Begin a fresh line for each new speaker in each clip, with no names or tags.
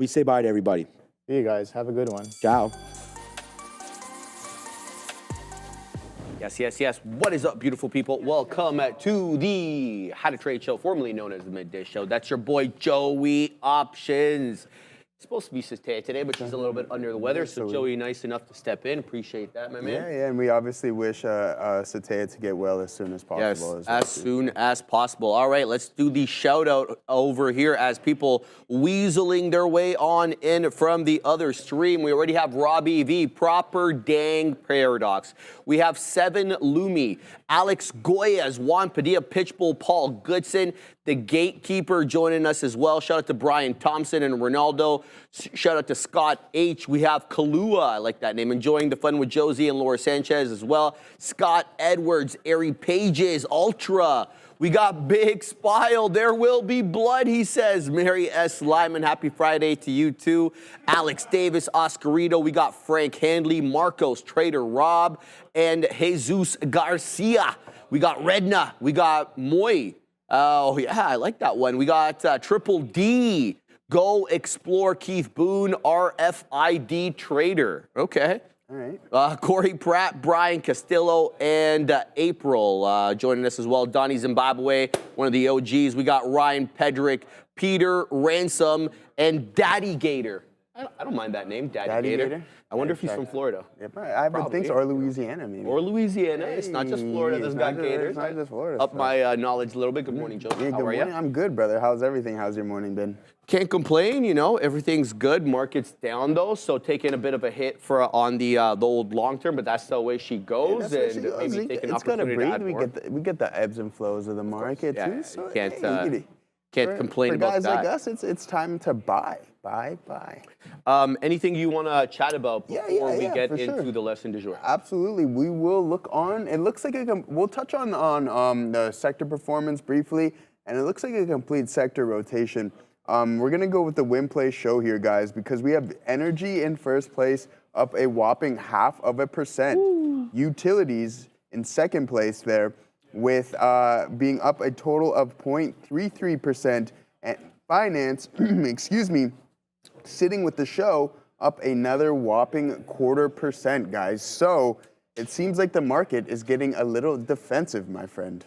We say bye to everybody.
See you guys. Have a good one.
Ciao.
Yes, yes, yes. What is up, beautiful people? Welcome to the How to Trade Show, formerly known as the Midday Show. That's your boy, Joey Options. It's supposed to be Satay today, but she's a little bit under the weather, so Joey, nice enough to step in. Appreciate that, my man.
Yeah, and we obviously wish Sataya to get well as soon as possible.
Yes, as soon as possible. All right, let's do the shout out over here as people weaseling their way on in from the other stream. We already have Robbie V, Proper Dang Paradox. We have 7 Lumi, Alex Goyas, Juan Padilla, Pitchbull, Paul Goodson, the Gatekeeper joining us as well. Shout out to Brian Thompson and Ronaldo. Shout out to Scott H. We have Kalua, I like that name, enjoying the fun with Josie and Laura Sanchez as well. Scott Edwards, Ari Pages, Ultra. We got Big Spile. There will be blood, he says. Mary S. Lyman, happy Friday to you too. Alex Davis, Oscarito. We got Frank Handley, Marcos, Trader Rob, and Jesus Garcia. We got Redna. We got Moy. Oh, yeah, I like that one. We got Triple D, Go Explore, Keith Boone, RFID Trader. Okay.
All right.
Corey Pratt, Brian Castillo, and April joining us as well. Donnie Zimbabwe, one of the OGs. We got Ryan Pedrick, Peter Ransom, and Daddy Gator. I don't mind that name, Daddy Gator. I wonder if he's from Florida.
Yep, I would think so, or Louisiana maybe.
Or Louisiana. Hey, it's not just Florida that's got gators.
It's not just Florida.
Up my knowledge a little bit. Good morning, Joe.
Yeah,
How are you?
I'm good, brother. How's everything? How's your morning been?
Can't complain, you know. Everything's good. Market's down though, so taking a bit of a hit on the old long term, but that's the way she goes.
Yeah,
and maybe take an opportunity to add more.
We get the ebbs and flows of the market too. So
Can't complain about that.
For guys like us, it's time to buy.
Anything you want to chat about before we get into
sure.
the lesson du jour?
Absolutely. We will look on. It looks like we'll touch on the sector performance briefly, and it looks like a complete sector rotation. We're going to go with the win play show here, guys, because we have energy in first place, up a whopping 0.5%. Ooh. Utilities in second place there, with being up a total of 0.33%, and finance, excuse me, sitting with the show up another whopping 0.25%, guys. So it seems like the market is getting a little defensive, my friend.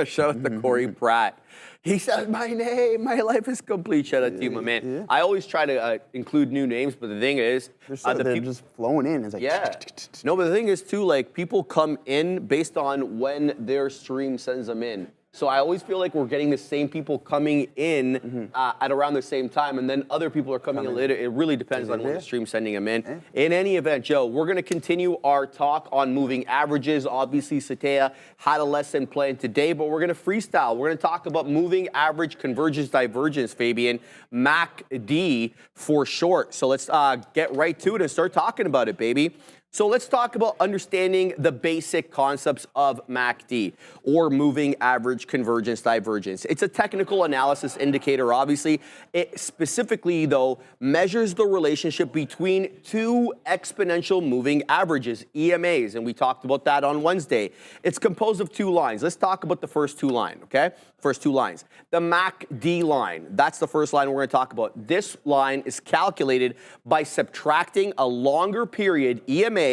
Shout out to Corey Pratt. He said my name. My life is complete. Shout out to you, my man.
Yeah.
I always try to include new names, but the thing is,
they're just flowing in. It's like,
yeah. No, but the thing is too, like people come in based on when their stream sends them in. So I always feel like we're getting the same people coming in at around the same time, and then other people are coming in later. It really depends on when the stream's sending them in. In any event, Joe, we're going to continue our talk on moving averages. Obviously, Sataya had a lesson planned today, but we're going to freestyle. We're going to talk about moving average convergence divergence, Fabian, MACD for short. So let's get right to it and start talking about it, baby. So let's talk about understanding the basic concepts of MACD, or moving average convergence divergence. It's a technical analysis indicator, obviously. It specifically, though, measures the relationship between two exponential moving averages, EMAs, and we talked about that on Wednesday. It's composed of 2 lines. Let's talk about the first 2 lines, okay? First 2 lines. The MACD line, that's the first line we're going to talk about. This line is calculated by subtracting a longer period EMA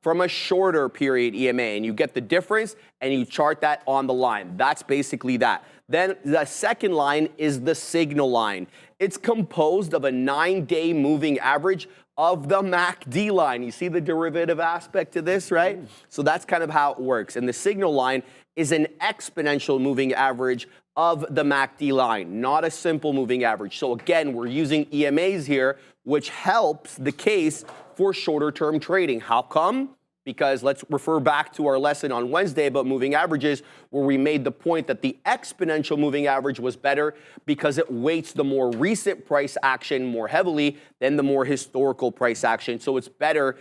from a shorter period EMA, and you get the difference and you chart that on the line. That's basically that. Then the second line is the signal line. It's composed of a 9-day moving average of the MACD line. You see the derivative aspect to this, right? So that's kind of how it works. And the signal line is an exponential moving average of the MACD line, not a simple moving average. So again, we're using EMAs here, which helps the case for shorter term trading. How come? Because let's refer back to our lesson on Wednesday about moving averages, where we made the point that the exponential moving average was better because it weights the more recent price action more heavily than the more historical price action. So it's better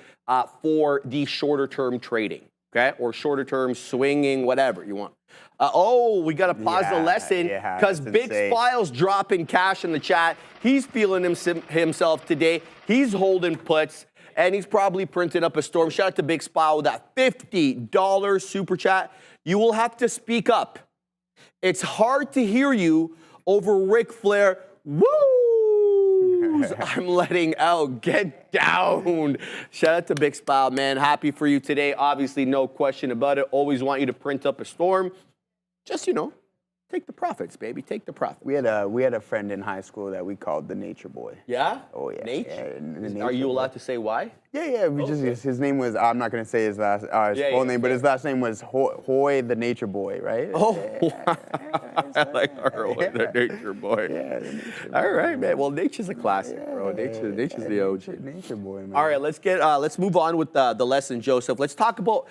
for the shorter term trading, okay? Or shorter term swinging, whatever you want. We got to pause the lesson because Big Spile's dropping cash in the chat. He's feeling himself today. He's holding puts, and he's probably printing up a storm. Shout out to Big Spile with that $50 super chat. You will have to speak up. It's hard to hear you over Ric Flair. Woo! news I'm letting out. Get down. Shout out to Big Smile, man. Happy for you today. Obviously, no question about it. Always want you to print up a storm. Just, take the profits, baby. Take the profits.
We had a friend in high school that we called the Nature Boy.
Yeah?
Oh yeah.
Nate? Are you allowed to say why?
Yeah. His name was, I'm not gonna say his full name, but his last name was Hoy the Nature Boy, right?
Oh, I like Hoy the Nature Boy.
Yeah, the Nature Boy.
All right, man. Well, Nature's a classic, bro. Nature's the OG.
Nature Boy, man.
All right, let's move on with the lesson, Joseph. Let's talk about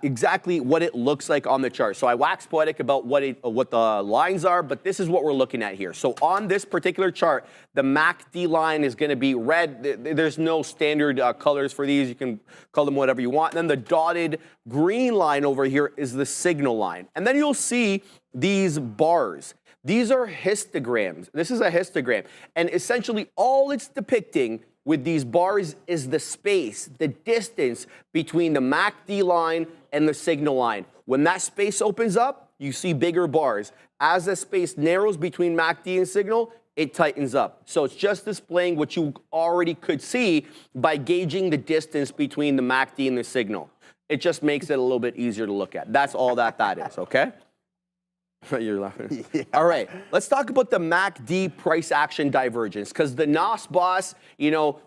exactly what it looks like on the chart. So I wax poetic about what the lines are, but this is what we're looking at here. So on this particular chart, the MACD line is going to be red. There's no standard colors for these. You can call them whatever you want. And then the dotted green line over here is the signal line. And then you'll see these bars. These are histograms. This is a histogram. And essentially all it's depicting with these bars is the space, the distance between the MACD line and the signal line. When that space opens up, you see bigger bars. As the space narrows between MACD and signal, it tightens up. So it's just displaying what you already could see by gauging the distance between the MACD and the signal. It just makes it a little bit easier to look at. That's all that is, okay? You're laughing. Yeah. All right, let's talk about the MACD price action divergence, because the NOS boss,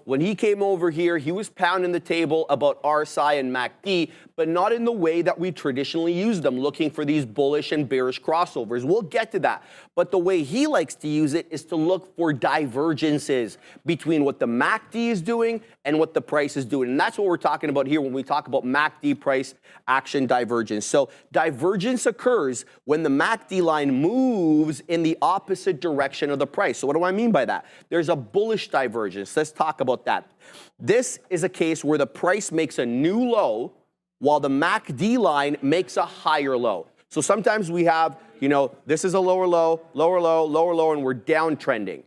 when he came over here, he was pounding the table about RSI and MACD, but not in the way that we traditionally use them, looking for these bullish and bearish crossovers. We'll get to that. But the way he likes to use it is to look for divergences between what the MACD is doing and what the price is doing. And that's what we're talking about here when we talk about MACD price action divergence. So divergence occurs when the MACD line moves in the opposite direction of the price. So what do I mean by that? There's a bullish divergence. Let's talk about that. This is a case where the price makes a new low while the MACD line makes a higher low. So sometimes we have, this is a lower low, lower low, lower low, and we're downtrending.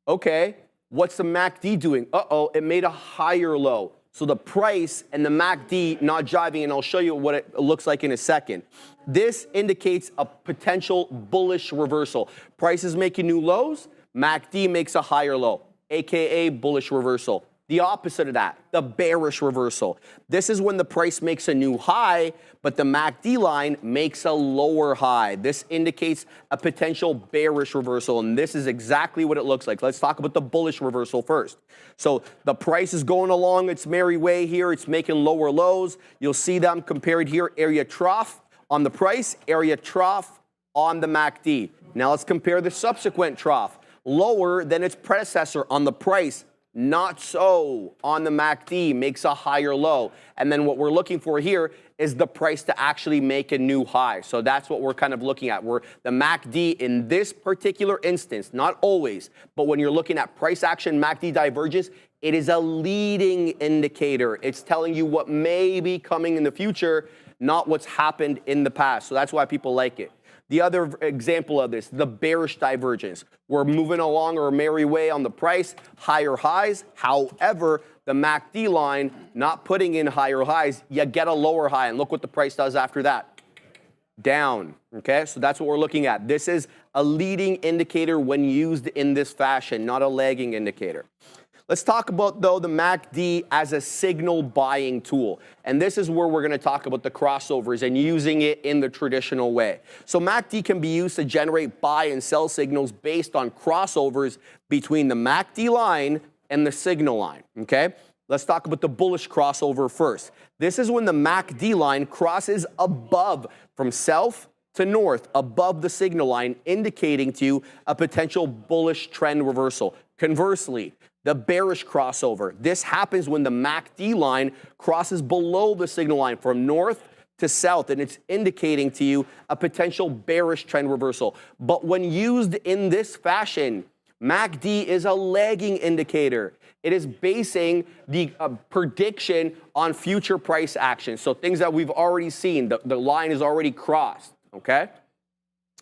Okay, what's the MACD doing? Uh-oh, it made a higher low. So the price and the MACD not jiving, and I'll show you what it looks like in a second. This indicates a potential bullish reversal. Price is making new lows, MACD makes a higher low, AKA bullish reversal. The opposite of that, the bearish reversal. This is when the price makes a new high, but the MACD line makes a lower high. This indicates a potential bearish reversal, and this is exactly what it looks like. Let's talk about the bullish reversal first. So the price is going along its merry way here. It's making lower lows. You'll see them compared here, area trough on the price, area trough on the MACD. Now let's compare the subsequent trough. Lower than its predecessor on the price. Not so on the MACD, makes a higher low. And then what we're looking for here is the price to actually make a new high. So that's what we're kind of looking at. Where the MACD in this particular instance, not always, but when you're looking at price action MACD divergence, it is a leading indicator. It's telling you what may be coming in the future, not what's happened in the past. So that's why people like it. The other example of this, the bearish divergence. We're moving along our merry way on the price, higher highs. However, the MACD line not putting in higher highs, you get a lower high. And look what the price does after that. Down, okay? So that's what we're looking at. This is a leading indicator when used in this fashion, not a lagging indicator. Let's talk about, though, the MACD as a signal buying tool. And this is where we're going to talk about the crossovers and using it in the traditional way. So MACD can be used to generate buy and sell signals based on crossovers between the MACD line and the signal line, okay? Let's talk about the bullish crossover first. This is when the MACD line crosses above from south to north, above the signal line, indicating to you a potential bullish trend reversal. Conversely, the bearish crossover. This happens when the MACD line crosses below the signal line from north to south, and it's indicating to you a potential bearish trend reversal. But when used in this fashion, MACD is a lagging indicator. It is basing the prediction on future price action. So things that we've already seen, the line is already crossed, okay?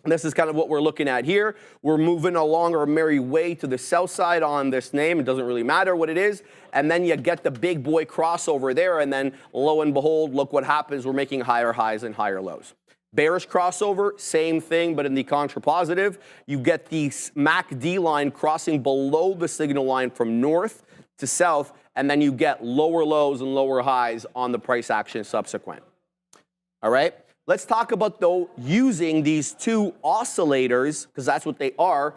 This is kind of what we're looking at here. We're moving along our merry way to the south side on this name. It doesn't really matter what it is. And then you get the big boy crossover there. And then lo and behold, look what happens. We're making higher highs and higher lows. Bearish crossover, same thing, but in the contrapositive. You get the MACD line crossing below the signal line from north to south, and then you get lower lows and lower highs on the price action subsequent. All right? Let's talk about, though, using these two oscillators, because that's what they are,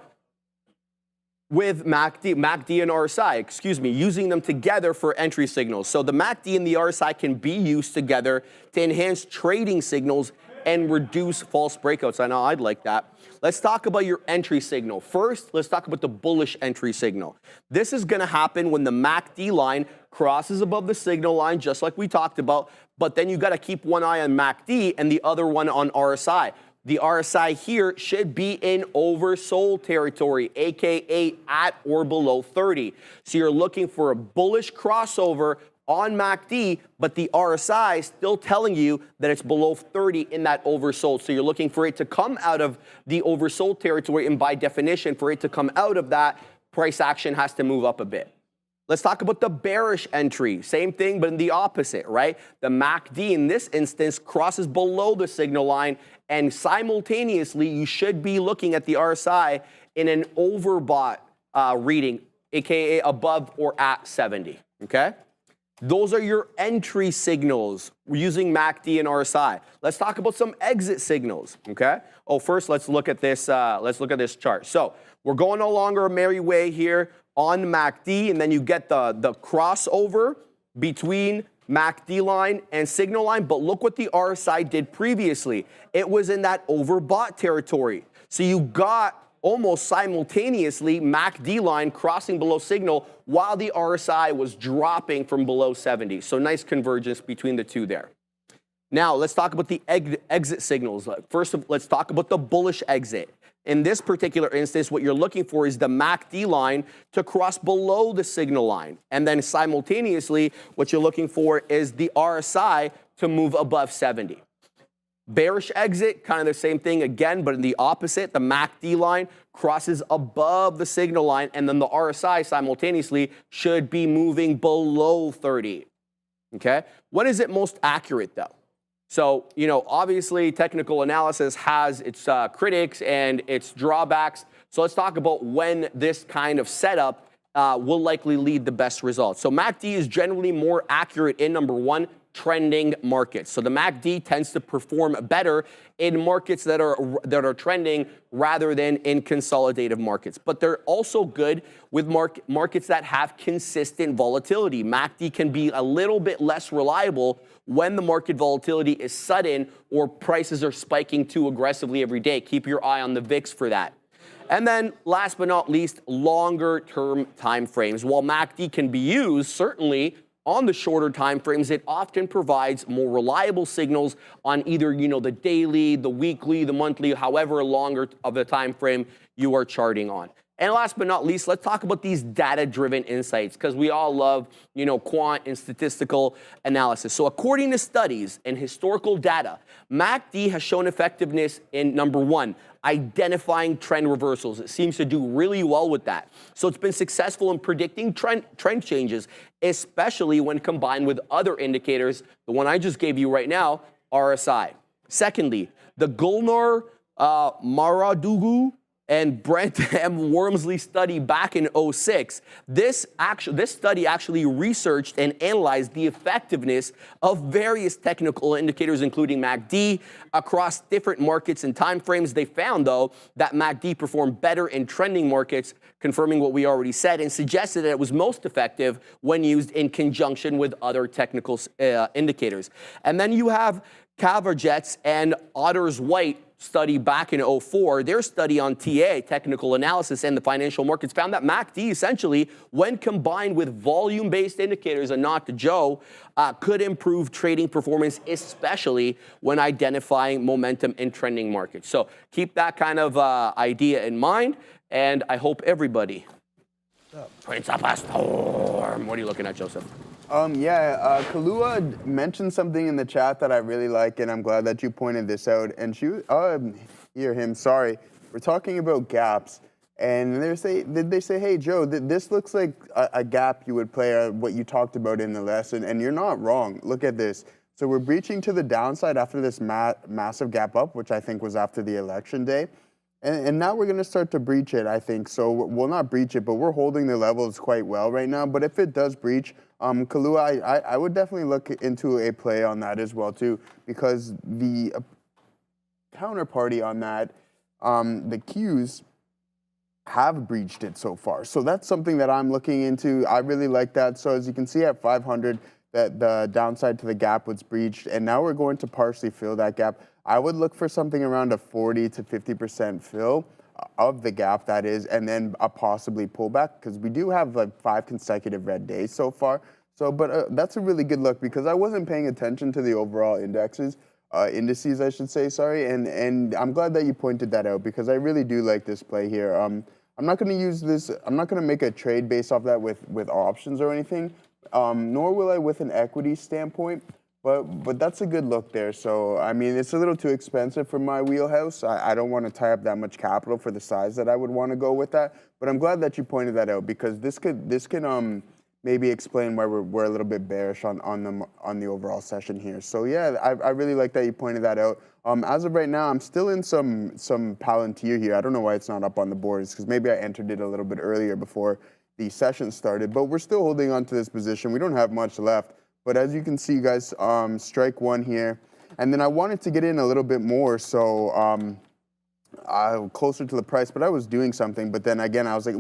with MACD and RSI, using them together for entry signals. So the MACD and the RSI can be used together to enhance trading signals and reduce false breakouts. I know I'd like that. Let's talk about your entry signal. First, let's talk about the bullish entry signal. This is going to happen when the MACD line crosses above the signal line, just like we talked about, but then you got to keep one eye on MACD and the other one on RSI. The RSI here should be in oversold territory, aka at or below 30. So you're looking for a bullish crossover on MACD, but the RSI is still telling you that it's below 30 in that oversold. So you're looking for it to come out of the oversold territory, and by definition, for it to come out of that, price action has to move up a bit. Let's talk about the bearish entry. Same thing, but in the opposite, right? The MACD in this instance crosses below the signal line, and simultaneously, you should be looking at the RSI in an overbought reading, aka above or at 70, okay? Those are your entry signals using MACD and RSI. Let's talk about some exit signals, okay? Oh, first, let's look at this chart. So we're going along our merry way here on MACD, and then you get the crossover between MACD line and signal line, but look what the RSI did previously. It was in that overbought territory. So you got almost simultaneously MACD line crossing below signal while the RSI was dropping from below 70. So nice convergence between the two there. Now let's talk about the exit signals. First, let's talk about the bullish exit. In this particular instance, what you're looking for is the MACD line to cross below the signal line. And then simultaneously, what you're looking for is the RSI to move above 70. Bearish exit, kind of the same thing again, but in the opposite. The MACD line crosses above the signal line, and then the RSI simultaneously should be moving below 30. Okay? When is it most accurate, though? So, obviously, technical analysis has its critics and its drawbacks. So let's talk about when this kind of setup will likely lead the best results. So MACD is generally more accurate in, number one, trending markets. So the MACD tends to perform better in markets that are trending rather than in consolidative markets. But they're also good with markets that have consistent volatility. MACD can be a little bit less reliable when the market volatility is sudden or prices are spiking too aggressively every day. Keep your eye on the VIX for that. And then last but not least, longer term time frames. While MACD can be used, certainly on the shorter time frames, it often provides more reliable signals on either, the daily, the weekly, the monthly, however longer of a time frame you are charting on. And last but not least, let's talk about these data-driven insights, because we all love, quant and statistical analysis. So according to studies and historical data, MACD has shown effectiveness in, number one, identifying trend reversals. It seems to do really well with that. So it's been successful in predicting trend changes, especially when combined with other indicators, the one I just gave you right now, RSI. Secondly, the Gulnar Maradugu and Brent M. Wormsley study back in 2006, this study actually researched and analyzed the effectiveness of various technical indicators, including MACD, across different markets and time frames. They found, though, that MACD performed better in trending markets, confirming what we already said, and suggested that it was most effective when used in conjunction with other technical indicators. And then you have Cavarjet's and Otters-White study back in 2004, their study on TA, technical analysis, and the financial markets found that MACD essentially, when combined with volume-based indicators and not the Joe, could improve trading performance, especially when identifying momentum in trending markets. So keep that kind of idea in mind, and I hope everybody prints up a storm. What are you looking at, Joseph?
Kalua mentioned something in the chat that I really like, and I'm glad that you pointed this out. And sorry. We're talking about gaps, and they say, hey, Joe, this looks like a gap you would play, what you talked about in the lesson, and you're not wrong. Look at this. So we're breaching to the downside after this massive gap up, which I think was after the election day. And now we're going to start to breach it, I think. So we'll not breach it, but we're holding the levels quite well right now. But if it does breach, Kalua, I would definitely look into a play on that as well, too, because the counterparty on that, the Qs, have breached it so far. So that's something that I'm looking into. I really like that. So as you can see at 500, that the downside to the gap was breached, and now we're going to partially fill that gap. I would look for something around a 40 to 50% fill of the gap, that is, and then a possibly pullback, because we do have like 5 consecutive red days so far. So, but that's a really good look, because I wasn't paying attention to the overall indices, I should say, sorry, and I'm glad that you pointed that out, because I really do like this play here. I'm not going to use this, I'm not going to make a trade based off that with options or anything, nor will I with an equity standpoint, but that's a good look there. So, I mean, it's a little too expensive for my wheelhouse. I don't want to tie up that much capital for the size that I would want to go with that, but I'm glad that you pointed that out, because this can maybe explain why we're a little bit bearish on the overall session here. So yeah, I really like that you pointed that out. As of right now, I'm still in some Palantir here. I don't know why it's not up on the boards, because maybe I entered it a little bit earlier before the session started, but we're still holding on to this position. We don't have much left, but as you can see, guys, strike one here, and then I wanted to get in a little bit more, so closer to the price, but I was doing something, but then again, I was like,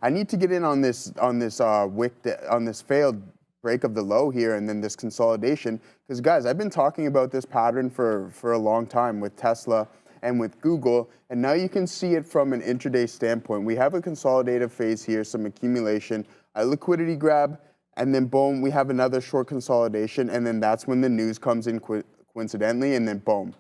I need to get in on this wick, on this failed break of the low here, and then this consolidation. Because guys, I've been talking about this pattern for a long time with Tesla and with Google, and now you can see it from an intraday standpoint. We have a consolidative phase here, some accumulation, a liquidity grab, and then boom, we have another short consolidation, and then that's when the news comes in coincidentally, and then boom,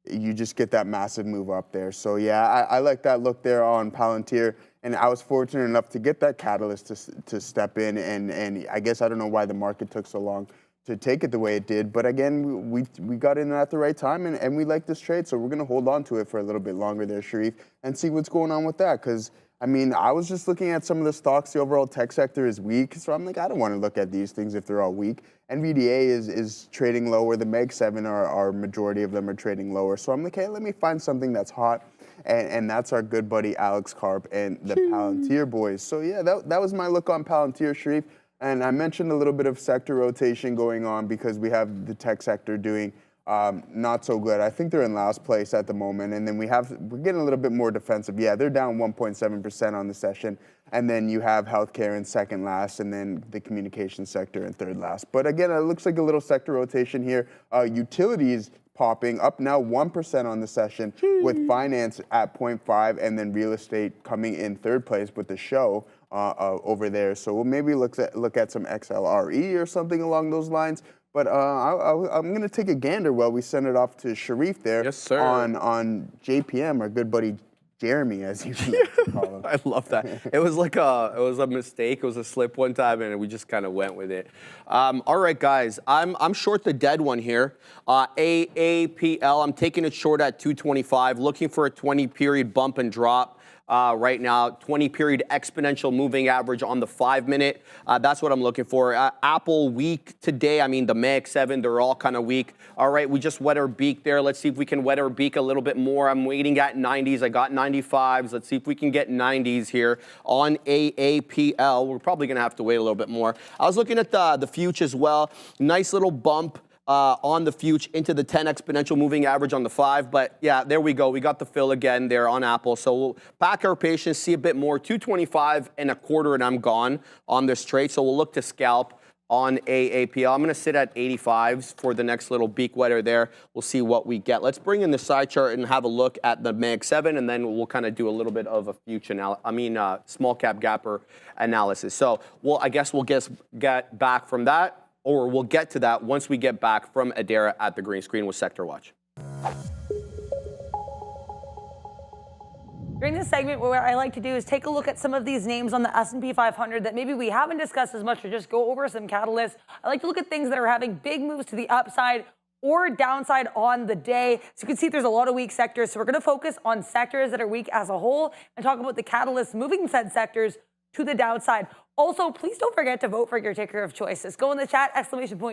you just get that massive move up there. So yeah, I like that look there on Palantir. And I was fortunate enough to get that catalyst to step in, and I guess I don't know why the market took so long to take it the way it did. But again, we got in at the right time, and we like this trade, so we're going to hold on to it for a little bit longer there, Sharif, and see what's going on with that. Because, I mean, I was just looking at some of the stocks. The overall tech sector is weak, so I'm like, I don't want to look at these things if they're all weak. NVDA is trading lower. The Meg 7 are majority of them are trading lower. So I'm like, hey, let me find something that's hot. And that's our good buddy Alex Karp and the Palantir boys. So yeah, that was my look on Palantir, Sharif. And I mentioned a little bit of sector rotation going on because we have the tech sector doing not so good. I think they're in last place at the moment. And then we're getting a little bit more defensive. Yeah, they're down 1.7% on the session. And then you have healthcare in second last, and then the communication sector in third last. But again, it looks like a little sector rotation here. Utilities popping up now 1% on the session, with finance at 0.5, and then real estate coming in third place with the show over there. So we'll maybe look at some XLRE or something along those lines. But I'm going to take a gander while we send it off to Sharif there.
Yes, sir.
On JPM, our good buddy Jeremy, as you like to call him.
I love that. It was a mistake. It was a slip one time, and we just kind of went with it. All right, guys. I'm short the dead one here. AAPL. I'm taking it short at 225. Looking for a 20-period bump and drop. Right now, 20-period exponential moving average on the 5-minute. That's what I'm looking for. Apple weak today. I mean, the MACD 7, they're all kind of weak. All right, we just wet our beak there. Let's see if we can wet our beak a little bit more. I'm waiting at 90s. I got 95s. Let's see if we can get 90s here on AAPL. We're probably going to have to wait a little bit more. I was looking at the future as well. Nice little bump on the future into the 10 exponential moving average on the 5. But yeah, there we go. We got the fill again there on Apple. So we'll pack our patience, see a bit more. 225.25, and I'm gone on this trade. So we'll look to scalp on AAPL. I'm going to sit at 85s for the next little beak wetter there. We'll see what we get. Let's bring in the side chart and have a look at the MACD 7, and then we'll kind of do a little bit of a future small cap gapper analysis. So I guess we'll get back from that. Or we'll get to that once we get back from Adara at the green screen with Sector Watch.
During this segment, what I like to do is take a look at some of these names on the S&P 500 that maybe we haven't discussed as much, or just go over some catalysts. I like to look at things that are having big moves to the upside or downside on the day. So you can see there's a lot of weak sectors. So we're going to focus on sectors that are weak as a whole and talk about the catalysts moving said sectors to the downside. Also, please don't forget to vote for your ticker of choice. Just go in the chat,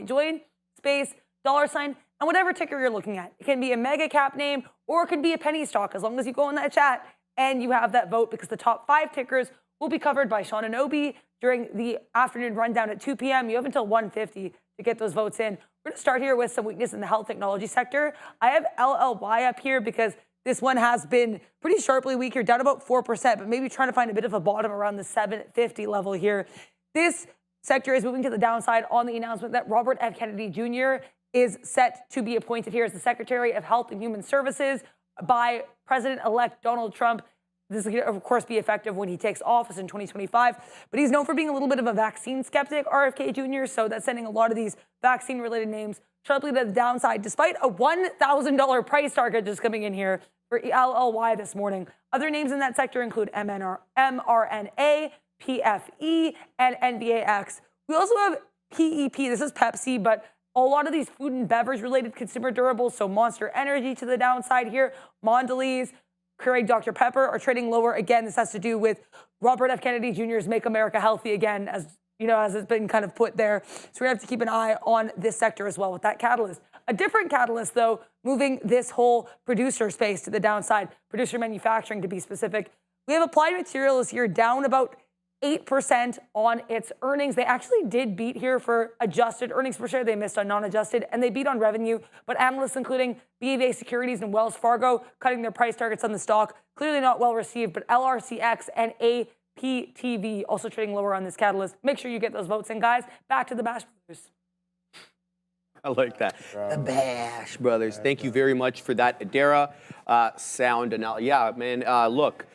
!join, space, $, and whatever ticker you're looking at. It can be a mega cap name or it could be a penny stock, as long as you go in that chat and you have that vote, because the top 5 tickers will be covered by Sean and Obi during the afternoon rundown at 2 p.m. You have until 1:50 to get those votes in. We're going to start here with some weakness in the health technology sector. I have LLY up here because this one has been pretty sharply weak here, down about 4%, but maybe trying to find a bit of a bottom around the 750 level here. This sector is moving to the downside on the announcement that Robert F. Kennedy Jr. is set to be appointed here as the Secretary of Health and Human Services by President-elect Donald Trump. This is going to, of course, be effective when he takes office in 2025. But he's known for being a little bit of a vaccine skeptic, RFK Jr., so that's sending a lot of these vaccine-related names sharply to the downside, despite a $1,000 price target just coming in here for LLY this morning. Other names in that sector include mRNA, PFE, and NVAX. We also have PEP. This is Pepsi, but a lot of these food and beverage-related consumer durables, so Monster Energy to the downside here, Mondelez, Keurig Dr. Pepper are trading lower. Again, this has to do with Robert F. Kennedy Jr.'s Make America Healthy Again, as you know, as it's been kind of put there. So we're going to have to keep an eye on this sector as well with that catalyst. A different catalyst, though, moving this whole producer space to the downside, producer manufacturing to be specific. We have Applied Materials here down about 8% on its earnings. They actually did beat here for adjusted earnings per share. They missed on non-adjusted, and they beat on revenue. But analysts, including BofA Securities and Wells Fargo, cutting their price targets on the stock. Clearly not well received, but LRCX and APTV also trading lower on this catalyst. Make sure you get those votes in, guys. Back to the Bash Brothers.
I like that. The Bash Brothers. Thank you very much for that, Adara. Sound analysis. Yeah, man, look.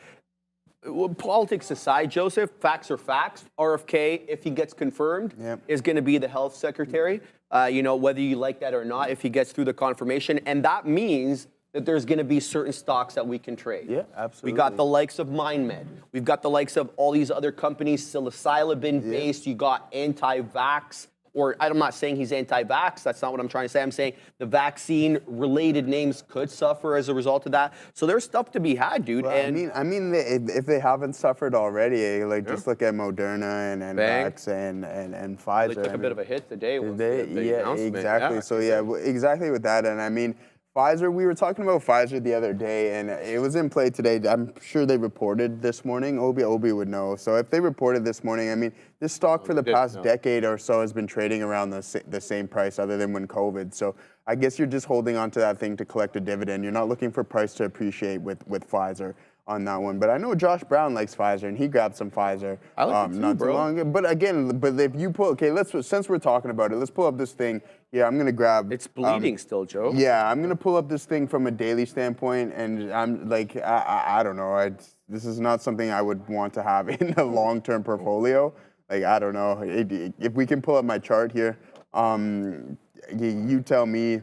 Politics aside, Joseph, facts are facts. RFK, if he gets confirmed, is going to be the health secretary. You know, whether you like that or not, if he gets through the confirmation. And that means that there's going to be certain stocks that we can trade.
Yeah, absolutely.
We got the likes of MindMed. We've got the likes of all these other companies, psilocybin-based. You got anti-vax. Or I'm not saying he's anti-vax. That's not what I'm trying to say. I'm saying the vaccine-related names could suffer as a result of that. So there's stuff to be had, dude.
Well,
and
I mean, if they haven't suffered already, like just look at Moderna and Vax and Pfizer.
They took a bit of a hit today.
Yeah, exactly. Yeah, so yeah, exactly with that. And I mean, Pfizer, we were talking about Pfizer the other day, and it was in play today. I'm sure they reported this morning. Obi would know. So if they reported this morning, I mean, this stock for the past decade or so has been trading around the same price other than when COVID. So I guess you're just holding on to that thing to collect a dividend. You're not looking for price to appreciate with Pfizer on that one. But I know Josh Brown likes Pfizer, and he grabbed some Pfizer
I like it too,
not too long ago. But again, if you pull, since we're talking about it, let's pull up this thing. Yeah, I'm gonna grab.
It's bleeding still, Joe.
Yeah, I'm gonna pull up this thing from a daily standpoint, and I'm like, I don't know. This is not something I would want to have in a long-term portfolio. Like, I don't know. If we can pull up my chart here, you tell me.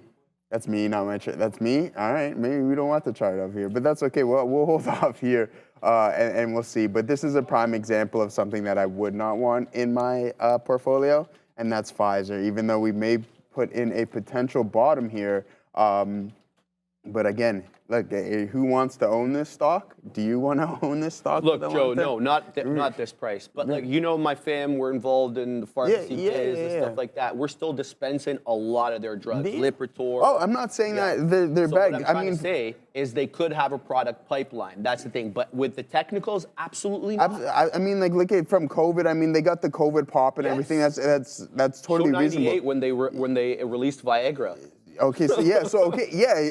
That's me, not my chart. That's me. All right, maybe we don't want the chart up here, but that's okay. We'll hold off here, and we'll see. But this is a prime example of something that I would not want in my portfolio, and that's Pfizer. Even though we may put in a potential bottom here, but again, look, who wants to own this stock? Do you want to own this stock?
Look, Joe, no, not this price. But like, you know, my fam, we're involved in the pharmacy biz and stuff like that. We're still dispensing a lot of their drugs, Lipitor.
Oh, I'm not saying that they're
so
bad.
What I'm trying to say is they could have a product pipeline. That's the thing. But with the technicals, absolutely not.
I mean, like, look at from COVID. I mean, they got the COVID pop and everything. That's totally reasonable.
When they released Viagra.
Okay,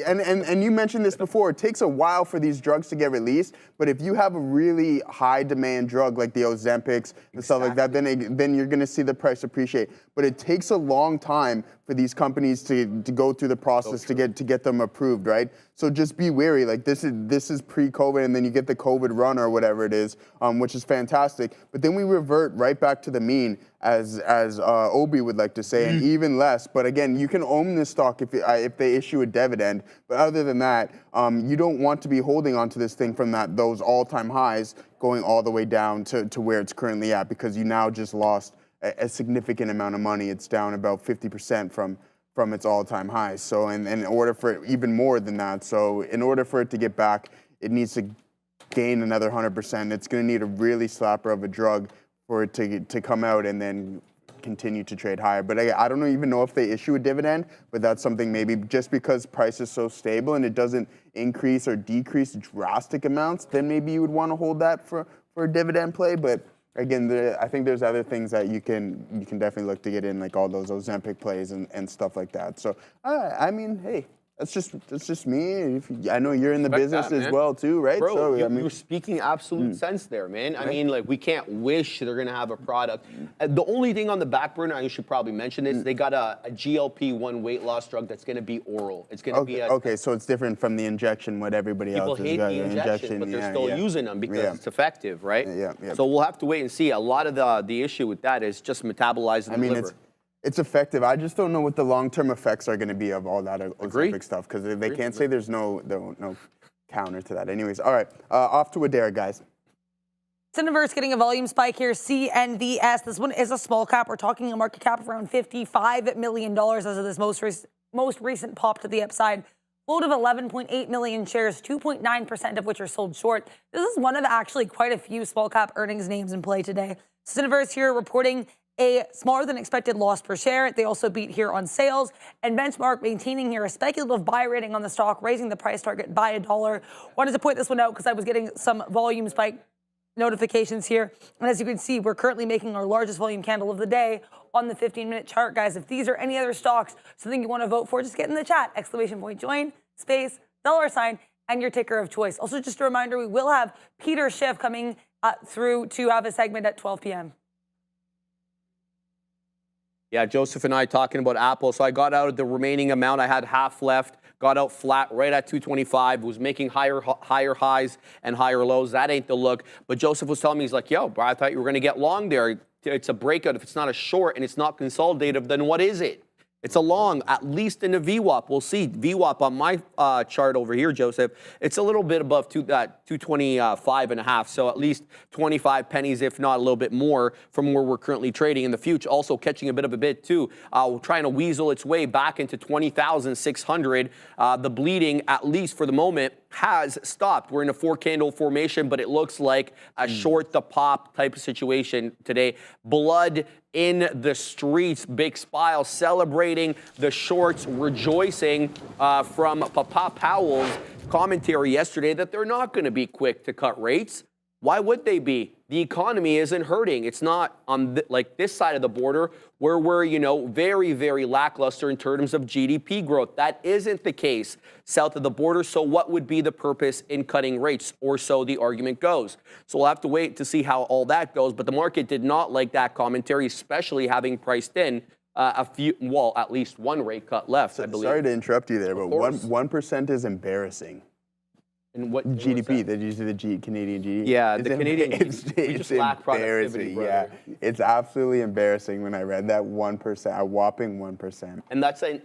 and you mentioned this before. It takes a while for these drugs to get released, but if you have a really high demand drug like the Ozempics and stuff like that, then you're going to see the price appreciate. But it takes a long time for these companies to go through the process to get them approved, right? So just be wary. Like this is pre-COVID, and then you get the COVID run or whatever it is, which is fantastic. But then we revert right back to the mean, as Obi would like to say, and even less. But again, you can own this stock if they issue a dividend. But other than that, you don't want to be holding on to this thing from those all-time highs going all the way down to where it's currently at, because you now just lost a significant amount of money. It's down about 50% from its all-time highs. So in order for it, even more than that, so in order for it to get back, it needs to gain another 100%. It's going to need a really slapper of a drug for it to come out and then continue to trade higher. But I don't even know if they issue a dividend, but that's something maybe just because price is so stable and it doesn't increase or decrease drastic amounts, then maybe you would want to hold that for a dividend play. But again, I think there's other things that you can definitely look to get in, like all those Ozempic plays and stuff like that. So I mean, hey, that's just me. I know you're in the business as well too, right?
Bro,
so,
you're speaking absolute sense there, man. I mean, like, we can't wish they're going to have a product. The only thing on the back burner, I should probably mention is they got a GLP-1 weight loss drug that's going to be oral. It's going to be
okay, so it's different from the injection, what everybody else is.
People hate the injection, but they're still using them because it's effective, right?
Yeah.
So we'll have to wait and see. A lot of the issue with that is just metabolizing the liver.
It's effective. I just don't know what the long-term effects are going to be of all that Ozempic stuff, because they can't say there's no counter to that. Anyways, all right, off to Adair, guys.
Cineverse getting a volume spike here. CNVS. This one is a small cap. We're talking a market cap of around $55 million as of this most recent pop to the upside. Float of 11.8 million shares, 2.9% of which are sold short. This is one of actually quite a few small cap earnings names in play today. Cineverse here reporting a smaller than expected loss per share. They also beat here on sales, and Benchmark maintaining here a speculative buy rating on the stock, raising the price target by $1. Wanted to point this one out because I was getting some volume spike notifications here. And as you can see, we're currently making our largest volume candle of the day on the 15-minute chart, guys. If these are any other stocks, something you want to vote for, just get in the chat, !join, space, $, and your ticker of choice. Also, just a reminder, we will have Peter Schiff coming through to have a segment at 12 p.m.
Yeah, Joseph and I talking about Apple. So I got out of the remaining amount. I had half left. Got out flat right at 225. Was making higher highs and higher lows. That ain't the look. But Joseph was telling me, he's like, yo, bro, I thought you were going to get long there. It's a breakout. If it's not a short and it's not consolidative, then what is it? It's a long, at least in the VWAP. We'll see. VWAP on my chart over here, Joseph, it's a little bit above 225.5. So at least 25 pennies, if not a little bit more, from where we're currently trading in the future. Also catching a bit of a bid too. Trying to weasel its way back into 20,600. The bleeding, at least for the moment, has stopped. We're in a 4-candle formation, but it looks like a short the pop type of situation today. Blood in the streets, big smile celebrating the shorts, rejoicing from Papa Powell's commentary yesterday that they're not going to be quick to cut rates. Why would they be? The economy isn't hurting. It's not on like this side of the border where we're, very, very lackluster in terms of GDP growth. That isn't the case south of the border. So what would be the purpose in cutting rates? Or so the argument goes. So we'll have to wait to see how all that goes. But the market did not like that commentary, especially having priced in at least one rate cut left, I believe.
Sorry to interrupt you there, but 1% is embarrassing.
And what
GDP? Did you see the Canadian GDP?
Yeah, the Canadian GDP.
It's embarrassing. Yeah, it's absolutely embarrassing when I read that 1%, a whopping 1%.
And that's a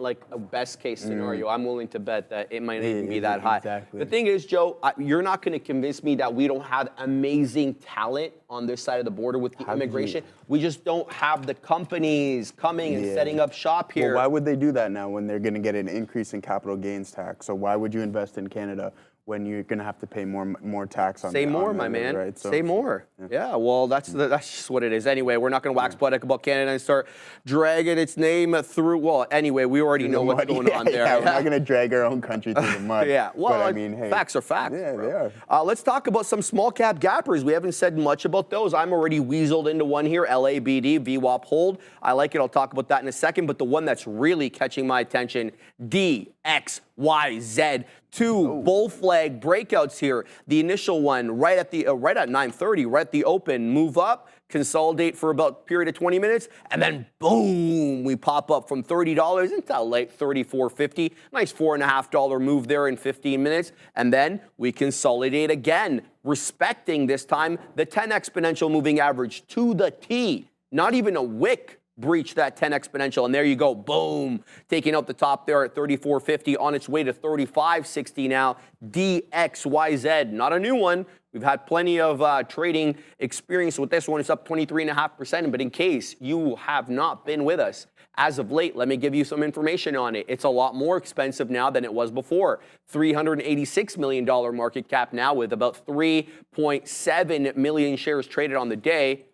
best case scenario. I'm willing to bet that it might even be that high.
Exactly.
The thing is, Joe, you're not going to convince me that we don't have amazing talent on this side of the border with the immigration. We just don't have the companies coming and setting up shop here.
Well, why would they do that now when they're going to get an increase in capital gains tax? So why would you invest in Canada when you're going to have to pay more tax on
Say
the,
more,
on
my
the,
man.
Right? So,
say more. Yeah, well, that's just what it is. Anyway, we're not going to wax poetic about Canada and start dragging its name through. Well, anyway, we already know what's going on there.
Yeah, we're not going to drag our own country through the mud.
Yeah, well,
but, I mean, hey,
facts are facts.
Yeah,
bro.
they are.
Let's talk about some small cap gappers. We haven't said much about those. I'm already weaseled into one here, LABD, VWAP hold. I like it. I'll talk about that in a second. But the one that's really catching my attention, DXYZ. Two bull flag breakouts here. The initial one right at 9:30, right at the open, move up, consolidate for about a period of 20 minutes, and then boom, we pop up from $30 into like $34.50. Nice $4.50 move there in 15 minutes, and then we consolidate again, respecting this time the 10 exponential moving average to the T. Not even a wick breach that 10 exponential, and there you go, boom, taking out the top there at 34.50, on its way to 35.60 now. DXYZ, not a new one. We've had plenty of trading experience with this one. It's up 23.5%, but in case you have not been with us as of late, let me give you some information on it. It's a lot more expensive now than it was before. $386 million market cap now, with about 3.7 million shares traded on the day.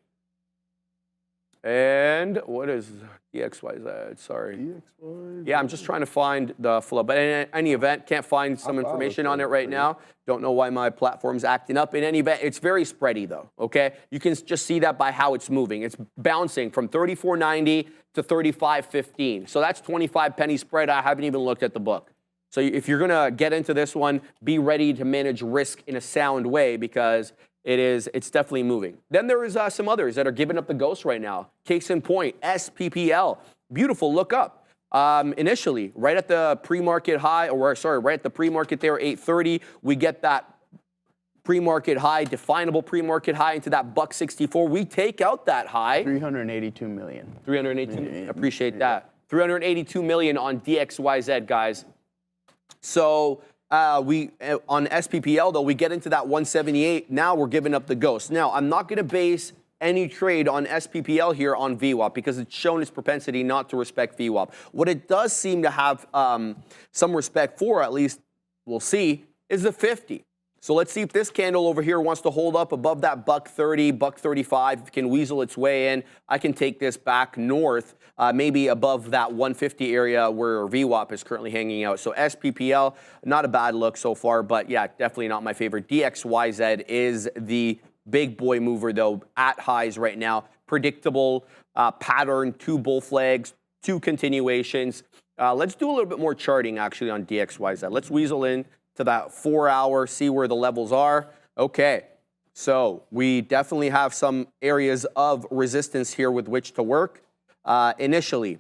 And what is DXYZ? Sorry.
DXYZ.
Yeah, I'm just trying to find the flow. But in any event, can't find some information on it right now. Don't know why my platform's acting up. In any event, it's very spready though, okay? You can just see that by how it's moving. It's bouncing from 34.90 to 35.15. So that's 25 penny spread. I haven't even looked at the book. So if you're gonna get into this one, be ready to manage risk in a sound way because it's definitely moving. Then there is some others that are giving up the ghost right now. Case in point, SPPL. Beautiful, look up. Initially, right at the pre-market high, right at the pre-market there, 8:30, we get that pre-market high, definable pre-market high into that $1.64. We take out that high.
382 million.
382, appreciate that. 382 million on DXYZ, guys. So on SPPL, though, we get into that 178. Now we're giving up the ghost. Now, I'm not going to base any trade on SPPL here on VWAP because it's shown its propensity not to respect VWAP. What it does seem to have some respect for, at least we'll see, is the 50. So let's see if this candle over here wants to hold up above that $1.30, $1.35, can weasel its way in. I can take this back north, maybe above that 150 area where VWAP is currently hanging out. So SPPL, not a bad look so far, but yeah, definitely not my favorite. DXYZ is the big boy mover though, at highs right now. Predictable pattern, 2 bull flags, 2 continuations. Let's do a little bit more charting actually on DXYZ. Let's weasel in to that 4 hour, see where the levels are. Okay, so we definitely have some areas of resistance here with which to work. Initially,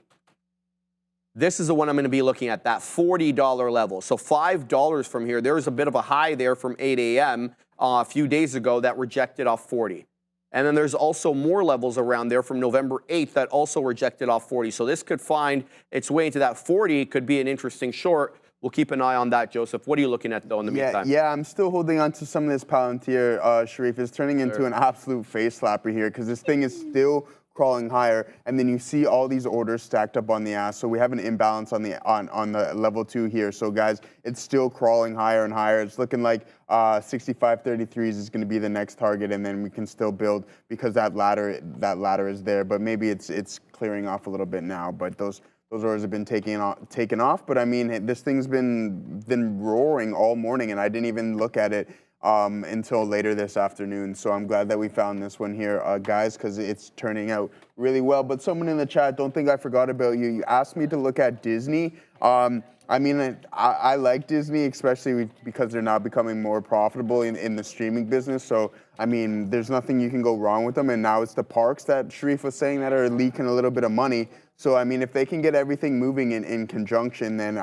this is the one I'm gonna be looking at, that $40 level. So $5 from here, there's a bit of a high there from 8 a.m. A few days ago that rejected off 40. And then there's also more levels around there from November 8th that also rejected off 40. So this could find its way into that 40, could be an interesting short. We'll keep an eye on that, Joseph. What are you looking at, though, in the meantime?
Yeah, I'm still holding on to some of this Palantir, Sharif. It's turning into an absolute face slapper here because this thing is still crawling higher, and then you see all these orders stacked up on the ass. So we have an imbalance on the level 2 here. So guys, it's still crawling higher and higher. It's looking like 65.33s is going to be the next target, and then we can still build because that ladder is there. But maybe it's clearing off a little bit now. But those orders have been taken off. But I mean, this thing's been roaring all morning, and I didn't even look at it until later this afternoon. So I'm glad that we found this one here, guys, because it's turning out really well. But someone in the chat, don't think I forgot about you. You asked me to look at Disney. I mean, I like Disney, especially because they're now becoming more profitable in the streaming business. So, I mean, there's nothing you can go wrong with them. And now it's the parks that Sharif was saying that are leaking a little bit of money. So, I mean, if they can get everything moving in conjunction, then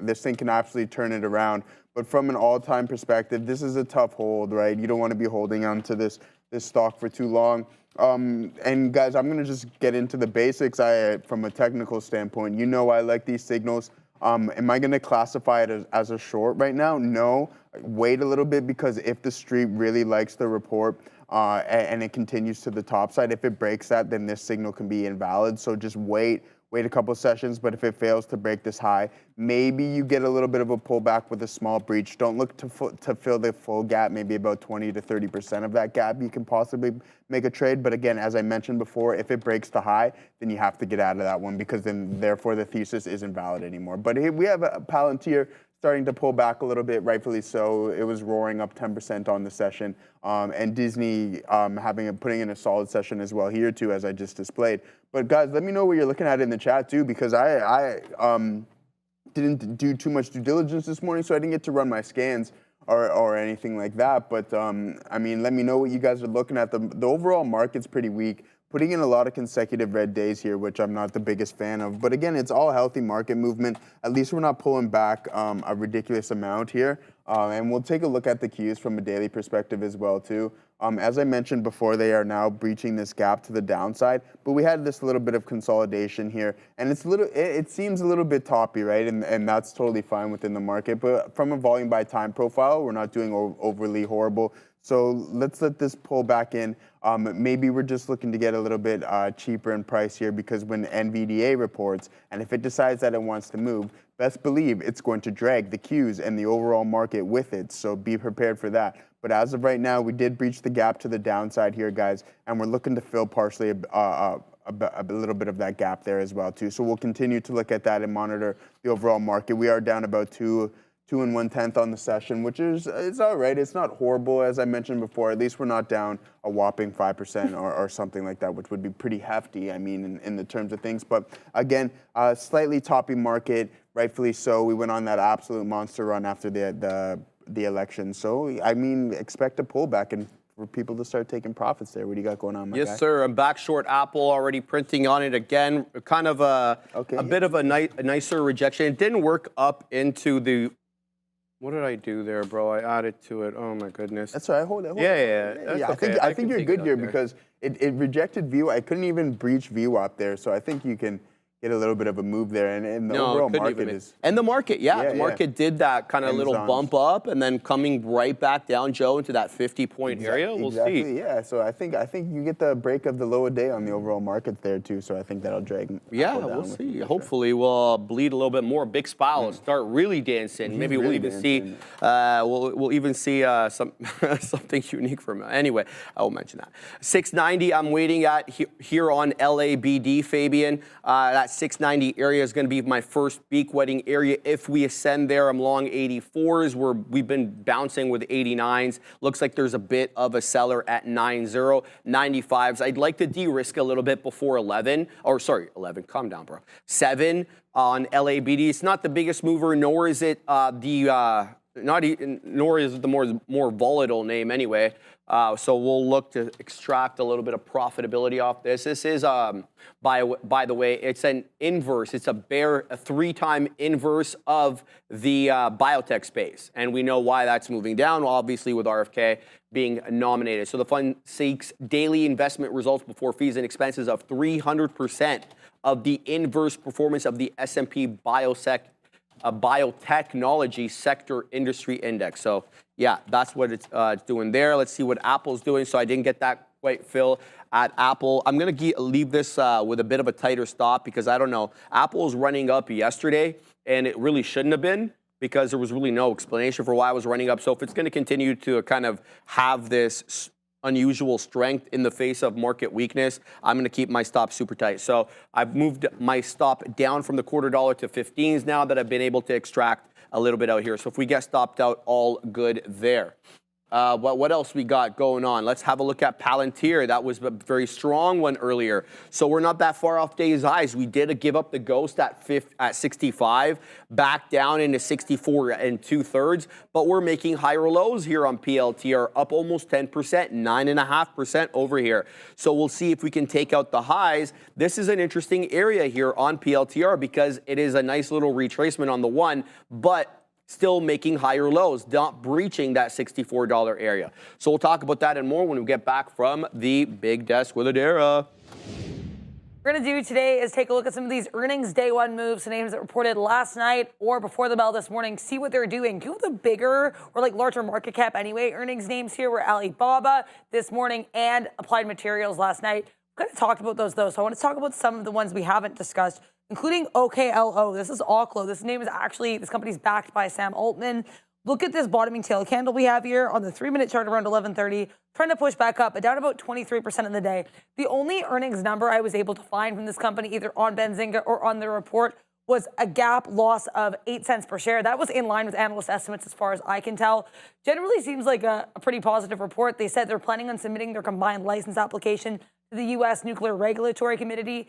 this thing can absolutely turn it around. But from an all-time perspective, this is a tough hold, right? You don't want to be holding on to this stock for too long. And guys, I'm going to just get into the basics. From a technical standpoint, I like these signals. Am I going to classify it as a short right now? No. Wait a little bit, because if the street really likes the report and it continues to the top side, if it breaks that, then this signal can be invalid. So just wait a couple sessions. But if it fails to break this high, maybe you get a little bit of a pullback with a small breach. Don't look to fill the full gap, maybe about 20 to 30% of that gap. You can possibly make a trade. But again, as I mentioned before, if it breaks the high, then you have to get out of that one, because then therefore the thesis isn't valid anymore. But here we have a Palantir starting to pull back a little bit, rightfully so. It was roaring up 10% on the session. And Disney putting in a solid session as well here too, as I just displayed. But guys, let me know what you're looking at in the chat too, because I didn't do too much due diligence this morning, so I didn't get to run my scans or anything like that. But I mean, let me know what you guys are looking at. The overall market's pretty weak, putting in a lot of consecutive red days here, which I'm not the biggest fan of. But again, it's all healthy market movement. At least we're not pulling back a ridiculous amount here. And we'll take a look at the cues from a daily perspective as well too. As I mentioned before, they are now breaching this gap to the downside, but we had this little bit of consolidation here, and it seems a little bit toppy, right? And that's totally fine within the market. But from a volume by time profile, we're not doing overly horrible. So let's let this pull back in. Maybe we're just looking to get a little bit cheaper in price here, because when NVDA reports, and if it decides that it wants to move, best believe it's going to drag the cues and the overall market with it. So be prepared for that. But as of right now, we did breach the gap to the downside here, guys, and we're looking to fill partially a little bit of that gap there as well too. So we'll continue to look at that and monitor the overall market. We are down about 2 1/10 on the session, which is it's all right. It's not horrible, as I mentioned before. At least we're not down a whopping 5% or something like that, which would be pretty hefty, I mean, in the terms of things. But again, slightly toppy market, rightfully so. We went on that absolute monster run after the election. So, I mean, expect a pullback and for people to start taking profits there. What do you got going on, my guy?
Yes, sir. I'm back short Apple, already printing on it again. Kind of a bit of a nicer rejection. It didn't work up into the... What did I do there, bro? I added to it. Oh, my goodness.
That's all right. Hold it.
Yeah.
I think you're good here because it rejected VWAP. I couldn't even breach VWAP there, so I think you can get a little bit of a move there, and the overall market is...
And the market, the market did that kind of little bump up and then coming right back down, Joe, into that 50-point area. We'll see.
Yeah, so I think you get the break of the low a day on the overall market there, too, so I think that'll drag down.
We'll see. Hopefully we'll bleed a little bit more. Big Spy will start really dancing. Maybe we'll even see we'll even see something unique from him. Anyway, I will mention that. 690 I'm waiting at here on LABD, Fabian. That 690 area is going to be my first beak wetting area. If we ascend there, I'm long 84s. We've been bouncing with 89s. Looks like there's a bit of a seller at 90, 95s. I'd like to de-risk a little bit before 11. Or sorry, 11. Calm down, bro. 7 on LABD. It's not the biggest mover, nor is it nor is it the more volatile name anyway. So we'll look to extract a little bit of profitability off this. This is, by the way, it's an inverse. It's a 3-time inverse of the biotech space. And we know why that's moving down, obviously with RFK being nominated. So the fund seeks daily investment results before fees and expenses of 300% of the inverse performance of the S&P biotechnology sector industry index. So yeah, that's what it's doing there. Let's see what Apple's doing. So I didn't get that quite fill at Apple. I'm going to leave this with a bit of a tighter stop because I don't know. Apple was running up yesterday and it really shouldn't have been because there was really no explanation for why it was running up. So if it's going to continue to kind of have this unusual strength in the face of market weakness, I'm going to keep my stop super tight. So I've moved my stop down from the $0.25 to 15s now that I've been able to extract a little bit out here. So if we get stopped out, all good there. What else we got going on? Let's have a look at Palantir. That was a very strong one earlier. So we're not that far off day's highs. We did give up the ghost at 65, back down into 64 2/3, but we're making higher lows here on PLTR, up almost 10%, 9.5% over here. So we'll see if we can take out the highs. This is an interesting area here on PLTR because it is a nice little retracement on the one, but still making higher lows, not breaching that $64 area. So we'll talk about that and more when we get back from the big desk with Adara.
We're going to do today is take a look at some of these earnings day one moves, the names that reported last night or before the bell this morning, see what they're doing. Two of the bigger or like larger market cap anyway earnings names here were Alibaba this morning and Applied Materials last night. We kind of talked about those though, so I want to talk about some of the ones we haven't discussed, including OKLO. This is Oklo. This name is actually, this company's backed by Sam Altman. Look at this bottoming tail candle we have here on the 3-minute chart around 11:30, trying to push back up, but down about 23% in the day. The only earnings number I was able to find from this company, either on Benzinga or on their report, was a gap loss of 8 cents per share. That was in line with analyst estimates as far as I can tell. Generally seems like a pretty positive report. They said they're planning on submitting their combined license application to the U.S. Nuclear Regulatory Committee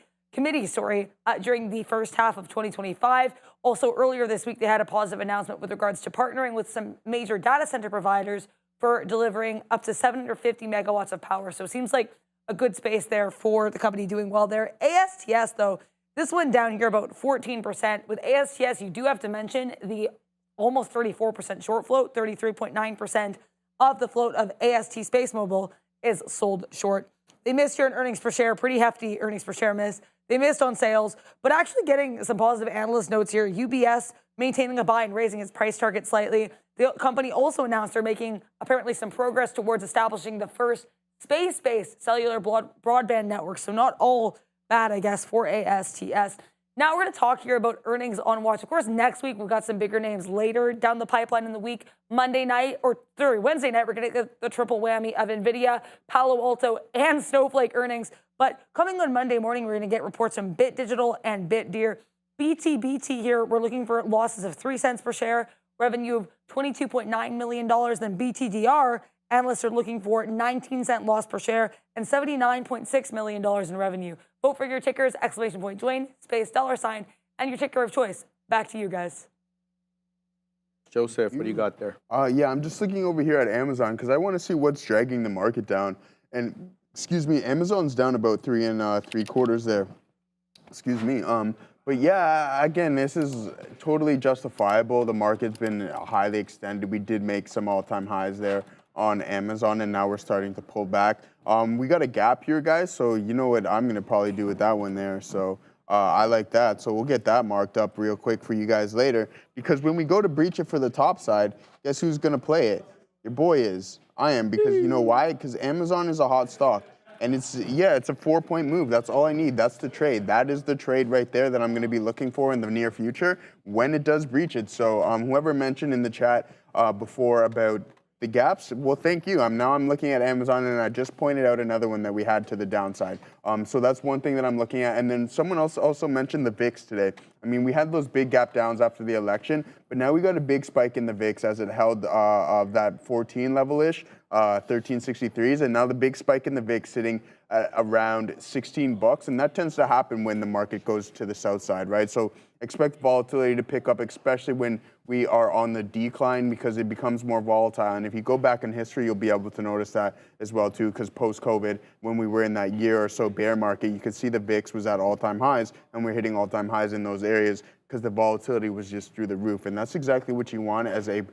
during the first half of 2025. Also, earlier this week, they had a positive announcement with regards to partnering with some major data center providers for delivering up to 750 megawatts of power. So it seems like a good space there for the company doing well there. ASTS, though, this one down here about 14%. With ASTS, you do have to mention the almost 34% short float, 33.9% of the float of AST Space Mobile is sold short. They missed here in earnings per share, pretty hefty earnings per share miss. They missed on sales, but actually getting some positive analyst notes here. UBS maintaining a buy and raising its price target slightly. The company also announced they're making apparently some progress towards establishing the first space-based cellular broadband network. So not all bad, I guess, for ASTS. Now we're going to talk here about earnings on watch. Of course, next week we've got some bigger names later down the pipeline in the week. Wednesday night, we're going to get the triple whammy of NVIDIA, Palo Alto, and Snowflake earnings. But coming on Monday morning, we're going to get reports from Bit Digital and BitDeer. BT here, we're looking for losses of 3 cents per share, revenue of $22.9 million. Then BTDR, analysts are looking for 19-cent loss per share and $79.6 million in revenue. Vote for your tickers, !Dwayne, space $, and your ticker of choice. Back to you guys.
Joseph, what do you got there?
Yeah, I'm just looking over here at Amazon because I want to see what's dragging the market down. And excuse me, Amazon's down about 3 3/4 there. Excuse me. But yeah, again, this is totally justifiable. The market's been highly extended. We did make some all-time highs there on Amazon, and now we're starting to pull back. We got a gap here, guys, so you know what I'm going to probably do with that one there. So I like that. So we'll get that marked up real quick for you guys later, because when we go to breach it for the top side, guess who's going to play it? Your boy is. I am, because you know why? Because Amazon is a hot stock. And it's a 4-point move. That's all I need. That's the trade. That is the trade right there that I'm going to be looking for in the near future when it does breach it. So whoever mentioned in the chat before about the gaps, well, thank you. Now I'm looking at Amazon, and I just pointed out another one that we had to the downside. So that's one thing that I'm looking at. And then someone else also mentioned the VIX today. I mean, we had those big gap downs after the election, but now we got a big spike in the VIX as it held that 14 level-ish, 1363s, and now the big spike in the VIX sitting at around 16 bucks, and that tends to happen when the market goes to the south side, right? So expect volatility to pick up, especially when we are on the decline, because it becomes more volatile. And if you go back in history, you'll be able to notice that as well too, because post-COVID, when we were in that year or so bear market, you could see the VIX was at all-time highs, and we're hitting all-time highs in those areas because the volatility was just through the roof. And that's exactly what you want as a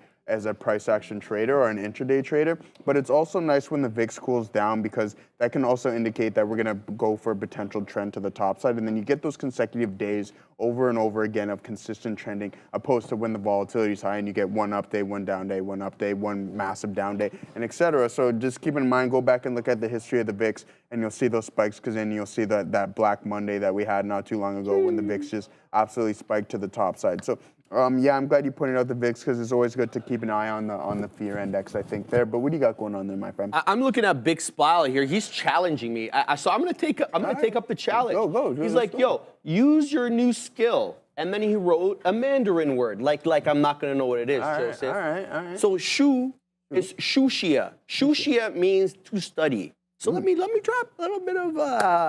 price action trader or an intraday trader. But it's also nice when the VIX cools down, because that can also indicate that we're going to go for a potential trend to the top side. And then you get those consecutive days over and over again of consistent trending, opposed to when the volatility is high and you get one up day, one down day, one up day, one massive down day, and etc. So just keep in mind, go back and look at the history of the VIX, and you'll see those spikes, because then you'll see that Black Monday that we had not too long ago when the VIX just absolutely spiked to the top side. So yeah, I'm glad you pointed out the VIX, because it's always good to keep an eye on the fear index, I think, there. But what do you got going on there, my friend?
I'm looking at Big Spile here. He's challenging me. So I'm gonna take up the challenge.
Go.
He's like, yo, use your new skill. And then he wrote a Mandarin word, like I'm not gonna know what it is, Joseph.
All right.
So shu is shushia. Shushia means to study. So let me drop a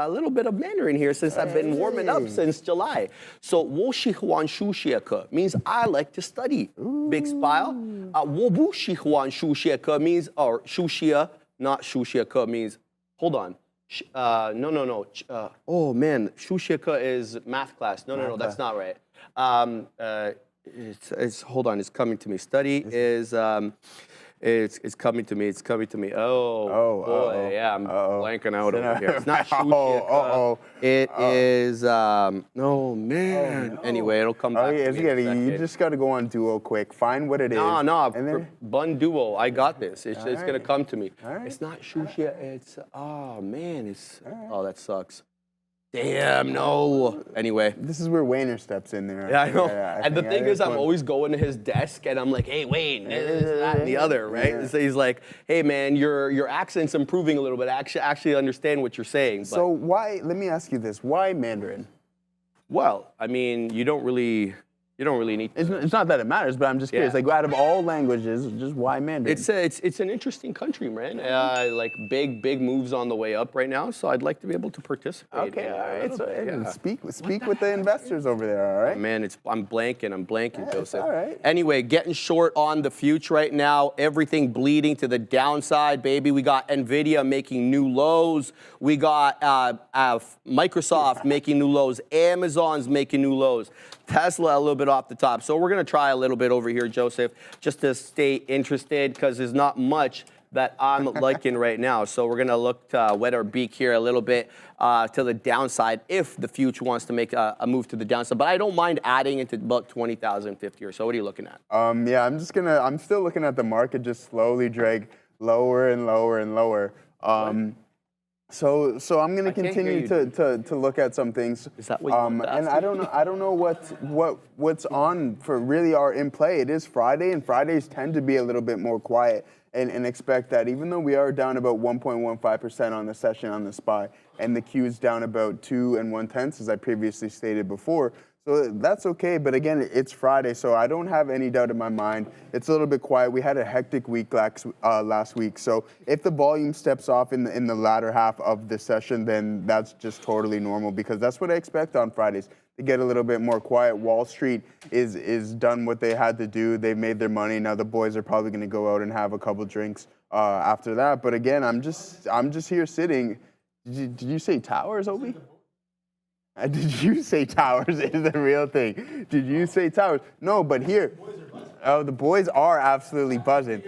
little bit of Mandarin here, since I've been warming up since July. So 我喜欢书写课 means I like to study. Big Spile. 我不喜欢书写课 means, or 书写 not 书写课 means, hold on. No. Oh man, 书写课 is math class. No, that's not right. It's hold on, it's coming to me. Study is It's coming to me. It's coming to me. Oh boy, yeah, I'm blanking out over here. It's not Shushia. It is. No man. Anyway, it'll come back. To me
you just got to go on Duo quick. Find what it is.
No. Bun Duo. I got this. It's gonna come to me.
Right.
It's not Shushia. It's man. It's oh, that sucks. Damn, no. Anyway.
This is where Wayner steps in there.
Yeah, I know. And the thing is, I'm always going to his desk, and I'm like, hey, Wayne, this, that, and the other, right? Yeah. So he's like, hey, man, your accent's improving a little bit. I actually understand what you're saying. But.
So why, let me ask you this, why Mandarin?
Well, I mean, you don't really need to.
It's not that it matters, but I'm just curious. Like, out of all languages, just why Mandarin?
It's an interesting country, man. Like big moves on the way up right now. So I'd like to be able to participate.
Okay, all right. So, speak with the investors over there. All right.
Oh, man, I'm blanking, Joseph.
All right.
Anyway, getting short on the future right now. Everything bleeding to the downside, baby. We got Nvidia making new lows. We got Microsoft making new lows. Amazon's making new lows. Tesla a little bit off the top. So we're going to try a little bit over here, Joseph, just to stay interested, because there's not much that I'm liking right now. So we're going to look to wet our beak here a little bit to the downside if the future wants to make a move to the downside. But I don't mind adding into about 20,050 or so. What are you looking at?
Yeah, I'm still looking at the market just slowly drag lower and lower and lower. So I'm going to continue to look at some things.
Is that what you want to
and
ask?
I don't know what's on for really our in play. It is Friday, and Fridays tend to be a little bit more quiet, and expect that even though we are down about 1.15% on the session on the SPY, and the Q is down about 2 1/10, as I previously stated before. So that's okay, but again, it's Friday, so I don't have any doubt in my mind. It's a little bit quiet. We had a hectic week last week, so if the volume steps off in the latter half of the session, then that's just totally normal, because that's what I expect on Fridays, to get a little bit more quiet. Wall Street is done what they had to do. They've made their money. Now the boys are probably going to go out and have a couple drinks after that. But again, I'm just here sitting. Did you say towers, Obi? Did you say towers is the real thing? Did you say towers? No, but here, the boys are absolutely buzzing.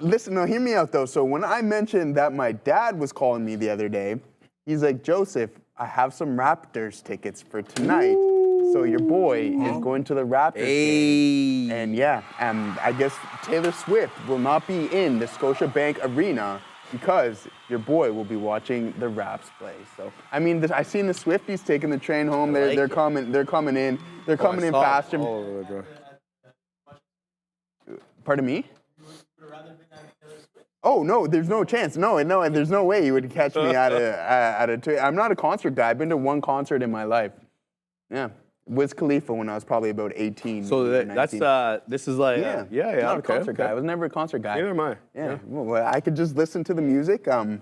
Listen, no, hear me out though. So when I mentioned that my dad was calling me the other day, he's like, Joseph, I have some Raptors tickets for tonight. So your boy is going to the Raptors game. And yeah, I guess Taylor Swift will not be in the Scotiabank Arena, because your boy will be watching the Raps play. So I mean, I seen the Swifties taking the train home. They're coming in. They're coming in faster. Pardon me? Oh no, there's no chance. No, there's no way you would catch me at a. I'm not a concert guy. I've been to one concert in my life. Yeah. Wiz Khalifa when I was probably about 18.
So this is like
not a concert guy. I was never a concert guy.
Neither am I.
Yeah. Well, I could just listen to the music and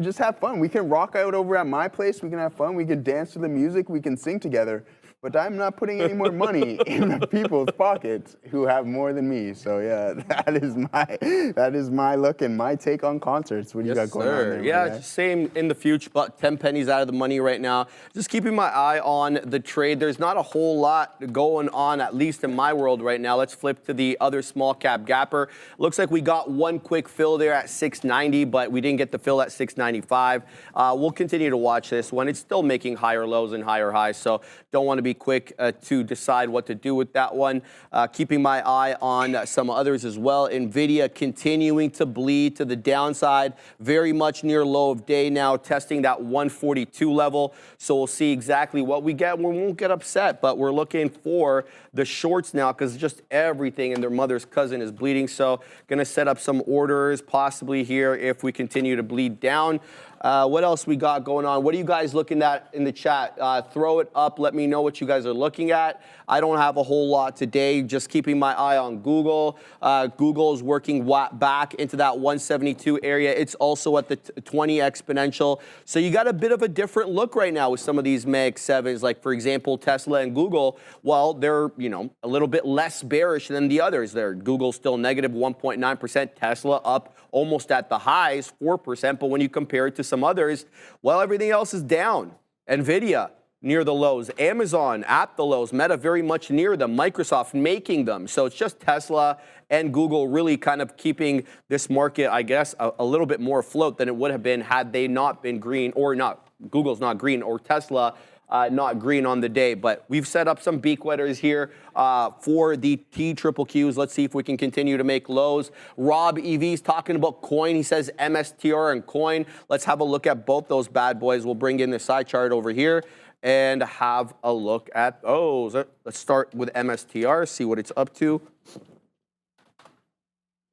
just have fun. We can rock out over at my place. We can have fun. We can dance to the music. We can sing together. But I'm not putting any more money in the people's pockets who have more than me. So yeah, that is my look and my take on concerts. What do you got going on there?
Yeah, same in the future, but 10 pennies out of the money right now. Just keeping my eye on the trade. There's not a whole lot going on, at least in my world right now. Let's flip to the other small cap gapper. Looks like we got one quick fill there at 690, but we didn't get the fill at 695. We'll continue to watch this one. It's still making higher lows and higher highs, so don't want to be quick to decide what to do with that one. Keeping my eye on some others as well. NVIDIA continuing to bleed to the downside, very much near low of day now, testing that 142 level. So we'll see exactly what we get. We won't get upset, but we're looking for the shorts now, because just everything and their mother's cousin is bleeding. So going to set up some orders possibly here if we continue to bleed down. What else we got going on? What are you guys looking at in the chat? Throw it up. Let me know what you guys are looking at. I don't have a whole lot today. Just keeping my eye on Google. Google's working back into that 172 area. It's also at the 20 exponential. So you got a bit of a different look right now with some of these Mag 7s. Like, for example, Tesla and Google. Well, they're, a little bit less bearish than the others. Google's still negative 1.9%. Tesla up almost at the highs, 4%. But when you compare it to some others, well, everything else is down. NVIDIA near the lows, Amazon at the lows, Meta very much near them, Microsoft making them. So it's just Tesla and Google really kind of keeping this market, I guess, a little bit more afloat than it would have been had they not been green, or not, Google's not green, or Tesla not green on the day. But we've set up some beak wetters here for the TQQQs. Let's see if we can continue to make lows. Rob EV's talking about coin. He says MSTR and coin. Let's have a look at both those bad boys. We'll bring in the side chart over here and have a look at those. Let's start with MSTR, see what it's up to.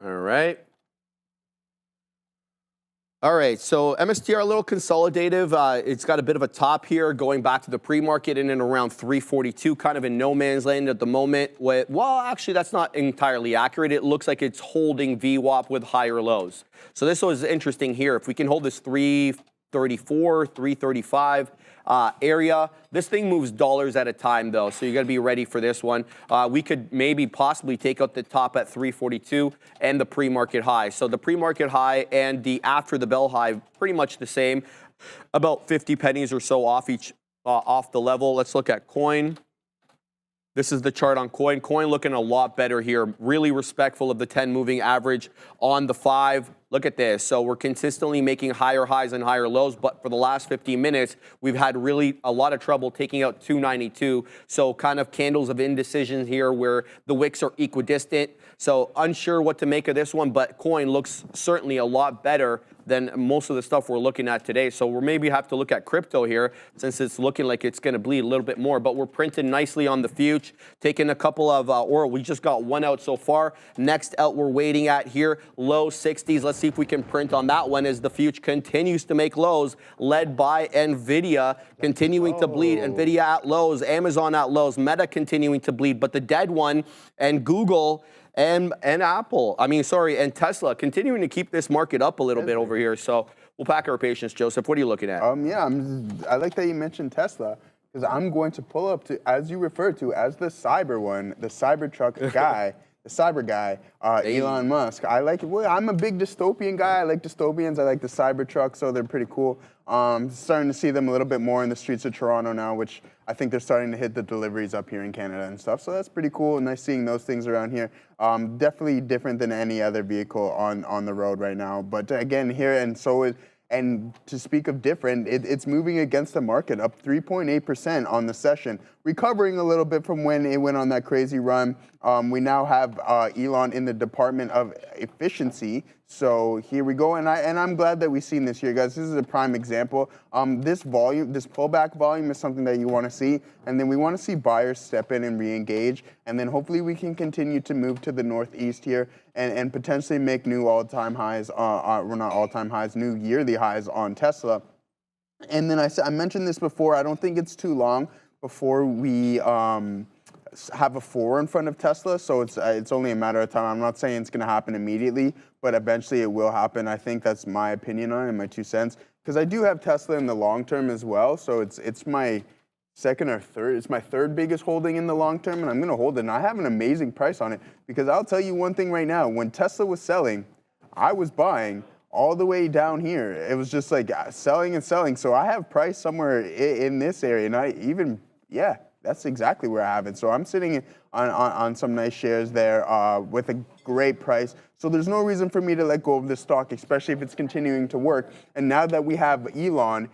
All right. All right, so MSTR a little consolidative. It's got a bit of a top here going back to the pre-market in and around 342, kind of in no man's land at the moment. Well, actually, that's not entirely accurate. It looks like it's holding VWAP with higher lows. So this was interesting here. If we can hold this 334, 335 area, this thing moves dollars at a time though, so you got to be ready for this one. We could maybe possibly take out the top at 342 and the pre-market high. So the pre-market high and the after the bell high pretty much the same, about 50 pennies or so off each off the level. Let's look at coin. This is the chart on coin. Coin looking a lot better here. Really respectful of the 10 moving average on the 5. look at this. So we're consistently making higher highs and higher lows, but for the last 15 minutes, we've had really a lot of trouble taking out 292. So kind of candles of indecision here where the wicks are equidistant. So unsure what to make of this one, but coin looks certainly a lot better than most of the stuff we're looking at today. So we'll maybe have to look at crypto here since it's looking like it's going to bleed a little bit more, but we're printing nicely on the future, taking a couple of, or we just got one out so far. Next out we're waiting at here, low 60s. Let's see if we can print on that one as the future continues to make lows, led by NVIDIA continuing to bleed. NVIDIA at lows, Amazon at lows, Meta continuing to bleed, but the dead one and Google and Apple, and Tesla continuing to keep this market up a little bit over here. So we'll pack our patience, Joseph. What are you looking at?
I like that you mentioned Tesla because I'm going to pull up to, as you referred to, as the cyber one, the Cybertruck guy, the cyber guy, Elon Musk. I like it. Well, I'm a big dystopian guy. I like dystopians. I like the Cybertruck, so they're pretty cool. Starting to see them a little bit more in the streets of Toronto now, which I think they're starting to hit the deliveries up here in Canada and stuff. So that's pretty cool. Nice seeing those things around here. Definitely different than any other vehicle on the road right now. But again, here and to speak of different, it's moving against the market, up 3.8% on the session, recovering a little bit from when it went on that crazy run. We now have Elon in the Department of Efficiency. So here we go, and I'm glad that we've seen this here, guys. This is a prime example. This pullback volume is something that you want to see, and then we want to see buyers step in and re-engage, and then hopefully we can continue to move to the northeast here and potentially make new all-time highs, well, not all-time highs, new yearly highs on Tesla. And then I mentioned this before. I don't think it's too long before we have a 4 in front of Tesla, so it's only a matter of time. I'm not saying it's going to happen immediately, but eventually it will happen. I think that's my opinion on it, my 2 cents, because I do have Tesla in the long term as well. So it's my second or third. It's my third biggest holding in the long term, and I'm going to hold it. And I have an amazing price on it because I'll tell you one thing right now: when Tesla was selling, I was buying all the way down here. It was just like selling and selling. So I have price somewhere in this area, and that's exactly where I have it. So I'm sitting on some nice shares there with a great price. So there's no reason for me to let go of this stock, especially if it's continuing to work. And now that we have Elon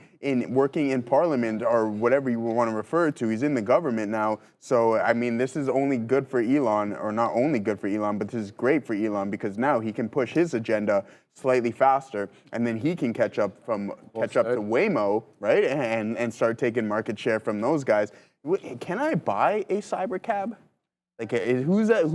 working in Parliament, or whatever you want to refer to, he's in the government now. So, I mean, this is only good for Elon, or not only good for Elon, but this is great for Elon because now he can push his agenda slightly faster, and then he can catch up to Waymo, right? And start taking market share from those guys. Can I buy a cyber cab? Like, who's that?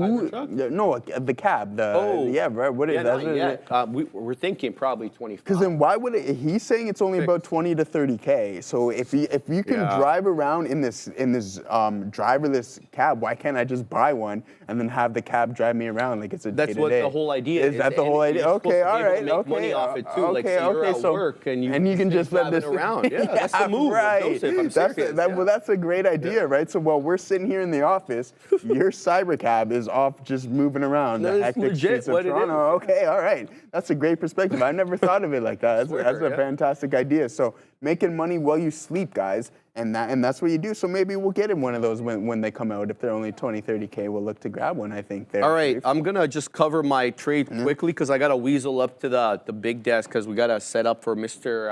No, the cab. Right. What is that?
We're thinking probably 25.
Because then why would it? He's saying it's only about 20 to 30K. So if you can drive around in this driverless cab, why can't I just buy one and then have the cab drive me around like it's a day-to-day?
That's what the whole idea is.
Is that the whole idea? Okay, all right.
Make money off it too. Like, so you're at work and you can just let this around. Yeah, that's the move,
right.
Joseph. I'm serious.
Well, that's a great idea, right? So while we're sitting here in the office, your cyber cab is off just moving around the hectic streets of Toronto. Okay, all right. That's a great perspective. I never thought of it like that. That's a fantastic idea. So making money while you sleep, guys, and that's what you do. So maybe we'll get in one of those when they come out. If they're only 20, 30K, we'll look to grab one, I think. All
right, I'm going to just cover my trade quickly because I got to weasel up to the big desk because we got to set up for Mr.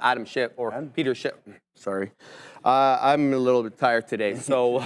Adam Schiff, or Peter Schiff. Sorry. I'm a little bit tired today, so...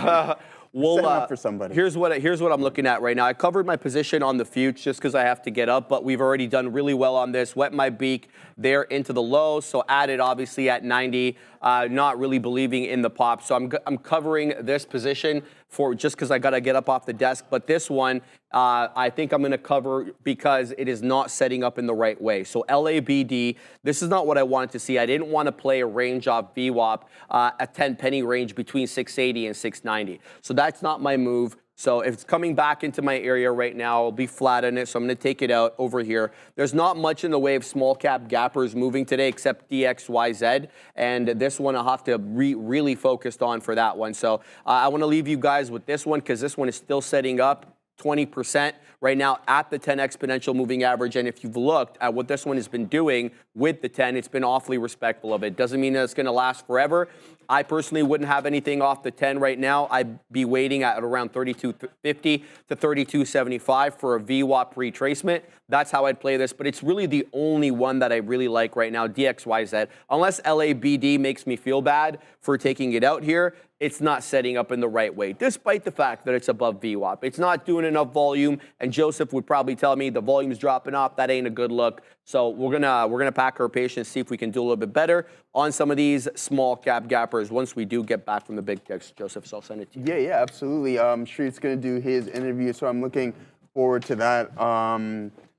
Up for somebody.
Here's what I'm looking at right now. I covered my position on the future just because I have to get up, but we've already done really well on this. Wet my beak there into the low, so added obviously at 90. Not really believing in the pop, so I'm covering this position for just because I got to get up off the desk. But this one, I think I'm going to cover because it is not setting up in the right way. So LABD, this is not what I wanted to see. I didn't want to play a range off VWAP, a 10 penny range between 680 and 690. So that's not my move. So if it's coming back into my area right now, I'll be flat on it. So I'm going to take it out over here. There's not much in the way of small cap gappers moving today except DXYZ. And this one I'll have to really focus on for that one. So I want to leave you guys with this one because this one is still setting up 20% right now at the 10 exponential moving average. And if you've looked at what this one has been doing with the 10, it's been awfully respectful of it. Doesn't mean that it's going to last forever. I personally wouldn't have anything off the 10 right now. I'd be waiting at around 32.50 to 32.75 for a VWAP retracement. That's how I'd play this, but it's really the only one that I really like right now, DXYZ. Unless LABD makes me feel bad for taking it out here, it's not setting up in the right way, despite the fact that it's above VWAP. It's not doing enough volume, and Joseph would probably tell me the volume's dropping off. That ain't a good look. So we're gonna pack our patience, see if we can do a little bit better on some of these small cap gappers once we do get back from the big kicks. Joseph, so I'll send it to you.
Yeah, absolutely. Street's gonna do his interview, so I'm looking forward to that.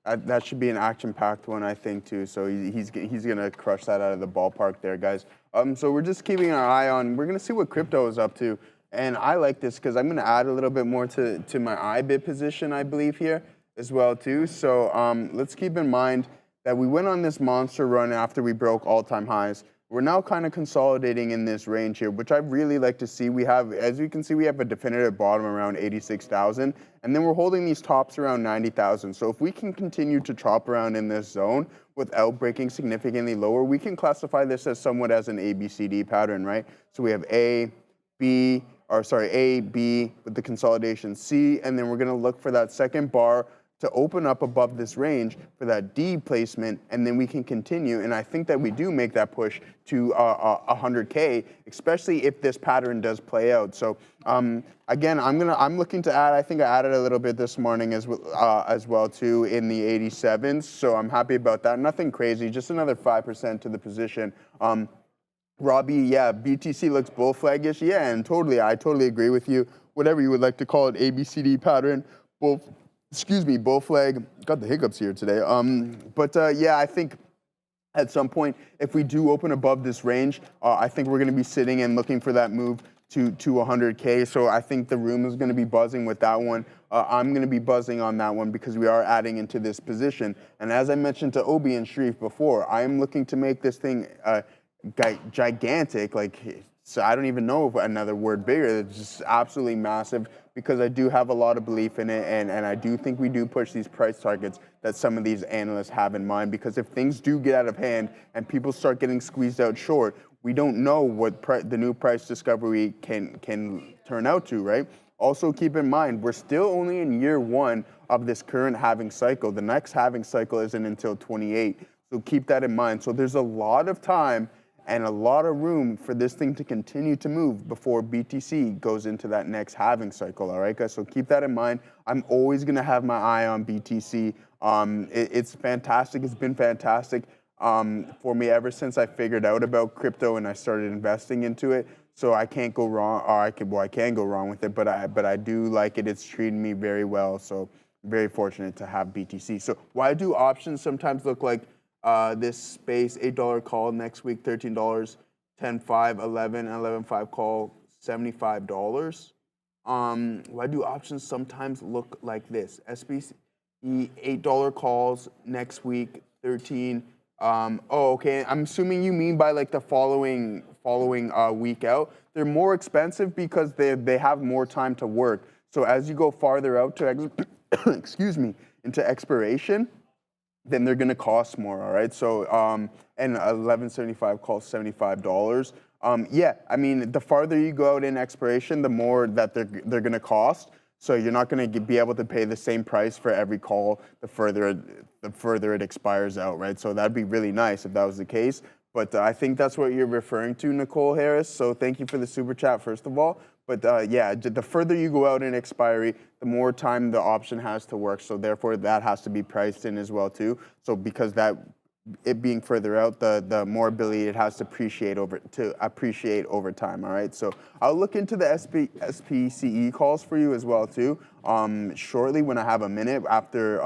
That should be an action-packed one, I think, too. So he's gonna crush that out of the ballpark there, guys. So we're just keeping our eye on. We're gonna see what crypto is up to, and I like this because I'm gonna add a little bit more to my IBIT position, I believe here as well too. So let's keep in mind that we went on this monster run after we broke all-time highs. We're now kind of consolidating in this range here, which I really like to see. We have, as you can see, we have a definitive bottom around 86,000, and then we're holding these tops around 90,000. So if we can continue to chop around in this zone without breaking significantly lower, we can classify this as somewhat as an ABCD pattern, right? So we have A, B with the consolidation C, and then we're gonna look for that second bar to open up above this range for that D placement, and then we can continue. And I think that we do make that push to 100K, especially if this pattern does play out. So again, I'm looking to add. I think I added a little bit this morning as well too in the 87s. So I'm happy about that. Nothing crazy, just another 5% to the position. Robbie, yeah, BTC looks bull flaggish. Yeah, and I totally agree with you. Whatever you would like to call it, ABCD pattern, bull flag. Got the hiccups here today. Yeah, I think at some point, if we do open above this range, I think we're going to be sitting and looking for that move to 100K. So I think the room is going to be buzzing with that one. I'm going to be buzzing on that one because we are adding into this position. And as I mentioned to Obi and Sharif before, I am looking to make this thing gigantic. So I don't even know another word bigger. It's just absolutely massive, because I do have a lot of belief in it, and I do think we do push these price targets that some of these analysts have in mind, because if things do get out of hand and people start getting squeezed out short, we don't know what the new price discovery can turn out to, right? Also keep in mind, we're still only in year one of this current halving cycle. The next halving cycle isn't until 28, so keep that in mind. So there's a lot of time and a lot of room for this thing to continue to move before BTC goes into that next halving cycle, all right, guys? So keep that in mind. I'm always gonna have my eye on BTC. It's fantastic, it's been fantastic for me ever since I figured out about crypto and I started investing into it. So I can't go wrong, or I can go wrong with it, but I do like it. It's treating me very well, so I'm very fortunate to have BTC. So why do options sometimes look like this space? $8 call next week, $13, 10.5, 11, 11.5 call, $75. Why do options sometimes look like this? SPCE, $8 calls next week, 13. Okay. I'm assuming you mean by like the following week out. They're more expensive because they have more time to work. So as you go farther out to excuse me, into expiration, then they're going to cost more, all right? So, and 11.75 costs $75. Yeah, I mean, the farther you go out in expiration, the more that they're going to cost. So you're not going to be able to pay the same price for every call the further it expires out, right? So that'd be really nice if that was the case. But I think that's what you're referring to, Nicole Harris. So thank you for the super chat, first of all. But yeah, the further you go out in expiry, the more time the option has to work. So therefore, that has to be priced in as well too. So because it being further out, the more ability it has to appreciate over time. All right. So I'll look into the SPCE calls for you as well too. Shortly when I have a minute after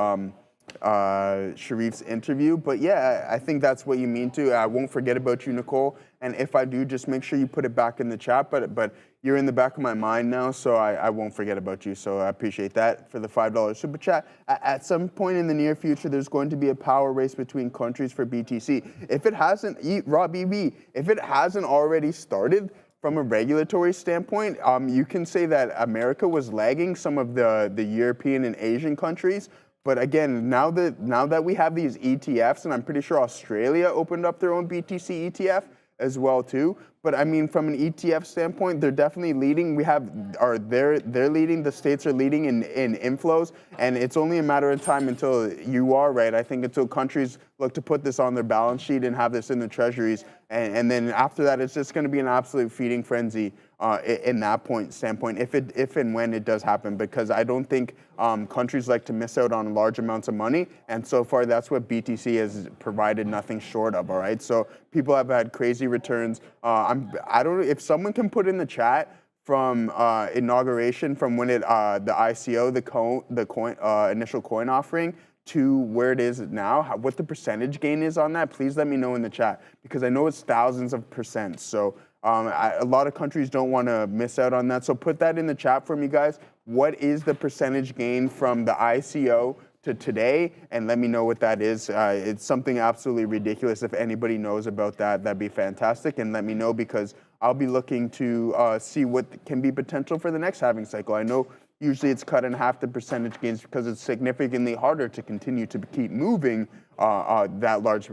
Sharif's interview. But yeah, I think that's what you mean too. I won't forget about you, Nicole. And if I do, just make sure you put it back in the chat. But you're in the back of my mind now, so I won't forget about you. So I appreciate that for the $5 super chat. At some point in the near future, there's going to be a power race between countries for BTC. If it hasn't, Rob EB, if it hasn't already started, from a regulatory standpoint, you can say that America was lagging some of the European and Asian countries. But again, now that we have these ETFs, and I'm pretty sure Australia opened up their own BTC ETF as well too. But I mean, from an ETF standpoint, they're definitely leading. They're leading. The states are leading in inflows, and it's only a matter of time until you are right. I think until countries look to put this on their balance sheet and have this in the treasuries, and then after that, it's just going to be an absolute feeding frenzy in that standpoint, if and when it does happen. Because I don't think countries like to miss out on large amounts of money, and so far that's what BTC has provided nothing short of. All right, so people have had crazy returns. I don't know if someone can put in the chat from inauguration, from when the ICO, the coin initial coin offering, to where it is now, what the percentage gain is on that. Please let me know in the chat, because I know it's thousands of percent. So a lot of countries don't want to miss out on that. So put that in the chat for me, guys. What is the percentage gain from the ICO to today? And let me know what that is. It's something absolutely ridiculous. If anybody knows about that, that'd be fantastic. And let me know, because I'll be looking to see what can be potential for the next halving cycle. I know usually it's cut in half, the percentage gains, because it's significantly harder to continue to keep moving that large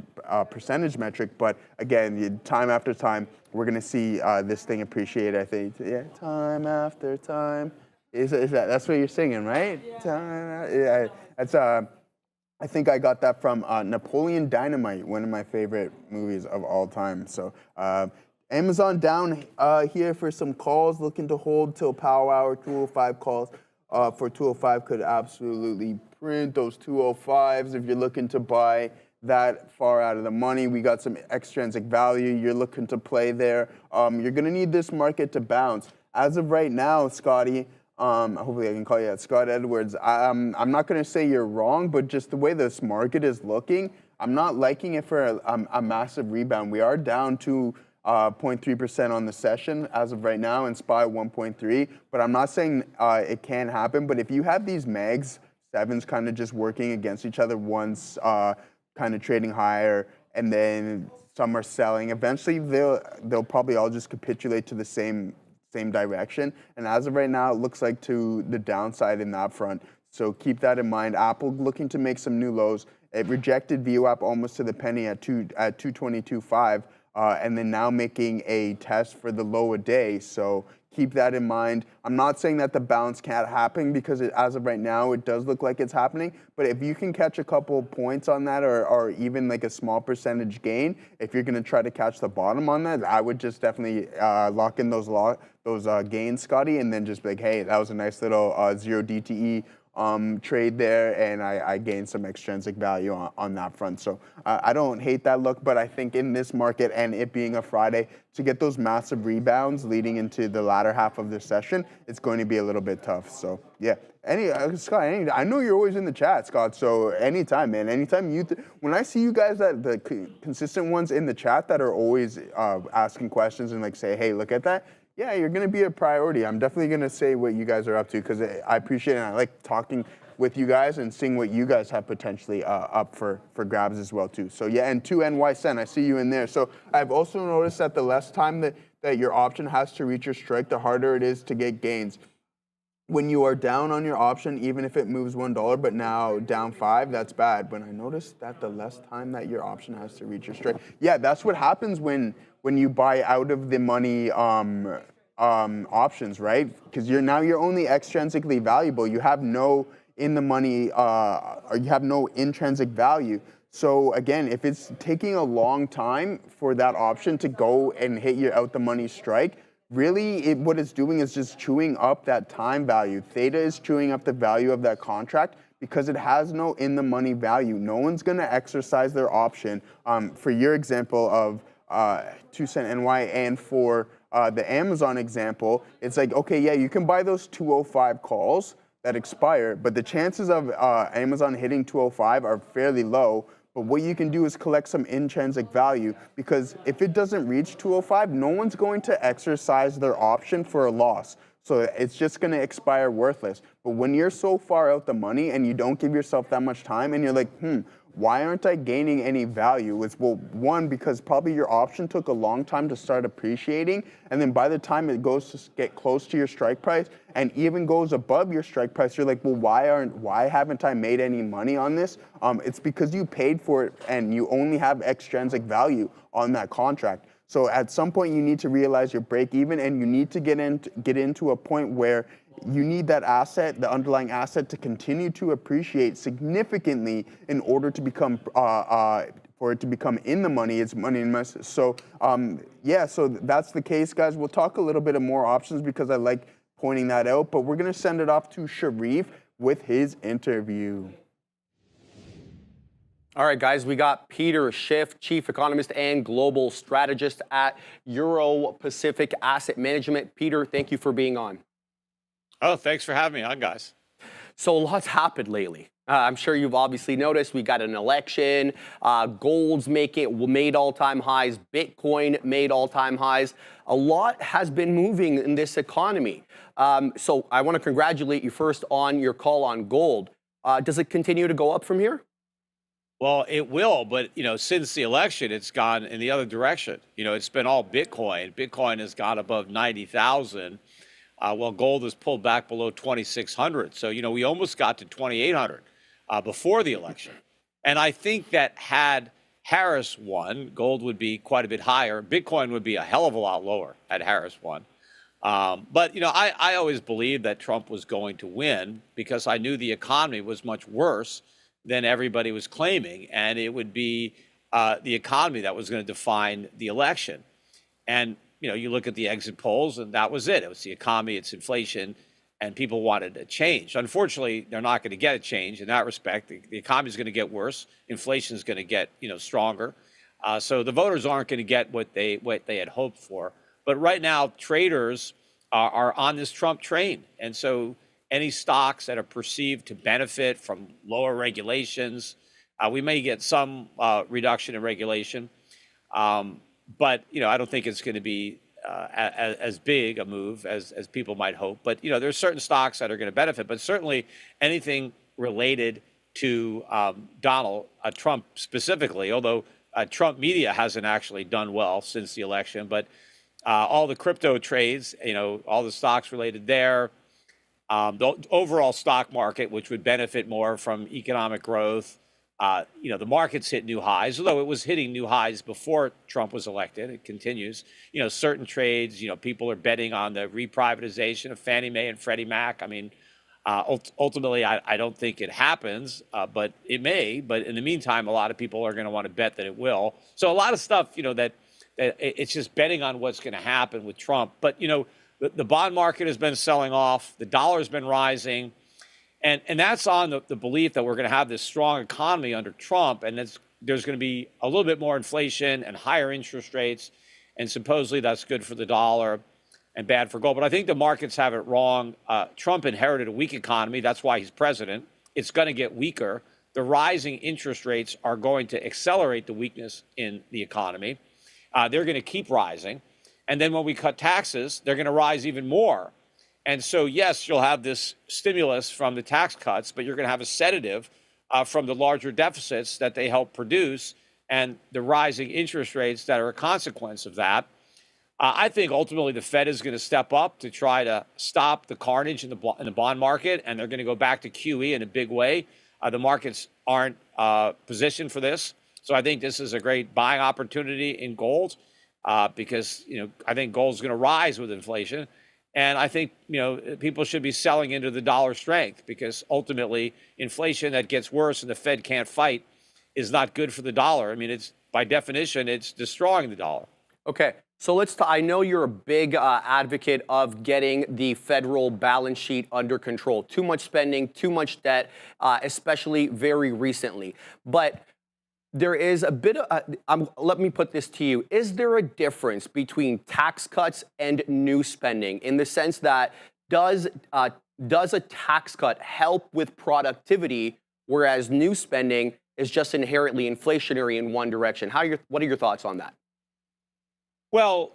percentage metric. But again, time after time, we're going to see this thing appreciate, I think. Yeah, time after time. That's what you're singing, right? Yeah. That's I think I got that from Napoleon Dynamite, one of my favorite movies of all time. So Amazon down here for some calls, looking to hold till power hour. 205 calls for 205 could absolutely print those 205s if you're looking to buy that far out of the money. We got some extrinsic value you're looking to play there. You're going to need this market to bounce. As of right now, Scotty, hopefully I can call you that, Scott Edwards, I'm not going to say you're wrong, but just the way this market is looking, I'm not liking it for a massive rebound. We are down to 0.3% on the session as of right now, and SPY 1.3. But I'm not saying it can't happen. But if you have these mags, sevens kind of just working against each other, one's kind of trading higher, and then some are selling, eventually they'll probably all just capitulate to the same direction. And as of right now, it looks like to the downside in that front. So keep that in mind. Apple looking to make some new lows. It rejected VWAP almost to the penny at 222.5. And then now making a test for the low a day. So keep that in mind. I'm not saying that the bounce can't happen, because as of right now, it does look like it's happening. But if you can catch a couple points on that, or even like a small percentage gain, if you're going to try to catch the bottom on that, I would just definitely lock in those gains, Scotty, and then just be like, hey, that was a nice little 0 DTE trade there, and I gained some extrinsic value on that front. So I don't hate that look, but I think in this market, and it being a Friday, to get those massive rebounds leading into the latter half of the session, it's going to be a little bit tough. So yeah, Scott, I know you're always in the chat, Scott. So anytime, man, anytime when I see you guys, the consistent ones in the chat that are always asking questions and like say, hey, look at that. Yeah, you're going to be a priority. I'm definitely going to say what you guys are up to, because I appreciate it, and I like talking with you guys and seeing what you guys have potentially up for grabs as well too. So yeah, and 2NY10, I see you in there. So I've also noticed that the less time that your option has to reach your strike, the harder it is to get gains. When you are down on your option, even if it moves $1, but now down 5, that's bad. But I noticed that the less time that your option has to reach your strike. Yeah, that's what happens when you buy out of the money options, right? Because you're only extrinsically valuable. You have no in the money, or you have no intrinsic value. So again, if it's taking a long time for that option to go and hit your out the money strike, really what it's doing is just chewing up that time value. Theta is chewing up the value of that contract because it has no in the money value. No one's going to exercise their option. For your example of 2cent NY, and for the Amazon example, it's like, okay, yeah, you can buy those 205 calls that expire, but the chances of Amazon hitting 205 are fairly low. But what you can do is collect some intrinsic value, because if it doesn't reach 205, no one's going to exercise their option for a loss. So it's just going to expire worthless. But when you're so far out the money and you don't give yourself that much time, and you're like, why aren't I gaining any value? It's, well, one, because probably your option took a long time to start appreciating, and then by the time it goes to get close to your strike price and even goes above your strike price, you're like, well, why haven't I made any money on this? It's because you paid for it and you only have extrinsic value on that contract. So at some point you need to realize your break even, and you need to get into a point where you need that asset, the underlying asset, to continue to appreciate significantly in order to become for it to become in the money. It's money investment. So yeah, so that's the case, guys. We'll talk a little bit of more options because I like pointing that out, but we're gonna send it off to Sharif with his interview.
All right, guys, we got Peter Schiff, Chief Economist and Global Strategist at Euro Pacific Asset Management. Peter, thank you for being on.
Oh, thanks for having me on, guys.
So a lot's happened lately. I'm sure you've obviously noticed we got an election, gold's made all-time highs, Bitcoin made all-time highs. A lot has been moving in this economy. So I want to congratulate you first on your call on gold. Does it continue to go up from here?
Well, it will, but since the election, it's gone in the other direction. It's been all Bitcoin. Bitcoin has got above 90,000. Well, gold has pulled back below 2,600. So, we almost got to 2,800 before the election. And I think that had Harris won, gold would be quite a bit higher. Bitcoin would be a hell of a lot lower had Harris won. But, I always believed that Trump was going to win because I knew the economy was much worse than everybody was claiming. And it would be the economy that was going to define the election. And you look at the exit polls, and that was it. It was the economy, it's inflation, and people wanted a change. Unfortunately, they're not going to get a change in that respect. The economy is going to get worse. Inflation is going to get stronger. So the voters aren't going to get what they had hoped for. But right now, traders are on this Trump train, and so any stocks that are perceived to benefit from lower regulations, we may get some reduction in regulation. But, I don't think it's going to be as big a move as people might hope. But, there's certain stocks that are going to benefit. But certainly anything related to Donald Trump specifically, although Trump media hasn't actually done well since the election. But all the crypto trades, all the stocks related there, the overall stock market, which would benefit more from economic growth. The market's hit new highs, although it was hitting new highs before Trump was elected. It continues. Certain trades, people are betting on the reprivatization of Fannie Mae and Freddie Mac. I mean, ultimately, I don't think it happens, but it may. But in the meantime, a lot of people are going to want to bet that it will. So a lot of stuff, that it's just betting on what's going to happen with Trump. But, the bond market has been selling off. The dollar's been rising. And that's on the belief that we're going to have this strong economy under Trump, and there's going to be a little bit more inflation and higher interest rates, and supposedly that's good for the dollar and bad for gold. But I think the markets have it wrong. Trump inherited a weak economy. That's why he's president. It's going to get weaker. The rising interest rates are going to accelerate the weakness in the economy. They're going to keep rising. And then when we cut taxes, they're going to rise even more. And so, yes, you'll have this stimulus from the tax cuts, but you're going to have a sedative from the larger deficits that they help produce and the rising interest rates that are a consequence of that. I think ultimately the Fed is going to step up to try to stop the carnage in the bond market, and they're going to go back to QE in a big way. The markets aren't positioned for this. So I think this is a great buying opportunity in gold because, I think gold's going to rise with inflation. And I think, people should be selling into the dollar strength because ultimately inflation that gets worse and the Fed can't fight is not good for the dollar. I mean, it's by definition, it's destroying the dollar.
Okay, so I know you're a big advocate of getting the federal balance sheet under control. Too much spending, too much debt, especially very recently. But there is a bit of, let me put this to you. Is there a difference between tax cuts and new spending in the sense that does a tax cut help with productivity, whereas new spending is just inherently inflationary in one direction? What are your thoughts on that?
Well,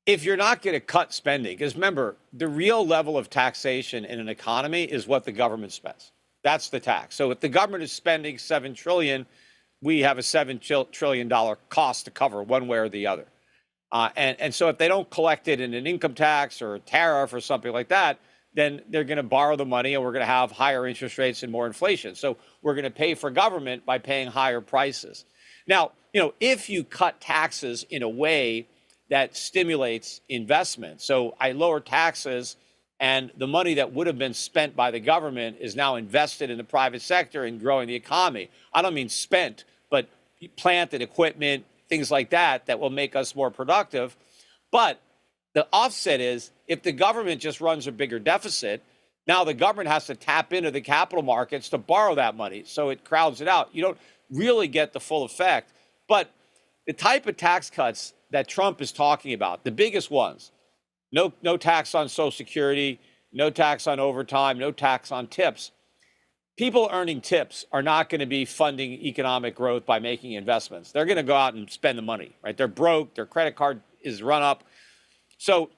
if you're not going to cut spending, because remember, the real level of taxation in an economy is what the government spends. That's the tax. So if the government is spending $7 trillion, we have a $7 trillion cost to cover one way or the other. And so if they don't collect it in an income tax or a tariff or something like that, then they're going to borrow the money and we're going to have higher interest rates and more inflation. So we're going to pay for government by paying higher prices. Now, if you cut taxes in a way that stimulates investment, so I lower taxes and the money that would have been spent by the government is now invested in the private sector and growing the economy. I don't mean spent, but plant and equipment, things like that, that will make us more productive. But the offset is if the government just runs a bigger deficit, now the government has to tap into the capital markets to borrow that money. So it crowds it out. You don't really get the full effect. But the type of tax cuts that Trump is talking about, the biggest ones, no tax on Social Security, no tax on overtime, no tax on tips. People earning tips are not going to be funding economic growth by making investments. They're going to go out and spend the money, right? They're broke. Their credit card is run up. So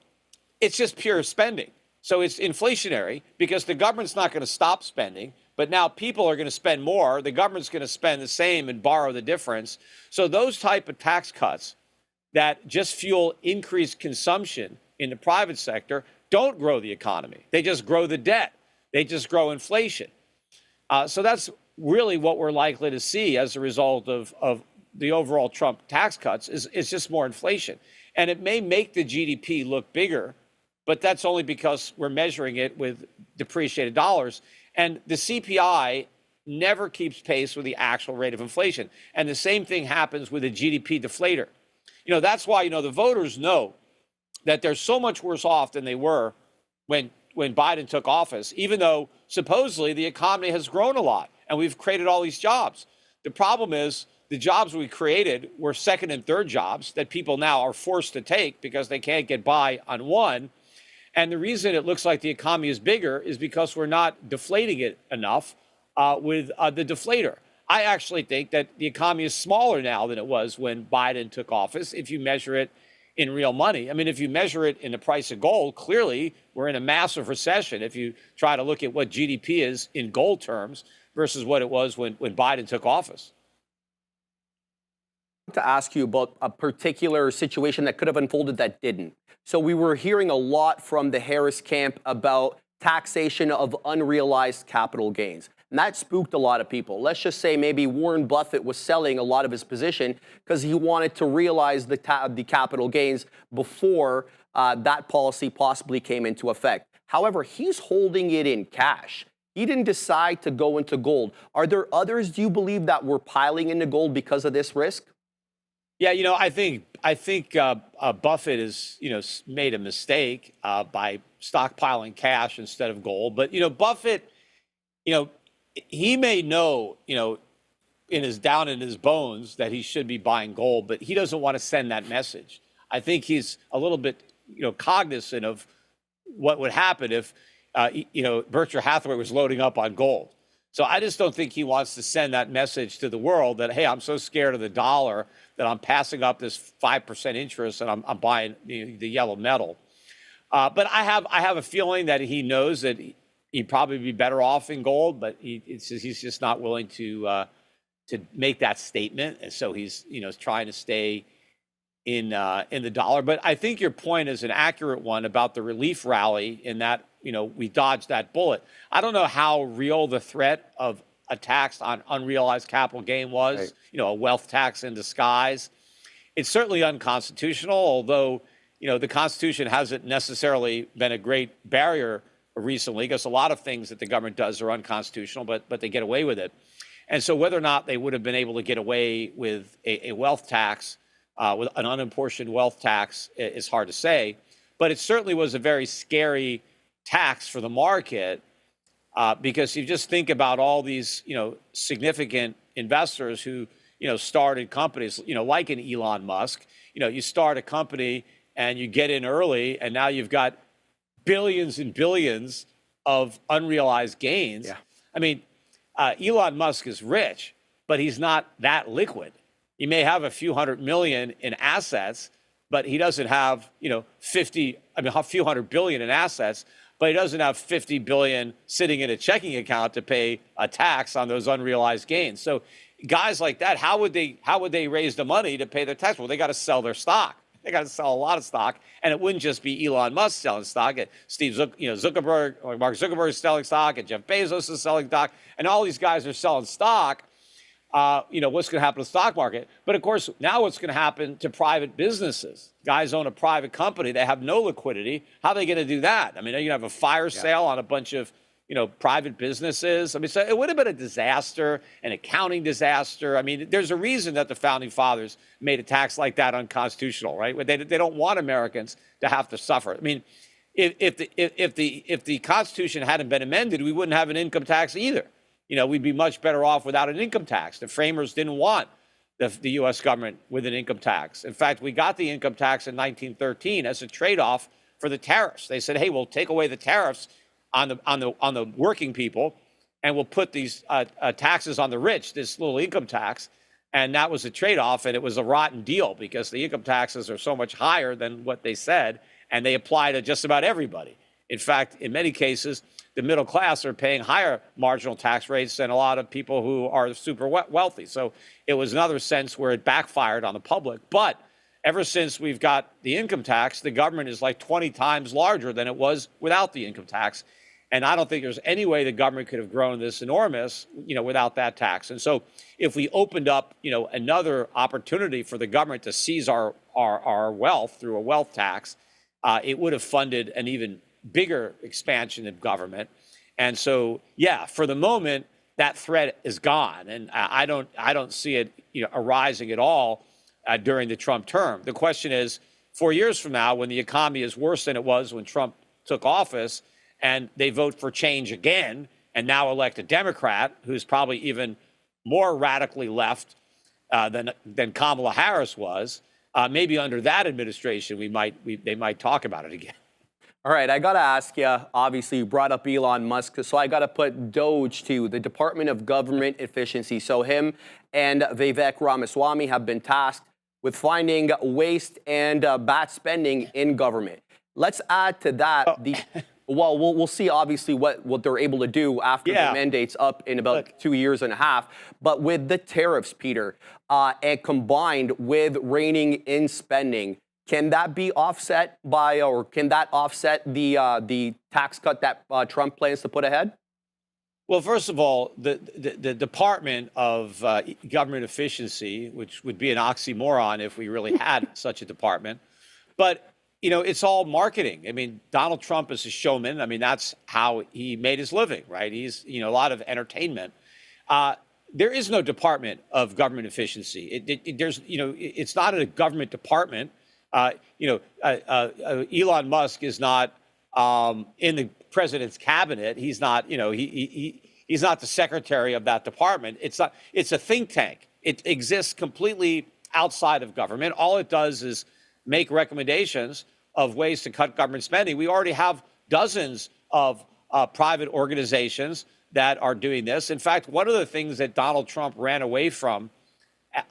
it's just pure spending. So it's inflationary because the government's not going to stop spending, but now people are going to spend more. The government's going to spend the same and borrow the difference. So those type of tax cuts that just fuel increased consumption in the private sector don't grow the economy. They just grow the debt. They just grow inflation. So that's really what we're likely to see as a result of the overall Trump tax cuts is just more inflation. And it may make the GDP look bigger, but that's only because we're measuring it with depreciated dollars. And the CPI never keeps pace with the actual rate of inflation. And the same thing happens with a GDP deflator. That's why, the voters know that they're so much worse off than they were when Biden took office, even though supposedly the economy has grown a lot and we've created all these jobs. The problem is the jobs we created were second and third jobs that people now are forced to take because they can't get by on one. And the reason it looks like the economy is bigger is because we're not deflating it enough with the deflator. I actually think that the economy is smaller now than it was when Biden took office, if you measure it in real money. I mean, if you measure it in the price of gold, clearly we're in a massive recession. If you try to look at what GDP is in gold terms versus what it was when Biden took office.
To ask you about a particular situation that could have unfolded that didn't. So we were hearing a lot from the Harris camp about taxation of unrealized capital gains. And that spooked a lot of people. Let's just say maybe Warren Buffett was selling a lot of his position because he wanted to realize the capital gains before that policy possibly came into effect. However, he's holding it in cash. He didn't decide to go into gold. Are there others, do you believe, that were piling into gold because of this risk?
Yeah, I think Buffett has, made a mistake by stockpiling cash instead of gold. But, Buffett, he may know, down in his bones that he should be buying gold, but he doesn't want to send that message. I think he's a little bit, cognizant of what would happen if, Berkshire Hathaway was loading up on gold. So I just don't think he wants to send that message to the world that, hey, I'm so scared of the dollar that I'm passing up this 5% interest and I'm buying the yellow metal. But I have a feeling that he knows that he'd probably be better off in gold, but he's just not willing to make that statement, and so he's trying to stay in the dollar. But I think your point is an accurate one about the relief rally in that we dodged that bullet. I don't know how real the threat of a tax on unrealized capital gain was, right. A wealth tax in disguise. It's certainly unconstitutional, although the Constitution hasn't necessarily been a great barrier recently, because a lot of things that the government does are unconstitutional, but they get away with it. And so whether or not they would have been able to get away with a wealth tax, with an unapportioned wealth tax, is hard to say. But it certainly was a very scary tax for the market, because you just think about all these, significant investors who, started companies, like an Elon Musk. You start a company and you get in early, and now you've got billions and billions of unrealized gains. Yeah. I mean, Elon Musk is rich, but he's not that liquid. He may have a few $100 million in assets, but he doesn't have, a few $100 billion in assets. but he doesn't have 50 billion sitting in a checking account to pay a tax on those unrealized gains. So guys like that, how would they raise the money to pay their tax? Well, they got to sell their stock. They got to sell a lot of stock, and it wouldn't just be Elon Musk selling stock. Zuckerberg, or Mark Zuckerberg is selling stock, and Jeff Bezos is selling stock, and all these guys are selling stock. What's going to happen to the stock market? But of course, now what's going to happen to private businesses? Guys own a private company. They have no liquidity. How are they going to do that? I mean, are you going to have a fire sale on a bunch of, private businesses? I mean, so it would have been a disaster, an accounting disaster. I mean, there's a reason that the founding fathers made a tax like that unconstitutional, right? They don't want Americans to have to suffer. I mean, if the Constitution hadn't been amended, we wouldn't have an income tax either. We'd be much better off without an income tax. The framers didn't want the U.S. government with an income tax. In fact, we got the income tax in 1913 as a trade-off for the tariffs. They said, hey, we'll take away the tariffs on the working people, and we'll put these taxes on the rich, this little income tax. And that was a trade-off, and it was a rotten deal because the income taxes are so much higher than what they said, and they apply to just about everybody. In fact, in many cases, the middle class are paying higher marginal tax rates than a lot of people who are super wealthy. So it was another sense where it backfired on the public. But ever since we've got the income tax, the government is like 20 times larger than it was without the income tax. And I don't think there's any way the government could have grown this enormous, without that tax. And so if we opened up, another opportunity for the government to seize our wealth through a wealth tax, it would have funded an even bigger expansion of government. And so, yeah, for the moment, that threat is gone. And I don't see it arising at all during the Trump term. The question is, 4 years from now, when the economy is worse than it was when Trump took office, and they vote for change again, and now elect a Democrat who's probably even more radically left than Kamala Harris was, maybe under that administration, they might talk about it again.
All right, I got to ask you, obviously you brought up Elon Musk, so I got to put DOGE too, the Department of Government Efficiency. So him and Vivek Ramaswamy have been tasked with finding waste and bad spending in government. Let's add to that we'll see obviously what they're able to do after the mandate's up in about 2 years and a half. But with the tariffs, Peter, and combined with reining in spending, can that be offset by, or can that offset the tax cut that Trump plans to put ahead?
Well, first of all, the Department of Government Efficiency, which would be an oxymoron if we really had such a department, but it's all marketing. I mean, Donald Trump is a showman. I mean, that's how he made his living, right? He's a lot of entertainment. There is no Department of Government Efficiency. It's not a government department. Elon Musk is not in the president's cabinet. He's not, he's not the secretary of that department. It's a think tank. It exists completely outside of government. All it does is make recommendations of ways to cut government spending. We already have dozens of private organizations that are doing this. In fact, one of the things that Donald Trump ran away from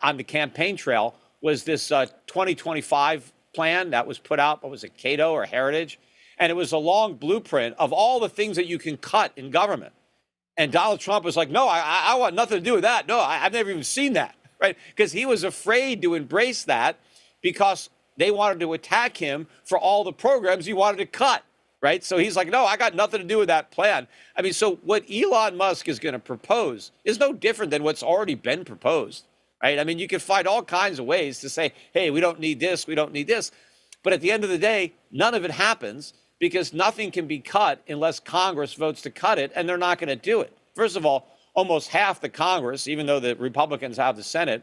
on the campaign trail was this 2025 plan that was put out. What was it, Cato or Heritage? And it was a long blueprint of all the things that you can cut in government. And Donald Trump was like, no, I want nothing to do with that. No, I've never even seen that, right? Because he was afraid to embrace that because they wanted to attack him for all the programs he wanted to cut, right? So he's like, no, I got nothing to do with that plan. I mean, so what Elon Musk is going to propose is no different than what's already been proposed, right? I mean, you can find all kinds of ways to say, hey, we don't need this, we don't need this. But at the end of the day, none of it happens because nothing can be cut unless Congress votes to cut it, and they're not going to do it. First of all, almost half the Congress, even though the Republicans have the Senate,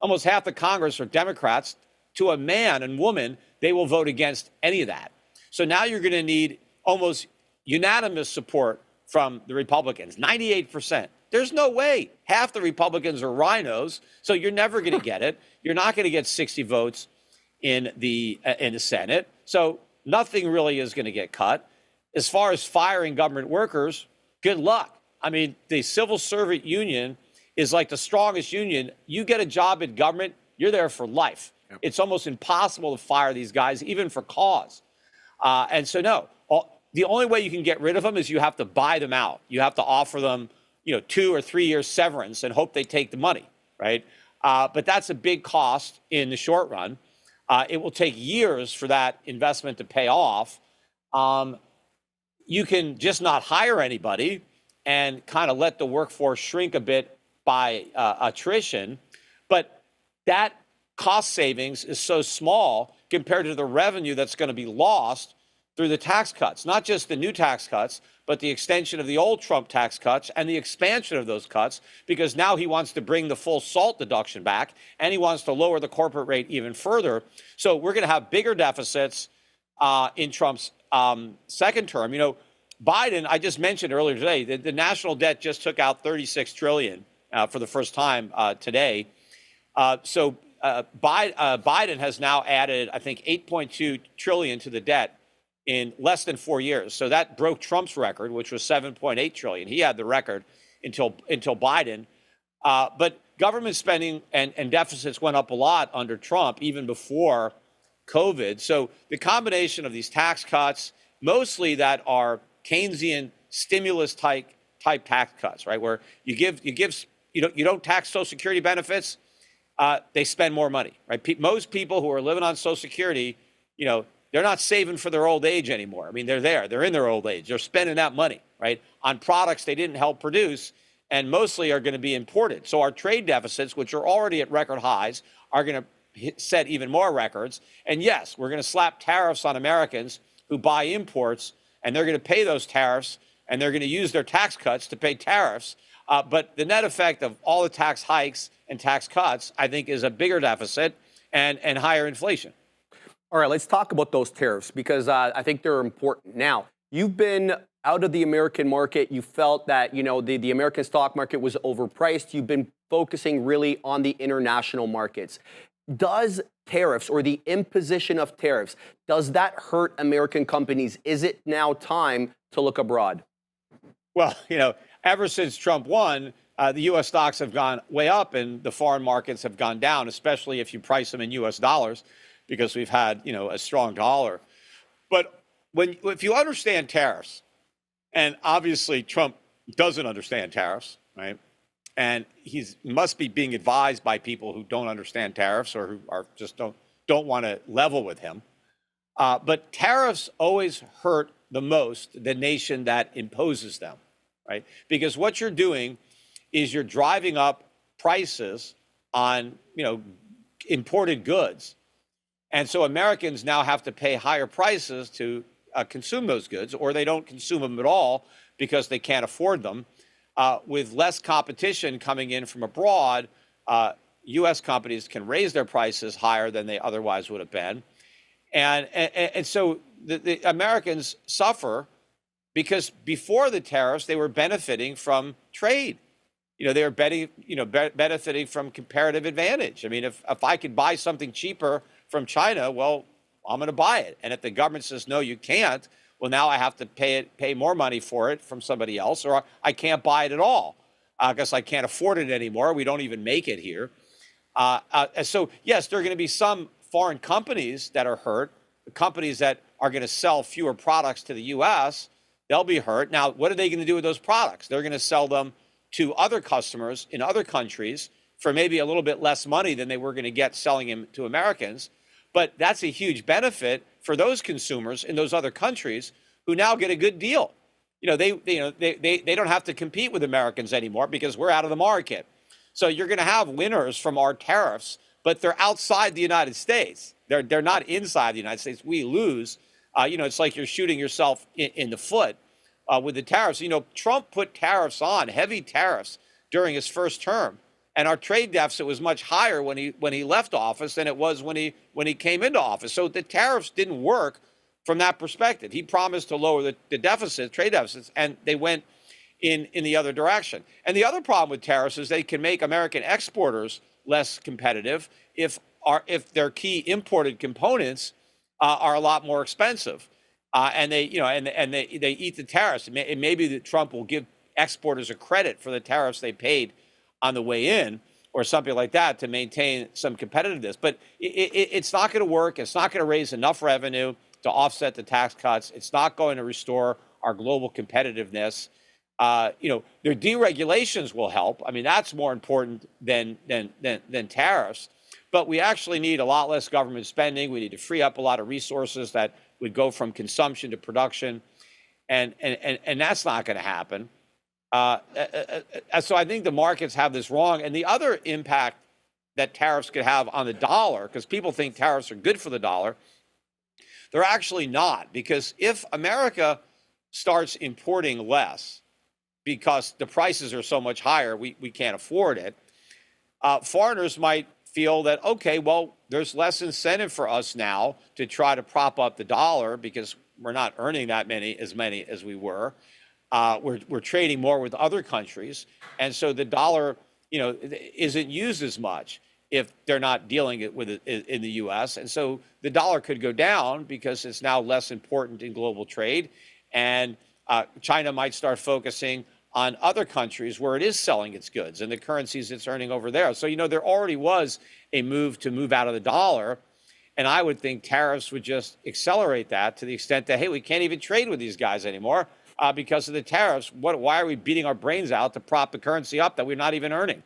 almost half the Congress are Democrats. To a man and woman, they will vote against any of that. So now you're going to need almost unanimous support from the Republicans, 98%. There's no way. Half the Republicans are rhinos, so you're never going to get it. You're not going to get 60 votes in the Senate. So nothing really is going to get cut. As far as firing government workers, good luck. I mean, the civil servant union is like the strongest union. You get a job in government, you're there for life. It's almost impossible to fire these guys, even for cause. And so, no, the only way you can get rid of them is you have to buy them out. You have to offer them, 2 or 3 years severance and hope they take the money, right? But that's a big cost in the short run. It will take years for that investment to pay off. You can just not hire anybody and kind of let the workforce shrink a bit by attrition. But that cost savings is so small compared to the revenue that's going to be lost through the tax cuts, not just the new tax cuts, but the extension of the old Trump tax cuts and the expansion of those cuts, because now he wants to bring the full SALT deduction back and he wants to lower the corporate rate even further. So we're going to have bigger deficits in Trump's second term. Biden, I just mentioned earlier today, the national debt just took out $36 trillion for the first time today. So Biden has now added, I think, $8.2 trillion to the debt in less than 4 years. So that broke Trump's record, which was $7.8 trillion. He had the record until Biden. But government spending and deficits went up a lot under Trump, even before COVID. So the combination of these tax cuts, mostly that are Keynesian stimulus type tax cuts, right? Where you don't tax Social Security benefits, they spend more money, right? Most people who are living on Social Security, they're not saving for their old age anymore. I mean, they're in their old age. They're spending that money, right, on products they didn't help produce and mostly are going to be imported. So our trade deficits, which are already at record highs, are going to set even more records. And yes, we're going to slap tariffs on Americans who buy imports, and they're going to pay those tariffs, and they're going to use their tax cuts to pay tariffs. But the net effect of all the tax hikes and tax cuts, I think, is a bigger deficit and higher inflation.
All right, let's talk about those tariffs, because I think they're important. Now, you've been out of the American market. You felt that, the American stock market was overpriced. You've been focusing really on the international markets. Does tariffs, or the imposition of tariffs, does that hurt American companies? Is it now time to look abroad?
Well, ever since Trump won, the U.S. stocks have gone way up and the foreign markets have gone down, especially if you price them in U.S. dollars, because we've had, a strong dollar. But if you understand tariffs, and obviously Trump doesn't understand tariffs, right? And he must be being advised by people who don't understand tariffs or who are just don't want to level with him. But tariffs always hurt the most the nation that imposes them, right? Because what you're doing is you're driving up prices on, imported goods. And so Americans now have to pay higher prices to consume those goods, or they don't consume them at all because they can't afford them. With less competition coming in from abroad, U.S. companies can raise their prices higher than they otherwise would have been. And so the Americans suffer because before the tariffs, they were benefiting from trade. They were benefiting from comparative advantage. I mean, if I could buy something cheaper from China, well, I'm going to buy it. And if the government says, no, you can't, well, now I have to pay more money for it from somebody else, or I can't buy it at all because I can't afford it anymore. We don't even make it here. So, yes, there are going to be some foreign companies that are hurt, companies that are going to sell fewer products to the U.S., they'll be hurt. Now, what are they going to do with those products? They're going to sell them to other customers in other countries for maybe a little bit less money than they were going to get selling them to Americans. But that's a huge benefit for those consumers in those other countries who now get a good deal. They don't have to compete with Americans anymore because we're out of the market. So you're going to have winners from our tariffs, but they're outside the United States. They're not inside the United States. We lose. It's like you're shooting yourself in the foot with the tariffs. Trump put tariffs on, heavy tariffs, during his first term. And our trade deficit was much higher when he left office than it was when he came into office. So the tariffs didn't work from that perspective. He promised to lower the deficit, trade deficits, and they went in the other direction. And the other problem with tariffs is they can make American exporters less competitive if their key imported components are a lot more expensive, and they eat the tariffs. It may be that Trump will give exporters a credit for the tariffs they paid on the way in, or something like that, to maintain some competitiveness. But it's not going to work. It's not going to raise enough revenue. to offset the tax cuts. It's not going to restore our global competitiveness. Their deregulations will help. I mean, that's more important than tariffs. But we actually need a lot less government spending. We need to free up a lot of resources that would go from consumption to production, and that's not going to happen. So I think the markets have this wrong. And the other impact that tariffs could have on the dollar, because people think tariffs are good for the dollar, they're actually not. Because if America starts importing less because the prices are so much higher, we can't afford it, foreigners might feel that, okay, well, there's less incentive for us now to try to prop up the dollar because we're not earning as many as we were. We're trading more with other countries, and so the dollar, isn't used as much if they're not dealing it with it in the U.S. And so the dollar could go down because it's now less important in global trade, and China might start focusing on other countries where it is selling its goods and the currencies it's earning over there. So, there already was a move to move out of the dollar. And I would think tariffs would just accelerate that to the extent that, hey, we can't even trade with these guys anymore because of the tariffs. Why are we beating our brains out to prop the currency up that we're not even earning?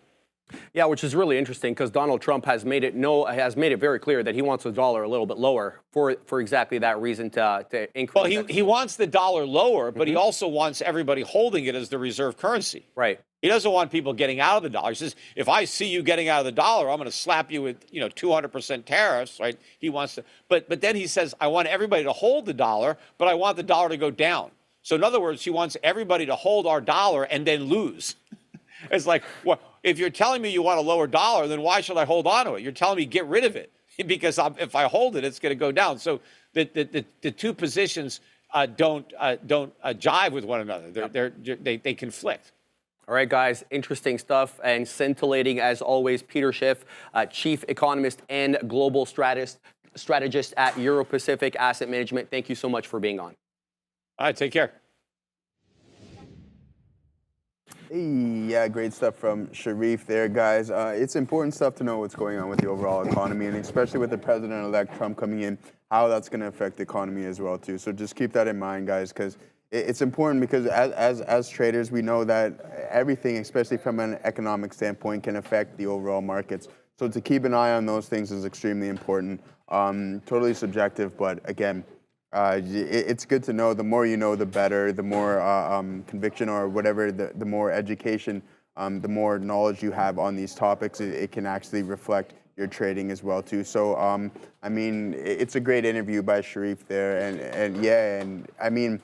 Yeah, which is really interesting because Donald Trump has made it very clear that he wants the dollar a little bit lower for exactly that reason to increase.
Well, he wants the dollar lower, but he also wants everybody holding it as the reserve currency.
Right.
He doesn't want people getting out of the dollar. He says, if I see you getting out of the dollar, I'm going to slap you with 200% tariffs. Right? He wants to, but then he says, I want everybody to hold the dollar, but I want the dollar to go down. So in other words, he wants everybody to hold our dollar and then lose. It's like, well, if you're telling me you want a lower dollar, then why should I hold on to it? You're telling me get rid of it because if I hold it, it's going to go down. So the two positions don't jive with one another. They conflict.
All right, guys, interesting stuff and scintillating as always. Peter Schiff, Chief Economist and Global Strategist at Euro Pacific Asset Management. Thank you so much for being on.
All right, take care.
Yeah, great stuff from Sharif there, guys. It's important stuff to know what's going on with the overall economy, and especially with the president-elect Trump coming in, how that's going to affect the economy as well, too. So just keep that in mind, guys, because it's important because as traders, we know that everything, especially from an economic standpoint, can affect the overall markets. So to keep an eye on those things is extremely important. Totally subjective, but again, it's good to know. The more you know, the better. The more conviction or whatever, the more education, the more knowledge you have on these topics, it can actually reflect your trading as well too. So I mean, it's a great interview by Sharif there, and I mean,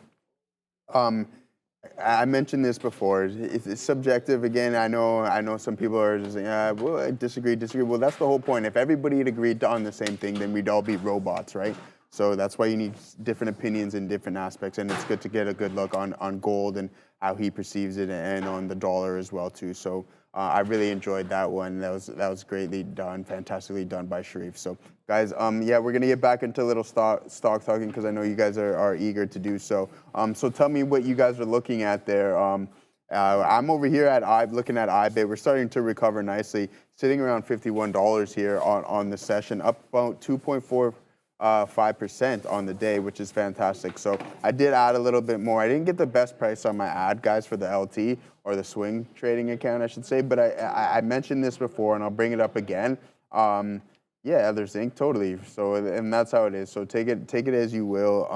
I mentioned this before. It's subjective again. I know some people are just saying, well, I disagree. Well, that's the whole point. If everybody had agreed on the same thing, then we'd all be robots, right? So that's why you need different opinions in different aspects, and it's good to get a good look on gold and how he perceives it, and on the dollar as well too. So I really enjoyed that one. That was greatly done, fantastically done by Sharif. So guys, yeah, we're gonna get back into a little stock talking because I know you guys are eager to do so. So tell me what you guys are looking at there. I'm over here looking at IBIT. We're starting to recover nicely, sitting around $51 here on the session, up about 2.45% on the day, which is fantastic. So I did add a little bit more. I didn't get the best price on my ad, guys, for the LT, or the swing trading account, I should say, but I mentioned this before, and I'll bring it up again. Yeah, there's zinc, totally. So, and that's how it is. So take it as you will.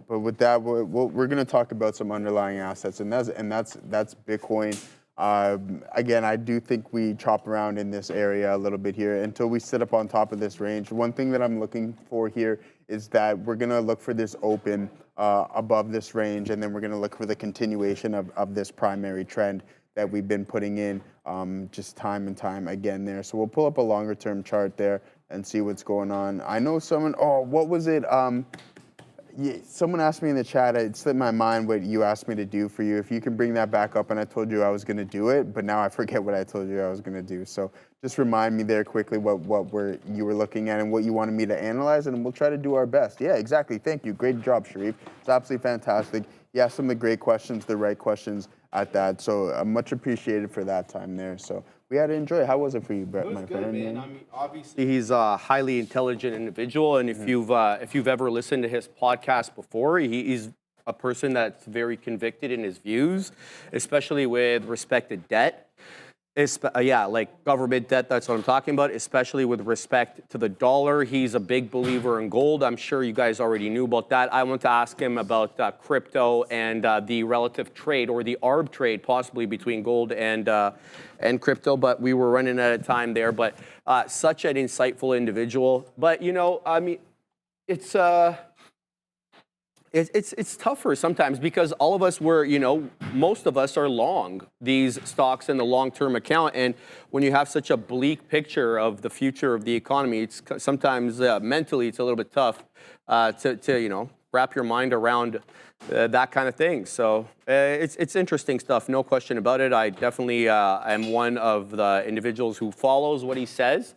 But with that, we're going to talk about some underlying assets, and that's Bitcoin. Again, I do think we chop around in this area a little bit here until we sit up on top of this range. One thing that I'm looking for here is that we're going to look for this open above this range, and then we're going to look for the continuation of this primary trend that we've been putting in just time and time again there. So we'll pull up a longer term chart there and see what's going on. I know someone, what was it? Yeah, someone asked me in the chat, it slipped my mind what you asked me to do for you. If you can bring that back up, and I told you I was going to do it, but now I forget what I told you I was going to do. So just remind me there quickly what you were looking at and what you wanted me to analyze, and we'll try to do our best. Yeah, exactly. Thank you. Great job, Sharif. It's absolutely fantastic. You asked some of the great questions, the right questions at that. So much appreciated for that time there. So we had to enjoy it. How was it for you, Brett, my friend?
Man. I mean, obviously he's a highly intelligent individual, and if you've ever listened to his podcast before, he's a person that's very convicted in his views, especially with respect to debt. Like government debt, that's what I'm talking about, especially with respect to the dollar. He's a big believer in gold. I'm sure you guys already knew about that. I want to ask him about crypto and the relative trade or the arb trade possibly between gold and crypto, but we were running out of time there. But such an insightful individual. But, you know, I mean, it's tougher sometimes because all of us most of us are long these stocks in the long-term account. And when you have such a bleak picture of the future of the economy, it's sometimes mentally it's a little bit tough to wrap your mind around that kind of thing. So it's interesting stuff, no question about it. I definitely am one of the individuals who follows what he says,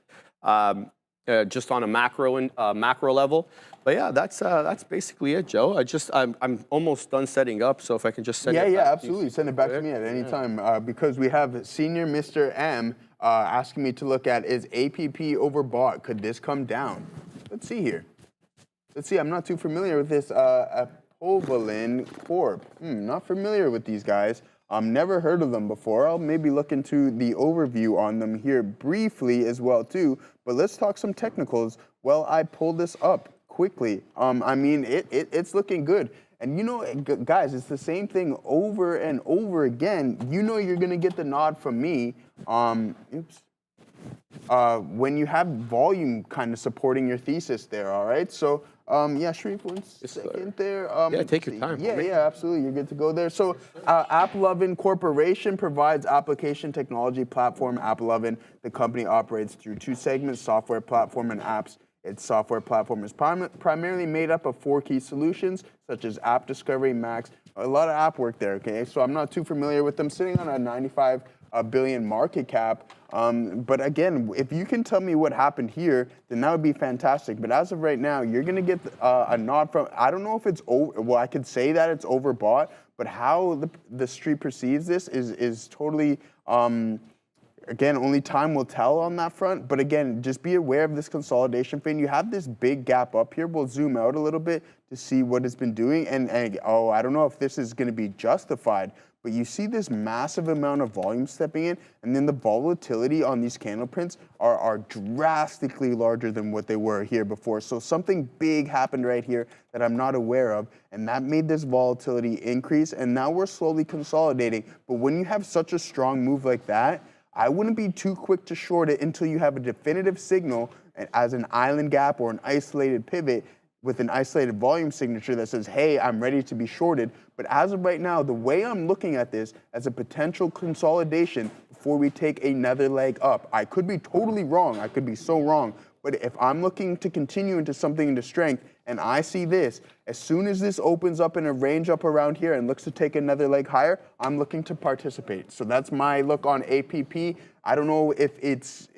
just on a macro level. But yeah, that's basically it, Joe. I'm almost done setting up, so if I can just send it back.
Yeah, absolutely. Send it back to me at any time because we have Senior Mr. M asking me to look at, is APP overbought? Could this come down? Let's see here. Let's see. I'm not too familiar with this Apovalin Corp. Not familiar with these guys. Never heard of them before. I'll maybe look into the overview on them here briefly as well too. But let's talk some technicals while I pull this up quickly. I mean, it's looking good. And you know, guys, it's the same thing over and over again. You know you're going to get the nod from me. When you have volume kind of supporting your thesis there, all right? So, yeah, Sharif, 1 second there.
Yeah, take your time.
Yeah, absolutely. You're good to go there. So, AppLovin Corporation provides application technology platform. AppLovin, the company operates through 2 segments, software platform and apps. Its software platform is primarily made up of 4 key solutions, such as app discovery, Max, a lot of app work there, okay? So I'm not too familiar with them, sitting on a 95 billion market cap. But again, if you can tell me what happened here, then that would be fantastic. But as of right now, you're going to get a nod from, I don't know if it's well, I could say that it's overbought, but how the street perceives this is totally, again, only time will tell on that front. But again, just be aware of this consolidation thing. You have this big gap up here. We'll zoom out a little bit to see what it's been doing. And I don't know if this is going to be justified, but you see this massive amount of volume stepping in, and then the volatility on these candle prints are drastically larger than what they were here before. So something big happened right here that I'm not aware of, and that made this volatility increase, and now we're slowly consolidating. But when you have such a strong move like that, I wouldn't be too quick to short it until you have a definitive signal as an island gap or an isolated pivot with an isolated volume signature that says, hey, I'm ready to be shorted. But as of right now, the way I'm looking at this as a potential consolidation before we take another leg up, I could be totally wrong. I could be so wrong. But if I'm looking to continue into something into strength and I see this, as soon as this opens up in a range up around here and looks to take another leg higher, I'm looking to participate. So that's my look on APP. I don't know if it's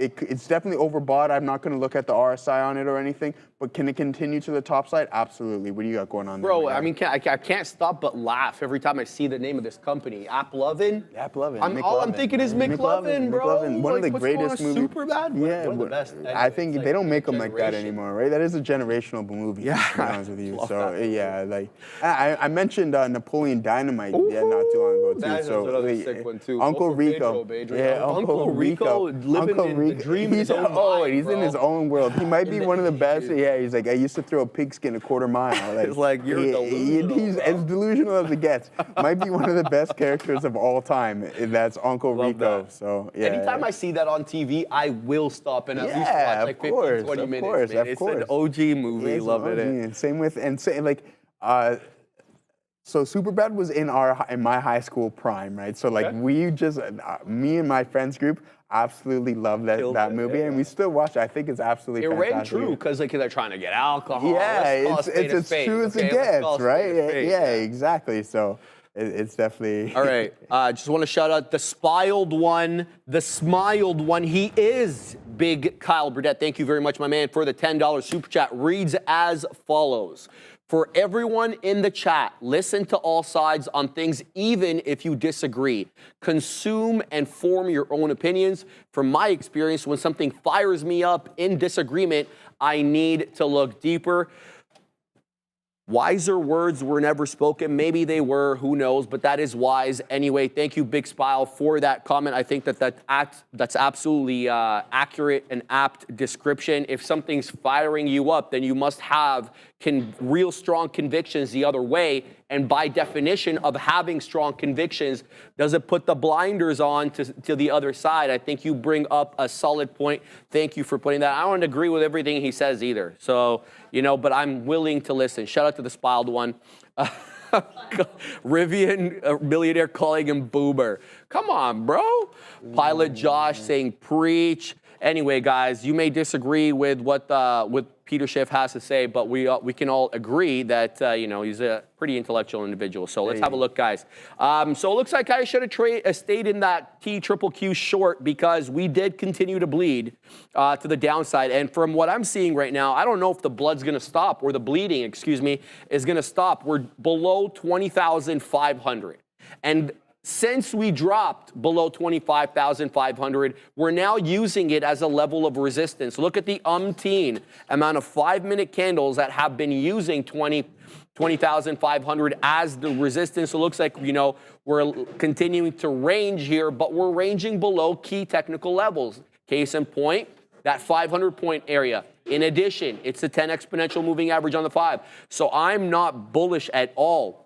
definitely overbought. I'm not going to look at the RSI on it or anything, but can it continue to the top side? Absolutely. What do you got going on there?
Bro, I mean, I can't stop but laugh every time I see the name of this company. AppLovin?
AppLovin.
All I'm thinking is McLovin, bro.
McLovin. One of the greatest movies.
Super bad?
Yeah,
one of the best.
I think they don't make them like that anymore, right? That is a generational movie, to be honest with you. So, yeah, like, I mentioned Napoleon Dynamite not too long ago, too.
That's another sick one, too.
Uncle Rico.
Yeah, Uncle Rico living in the dream in his own mind,
he's in his own world. He might be one of the best. Yeah, he's like, I used to throw a pigskin a quarter mile. Like,
it's like, you're delusional.
He's as delusional as it gets. Might be one of the best characters of all time. That's Uncle Rico.
That.
So, yeah.
Anytime I see that on TV, I will stop and at least watch like 15, 20 minutes.
Of course.
It's an OG movie. Love it.
Same with, so Superbad was in my high school prime, right? So like we just, me and my friends group absolutely love that movie, and we still watch it. I think it's absolutely fantastic.
It rang true because like they're trying to get alcohol.
Yeah, it's as true as it gets, right? Yeah, exactly. So it's definitely.
All right. Just want to shout out the smiled one. He is Big Kyle Burdett. Thank you very much, my man, for the $10 super chat. Reads as follows. For everyone in the chat, listen to all sides on things, even if you disagree. Consume and form your own opinions. From my experience, when something fires me up in disagreement, I need to look deeper. Wiser words were never spoken. Maybe they were, who knows, but that is wise. Anyway, thank you, Big Spile, for that comment. I think that's absolutely accurate and apt description. If something's firing you up, then you must have real strong convictions the other way. And by definition of having strong convictions, does it put the blinders on to the other side? I think you bring up a solid point. Thank you for putting that. I don't agree with everything he says either. So, but I'm willing to listen. Shout out to the spiled one. Rivian, millionaire, calling him Boober. Come on, bro. Pilot Josh saying preach. Anyway, guys, you may disagree with what Peter Schiff has to say, but we can all agree that he's a pretty intellectual individual. So let's have a look, guys. So it looks like I should have stayed in that TQQQ short because we did continue to bleed to the downside. And from what I'm seeing right now, I don't know if the blood's going to stop or the bleeding, is going to stop. We're below 20,500. And since we dropped below 25,500, we're now using it as a level of resistance. Look at the umpteen amount of 5-minute candles that have been using 20,500 as the resistance. It looks like, we're continuing to range here, but we're ranging below key technical levels. Case in point, that 500-point area. In addition, it's the 10 exponential moving average on the 5. So I'm not bullish at all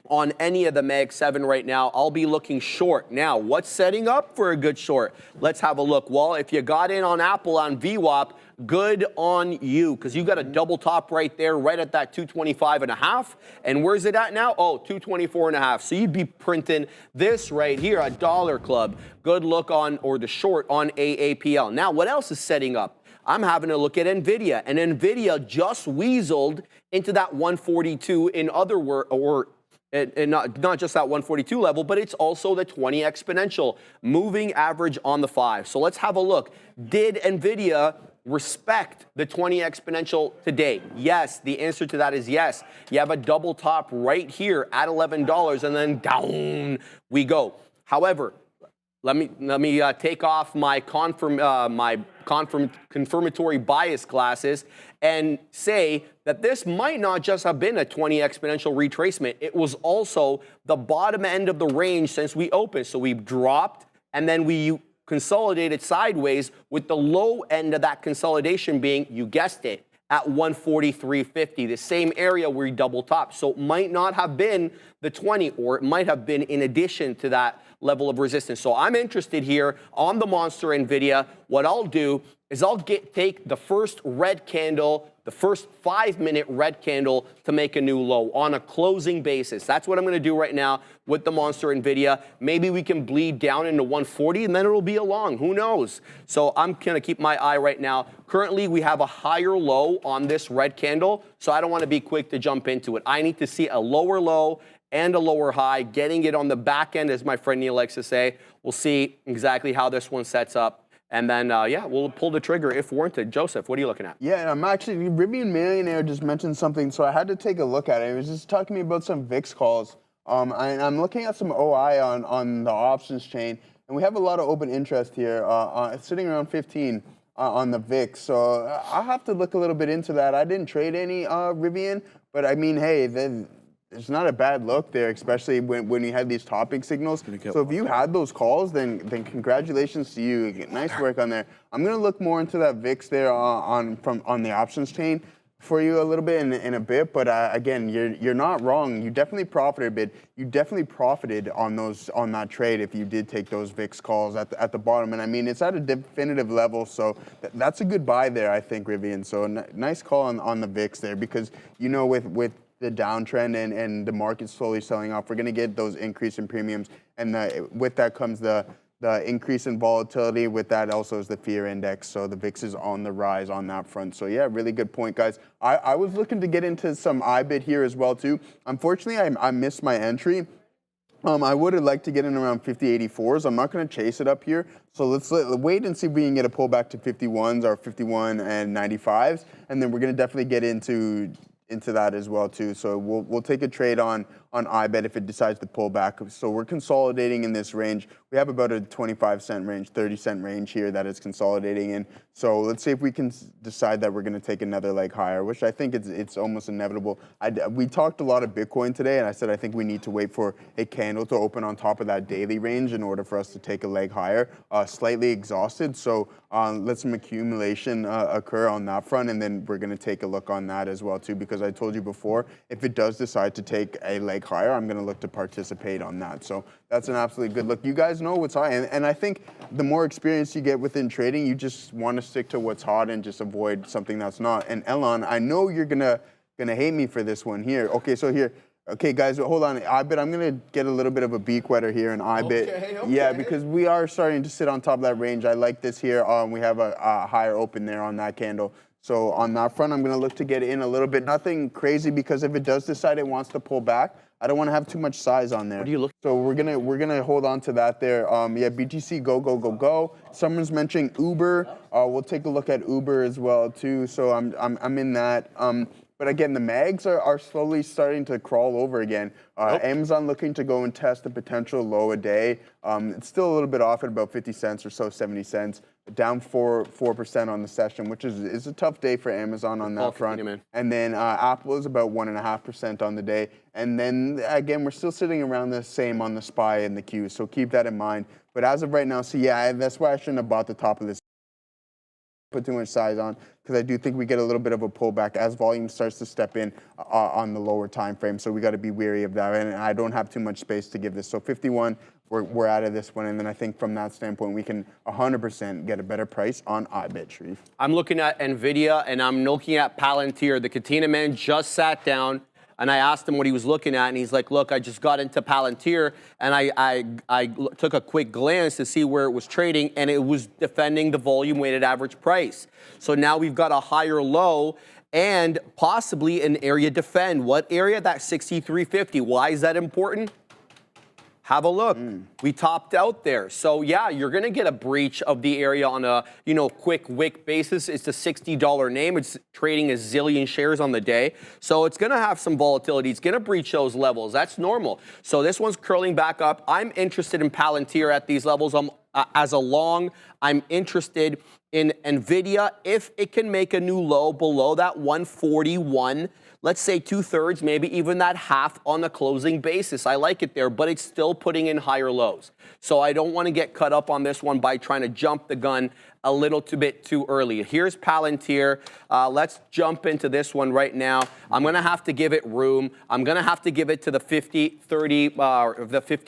on any of the Mag 7 right now. I'll be looking short. Now, what's setting up for a good short? Let's have a look. Well, if you got in on Apple on VWAP, good on you, because you got a double top right there, right at that 225.5. And where's it at now? Oh, 224.5. So you'd be printing this right here, a dollar club. Good look on, or the short on AAPL. Now, what else is setting up? I'm having a look at NVIDIA, and NVIDIA just weaseled into that 142 in other words, and not just that 142 level, but it's also the 20 exponential moving average on the 5. So let's have a look. Did NVIDIA respect the 20 exponential today? Yes, the answer to that is yes. You have a double top right here at $11, and then down we go. However, let me take off my confirmatory bias glasses and say that this might not just have been a 20 exponential retracement. It was also the bottom end of the range since we opened. So we dropped and then we consolidated sideways, with the low end of that consolidation being, you guessed it, at 143.50, the same area where we double top. So it might not have been the 20, or it might have been in addition to that level of resistance. So I'm interested here on the monster NVIDIA. What I'll do is I'll take the first red candle, the first 5-minute red candle, to make a new low on a closing basis. That's what I'm going to do right now with the monster NVIDIA. Maybe we can bleed down into 140 and then it'll be a long. Who knows? So I'm going to keep my eye right now. Currently, we have a higher low on this red candle, so I don't want to be quick to jump into it. I need to see a lower low and a lower high, getting it on the back end, as my friend Neil likes to say. We'll see exactly how this one sets up. And then, we'll pull the trigger if warranted. Joseph, what are you looking at?
Yeah, I'm actually, Rivian Millionaire just mentioned something, so I had to take a look at it. He was just talking to me about some VIX calls. I'm looking at some OI on the options chain, and we have a lot of open interest here, sitting around 15 on the VIX. So I'll have to look a little bit into that. I didn't trade any Rivian, but I mean, hey, it's not a bad look there, especially when you had these topic signals. So if you had those calls, then congratulations to you. Nice work on there. I'm gonna look more into that VIX there on the options chain for you a little bit in a bit. But again, you're not wrong. You definitely profited a bit. You definitely profited on that trade if you did take those VIX calls at the bottom. And I mean, it's at a definitive level, so that's a good buy there, I think, Rivian. So nice call on the VIX there, because with the downtrend and the market slowly selling off, we're going to get those increase in premiums, and with that comes the increase in volatility. With that also is the fear index, so the VIX is on the rise on that front. So yeah, really good point, guys. I was looking to get into some IBIT here as well too. Unfortunately, I missed my entry. I would have liked to get in around 50.84s. I'm not going to chase it up here. So let's wait and see if we can get a pullback to 51s or 51 and 95s. And then we're going to definitely get into that as well too. So we'll take a trade on iBet if it decides to pull back. So we're consolidating in this range. We have about a 25-cent range, 30-cent range here that it's consolidating in. So let's see if we can decide that we're going to take another leg higher, which I think it's almost inevitable. We talked a lot of Bitcoin today, and I said I think we need to wait for a candle to open on top of that daily range in order for us to take a leg higher. Slightly exhausted, so let some accumulation occur on that front, and then we're going to take a look on that as well too, because I told you before, if it does decide to take a leg higher, I'm going to look to participate on that. So that's an absolutely good look. You guys know what's high, and I think the more experience you get within trading, you just want to stick to what's hot and just avoid something that's not. And Elon, I know you're gonna hate me for this one here. Okay, so here. Okay, guys, hold on. iBet, I'm going to get a little bit of a beak wetter here in iBet.
Okay.
Yeah, because we are starting to sit on top of that range. I like this here. We have a higher open there on that candle. So on that front, I'm going to look to get in a little bit. Nothing crazy, because if it does decide it wants to pull back, I don't want to have too much size on there.
What do you look?
So we're gonna hold on to that there. Yeah, BTC go. Someone's mentioning Uber. We'll take a look at Uber as well too. So I'm in that. But again, the mags are slowly starting to crawl over again. Amazon looking to go and test the potential low a day. It's still a little bit off at about 50 cents or so, 70 cents. Down 4% on the session, which is a tough day for Amazon on that front. And then Apple is about 1.5% on the day. And then again, we're still sitting around the same on the SPY and the Q. So keep that in mind. But as of right now, so yeah, that's why I shouldn't have bought the top of this. Put too much size on, because I do think we get a little bit of a pullback as volume starts to step in on the lower time frame. So we got to be wary of that. And I don't have too much space to give this. So 51, we're out of this one. And then I think from that standpoint, we can 100% get a better price on iBet, Sharif.
I'm looking at NVIDIA, and I'm looking at Palantir. The Katina man just sat down, and I asked him what he was looking at, and he's like, look, I just got into Palantir, and I took a quick glance to see where it was trading, and it was defending the volume-weighted average price. So now we've got a higher low and possibly an area defend. What area? That 63.50. Why is that important? Have a look. We topped out there. So yeah, you're gonna get a breach of the area on a quick wick basis. It's a $60 name. It's trading a zillion shares on the day. So it's gonna have some volatility. It's gonna breach those levels. That's normal. So this one's curling back up. I'm interested in Palantir at these levels. As a long, I'm interested in NVIDIA if it can make a new low below that 141. Let's say 2/3, maybe even that half on a closing basis. I like it there, but it's still putting in higher lows. So I don't want to get cut up on this one by trying to jump the gun a little bit too early. Here's Palantir. Let's jump into this one right now. I'm going to have to give it room. I'm going to have to give it to the 50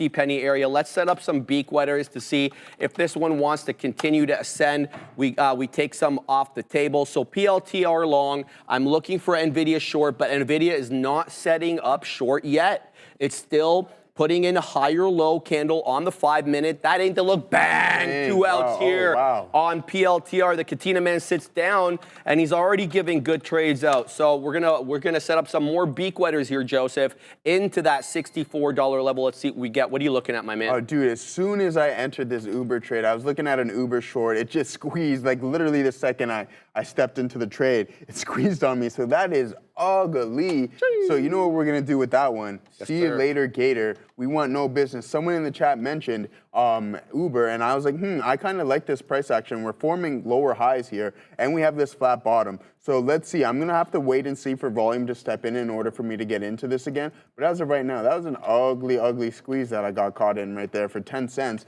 penny area. Let's set up some beak wetters to see if this one wants to continue to ascend. We take some off the table. So PLTR long. I'm looking for NVIDIA short, but NVIDIA is not setting up short yet. It's still putting in a higher low candle on the 5-minute. That ain't the look. Bang! 2 outs here on PLTR. The Katina man sits down, and he's already giving good trades out. So we're gonna set up some more beak wetters here, Joseph, into that $64 level. Let's see what we get. What are you looking at, my man?
Oh, dude, as soon as I entered this Uber trade, I was looking at an Uber short. It just squeezed, like literally the second I stepped into the trade, it squeezed on me. So that is ugly. So you know what we're gonna do with that one? See you later, Gator. We want no business. Someone in the chat mentioned Uber, and I was like, I kind of like this price action. We're forming lower highs here, and we have this flat bottom. So let's see. I'm gonna have to wait and see for volume to step in order for me to get into this again. But as of right now, that was an ugly squeeze that I got caught in right there for 10 cents.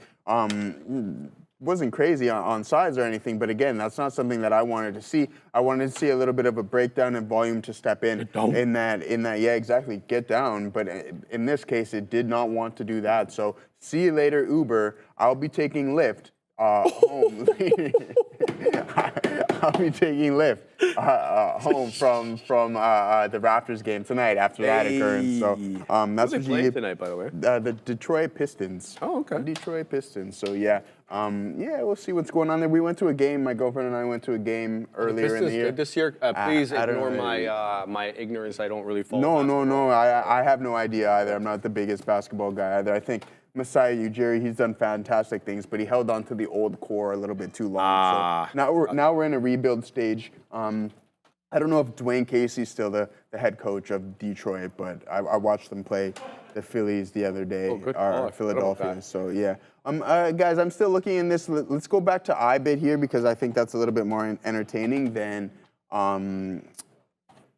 Wasn't crazy on size or anything, but again, that's not something that I wanted to see. I wanted to see a little bit of a breakdown in volume to step in that, yeah, exactly, get down. But in this case, it did not want to do that. So see you later, Uber. I'll be taking Lyft home. I'll be taking Lyft home from the Raptors game tonight after that occurrence. So that's what you get
tonight, by the way.
The Detroit Pistons.
Oh, okay.
The Detroit Pistons. So yeah. Yeah, we'll see what's going on there. We went to a game. My girlfriend and I went to a game earlier in the year.
Good this year. Please
I don't
ignore
know.
my ignorance. I don't really follow.
No. I have no idea either. I'm not the biggest basketball guy either. I think Masai Ujiri, he's done fantastic things, but he held on to the old core a little bit too long. So now we're in a rebuild stage. I don't know if Dwayne Casey's still the head coach of Detroit, but I watched them play the Phillies the other day, or Philadelphia. So yeah, guys, I'm still looking in this. Let's go back to iBid here because I think that's a little bit more entertaining than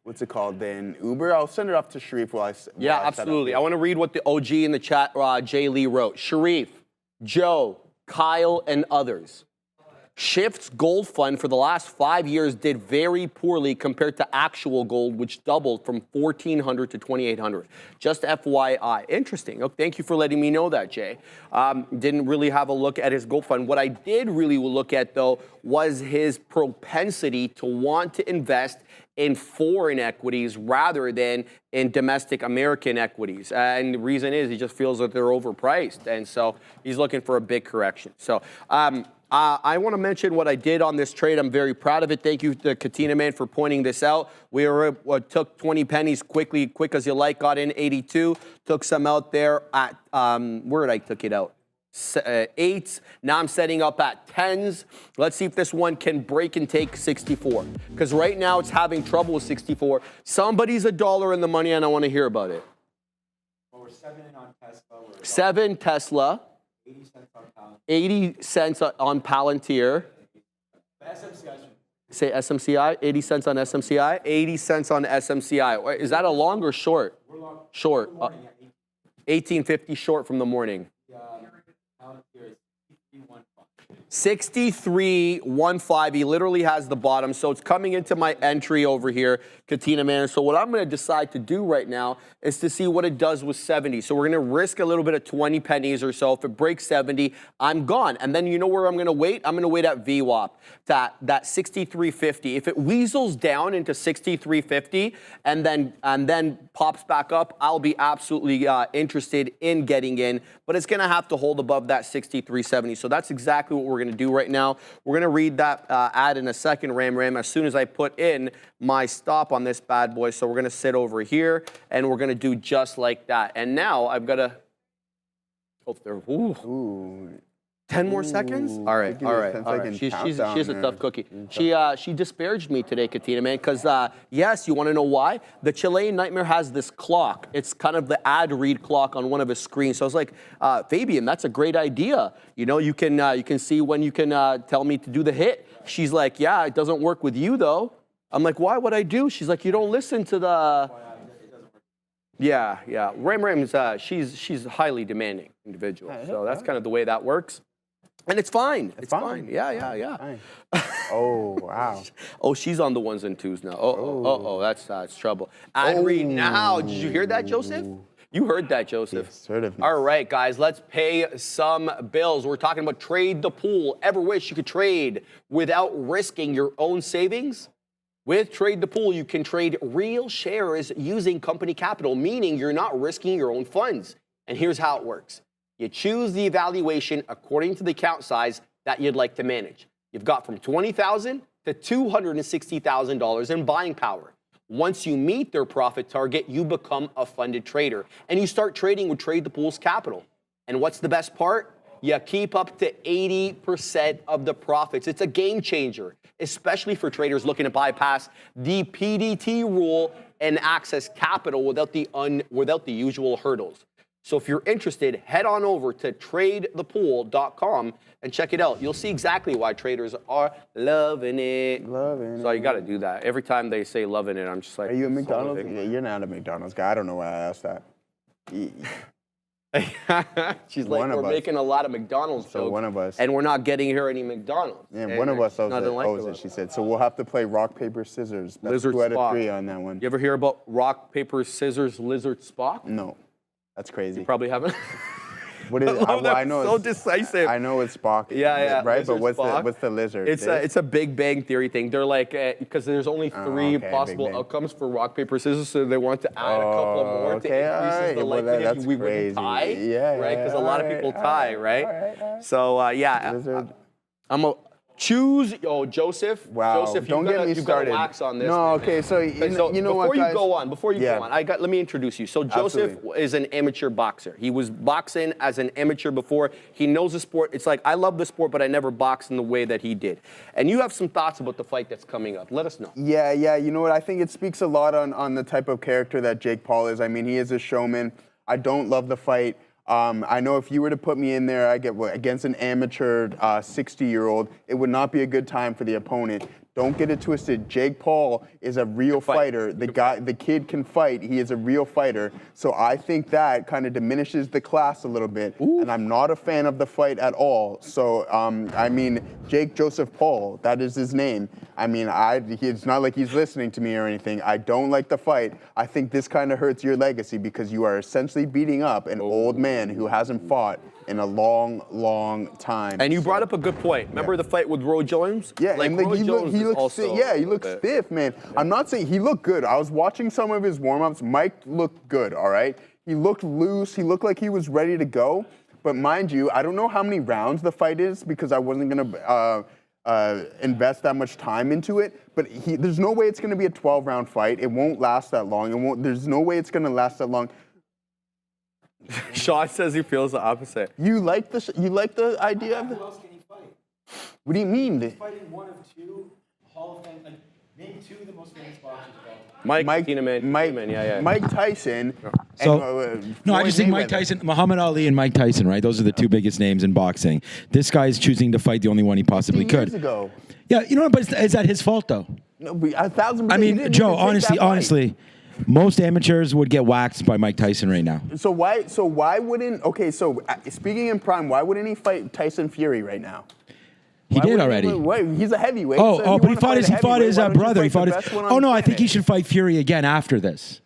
what's it called? Than Uber. I'll send it off to Sharif while I
Yeah, absolutely. I want to read what the OG in the chat, Jay Lee, wrote. Sharif, Joe, Kyle, and others. Schiff's gold fund for the last 5 years did very poorly compared to actual gold, which doubled from 1,400 to 2,800. Just FYI. Interesting. Oh, thank you for letting me know that, Jay. Didn't really have a look at his gold fund. What I did really look at, though, was his propensity to want to invest in foreign equities rather than in domestic American equities. And the reason is he just feels that they're overpriced. And so he's looking for a big correction. So, I want to mention what I did on this trade. I'm very proud of it. Thank you to Katina Man for pointing this out. We took 20 pennies quick as you like, got in 82, took some out there at, where did I took it out? 8s. Now I'm setting up at 10s. Let's see if this one can break and take 64. Because right now it's having trouble with 64. Somebody's $1 in the money and I want to hear about it.
Well, we're 7 on Tesla.
7 Tesla.
80 cents on Palantir.
80 cents on Palantir.
SMCI.
Say SMCI, 80 cents on SMCI, 80 cents on SMCI. Is that a long or short?
We're long.
Short.
Morning,
1850 short from the morning.
Palantir is
63.15. He literally has the bottom. So it's coming into my entry over here, Katina Man. So what I'm going to decide to do right now is to see what it does with 70. So we're going to risk a little bit of 20 pennies or so. If it breaks 70, I'm gone. And then you know where I'm going to wait? I'm going to wait at VWAP, that 63.50. If it weasels down into 63.50 and then pops back up, I'll be absolutely interested in getting in. But it's going to have to hold above that 63.70. So that's exactly what we're going to do right now. We're going to read that ad in a second, Ram, as soon as I put in my stop on this bad boy. So we're going to sit over here, and we're going to do just like that. And now I've got to hope there. Ooh. 10 more seconds? All right. She's a tough cookie. She disparaged me today, Katina, man, because, yes, you want to know why? The Chilean Nightmare has this clock. It's kind of the ad read clock on one of his screens. So I was like, Fabian, that's a great idea. You know, you can see when you can tell me to do the hit. She's like, yeah, it doesn't work with you, though. I'm like, why would I do? She's like, you don't listen to the... Yeah. Ram's, she's a highly demanding individual. So that's kind of the way that works. And it's fine. It's fine. Yeah.
Fine. Oh, wow.
Oh, she's on the 1s and 2s now. Oh, that's trouble. Ad read now. Did you hear that, Joseph? You heard that, Joseph.
Yes, sort of.
All right, guys, let's pay some bills. We're talking about trade the pool. Ever wish you could trade without risking your own savings? With Trade the Pool, you can trade real shares using company capital, meaning you're not risking your own funds. And here's how it works. You choose the evaluation according to the account size that you'd like to manage. You've got from $20,000 to $260,000 in buying power. Once you meet their profit target, you become a funded trader, and you start trading with Trade the Pool's capital. And what's the best part? You keep up to 80% of the profits. It's a game changer, especially for traders looking to bypass the PDT rule and access capital without the usual hurdles. So if you're interested, head on over to tradethepool.com and check it out. You'll see exactly why traders are loving it. So you got to do that. Every time they say loving it, I'm just like...
Are you a McDonald's? Yeah, you're not a McDonald's guy. I don't know why I asked that.
She's like, we're making a lot of McDonald's jokes.
One of us.
And we're not getting her any McDonald's.
Yeah, one of us owes it, she said. So we'll have to play rock, paper, scissors. That's
Lizard
2 out of
Spock.
3 on that one.
You ever hear about rock, paper, scissors, lizard Spock?
No. That's crazy.
You probably haven't.
What is it? Well, I know
so
it's
decisive.
I know it's Spock.
Yeah.
Right, but
Lizard Spock.
what's the lizard?
It's a Big Bang Theory thing. They're like because there's only three
okay,
possible
Big Bang.
outcomes for rock paper scissors, so they want to add a couple more to
okay,
increase
alright.
the
Well,
likelihood
that's
we wouldn't
crazy.
tie.
Yeah,
right? Because a lot of people tie, right?
alright.
So yeah,
Lizard.
I'm a choose. Oh, Joseph.
Wow.
Joseph,
Don't get me
you've
started.
got to wax on this.
No,
man.
okay. So you know what,
before
guys?
you go on, let me introduce you. So Joseph
Absolutely.
is an amateur boxer. He was boxing as an amateur before. He knows the sport. It's like I love the sport, but I never boxed in the way that he did. And you have some thoughts about the fight that's coming up. Let us know.
Yeah. You know what? I think it speaks a lot on the type of character that Jake Paul is. I mean, he is a showman. I don't love the fight. I know if you were to put me in there, against an amateur 60-year-old, it would not be a good time for the opponent. Don't get it twisted. Jake Paul is a real fighter. The kid can fight. He is a real fighter. So I think that kind of diminishes the class a little bit. Ooh. And I'm not a fan of the fight at all. So I mean, Jake Joseph Paul, that is his name. I mean, it's not like he's listening to me or anything. I don't like the fight. I think this kind of hurts your legacy because you are essentially beating up an old man who hasn't fought in a long time.
And you brought up a good point. Remember the fight with Roy Jones?
Yeah,
like
and
Roy
he
Jones
looks stiff, man. I'm not saying he looked good. I was watching some of his warm-ups. Mike looked good, all right? He looked loose. He looked like he was ready to go. But mind you, I don't know how many rounds the fight is because I wasn't going to invest that much time into it. But there's no way it's going to be a 12-round fight. It won't last that long. There's no way it's going to last that long.
Sean says he feels the opposite.
You like the idea of
Who
the?
else can he fight?
What do you mean?
He's fighting one of two Hall of Fame. Like, name two of the most famous boxers of all time.
Mike Tyson.
So, no, I just think Mike Tyson, Muhammad Ali and Mike Tyson, right? Those are the two biggest names in boxing. This guy's choosing to fight the only one he possibly could.
Years ago.
Yeah, you know what? But is that his fault, though?
No, 1,000%.
I mean, Joe, honestly, most amateurs would get waxed by Mike Tyson right now.
So why wouldn't? Okay, so speaking in prime, why wouldn't he fight Tyson Fury right now?
He did already.
He's a heavyweight.
But he fought his brother. I think he should fight Fury again after this.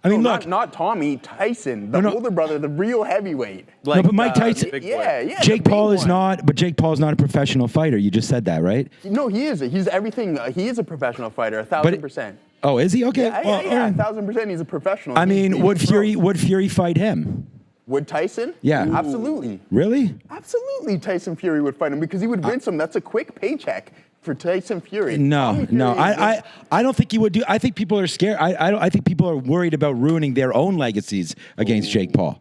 I mean, look.
Not Tommy, Tyson, the older brother, the real heavyweight.
No, but Mike Tyson.
Yeah.
Jake Paul is not, but Jake Paul's not a professional fighter. You just said that, right?
No, he is. He's everything. He is a professional fighter, 1,000%.
Oh, is he? Okay.
Yeah, 1,000%. He's a professional.
I mean, would Fury fight him?
Would Tyson?
Yeah.
Ooh. Absolutely.
Really?
Absolutely, Tyson Fury would fight him because he would win some. That's a quick paycheck for Tyson Fury.
No. I don't think he would do. I think people are scared. I think people are worried about ruining their own legacies against Jake Paul.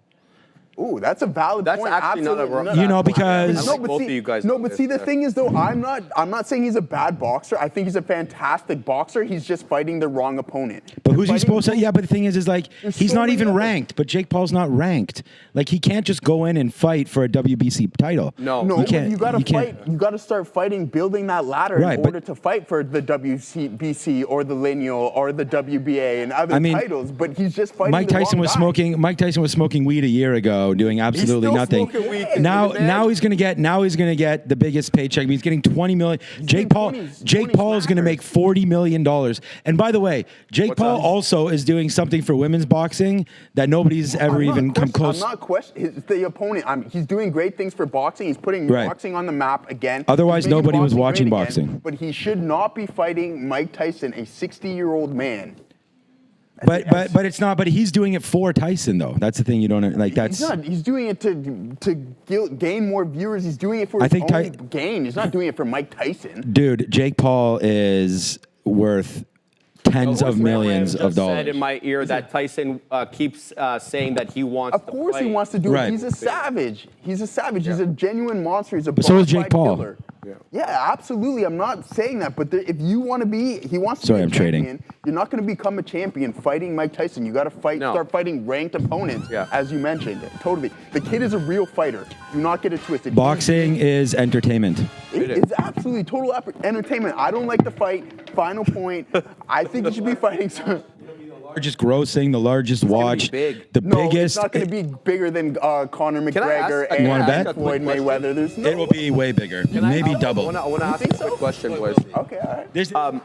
Ooh, that's a valid point.
That's actually not a wrong.
You know, because
see, the thing is though, I'm not saying he's a bad boxer. I think he's a fantastic boxer. He's just fighting the wrong opponent.
But who's he supposed to? Yeah, but the thing is like he's not even ranked. But Jake Paul's not ranked. Like he can't just go in and fight for a WBC title.
No, you got to fight. You got to start fighting, building that ladder in order to fight for the WBC or the lineal or the WBA and other titles. But he's just fighting.
Mike Tyson was smoking weed a year ago, doing absolutely nothing. Now he's gonna get the biggest paycheck. He's getting $20 million. Jake Paul is gonna make $40 million. And by the way, Jake Paul also is doing something for women's boxing that nobody's ever even come close.
I'm not questioning the opponent. He's doing great things for boxing. He's putting boxing on the map again.
Otherwise, nobody was watching boxing.
But he should not be fighting Mike Tyson, a 60-year-old man.
But it's not. But he's doing it for Tyson, though. That's the thing you don't like. That's
he's not. He's doing it to gain more viewers. He's doing it for his own gain. He's not doing it for Mike Tyson.
Dude, Jake Paul is worth tens of millions of dollars.
Said in my ear that Tyson keeps saying that he wants.
Of course, he wants to do it. He's a savage. He's a savage. He's a genuine monster. He's a
so is Jake Paul.
Killer. Yeah, absolutely. I'm not saying that, but if you want to be, he wants to be a champion.
Trading.
You're not going to become a champion fighting Mike Tyson. You got to start fighting ranked opponents, as you mentioned. Totally. The kid is a real fighter. Do not get it twisted.
Boxing is entertainment.
It's absolutely total entertainment. I don't like the fight. Final point. I think he should be fighting some.
Largest grossing, the largest watched, the biggest.
It's not going to be bigger than Conor McGregor and Floyd Mayweather.
It will be way bigger, maybe double.
I want to ask a quick question, boys.
Okay, all right.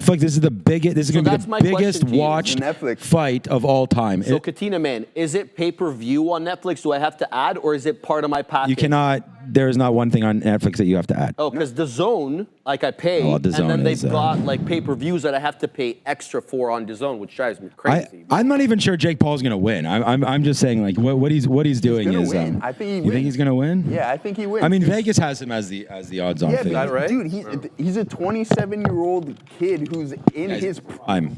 Netflix. This is the biggest. This is going to be
that's my
the biggest
question to you.
watched
Netflix.
fight of all time.
So Katina, man, is it pay-per-view on Netflix? Do I have to add, or is it part of my package?
You cannot. There is not one thing on Netflix that you have to add.
Oh, because DAZN, like I pay,
Oh,
and
DAZN
then they've
is,
got like pay-per-views that I have to pay extra for on DAZN, which drives me crazy.
I'm not even sure Jake Paul's going to win. I'm just saying like what he's doing
gonna
is.
win. I think he
You
wins.
think he's going to win?
Yeah, I think he wins.
I mean, Vegas has him as the odds-on
yeah,
favorite.
right?
dude, he's a 27-year-old kid who's in
Yeah, he's
his
prime.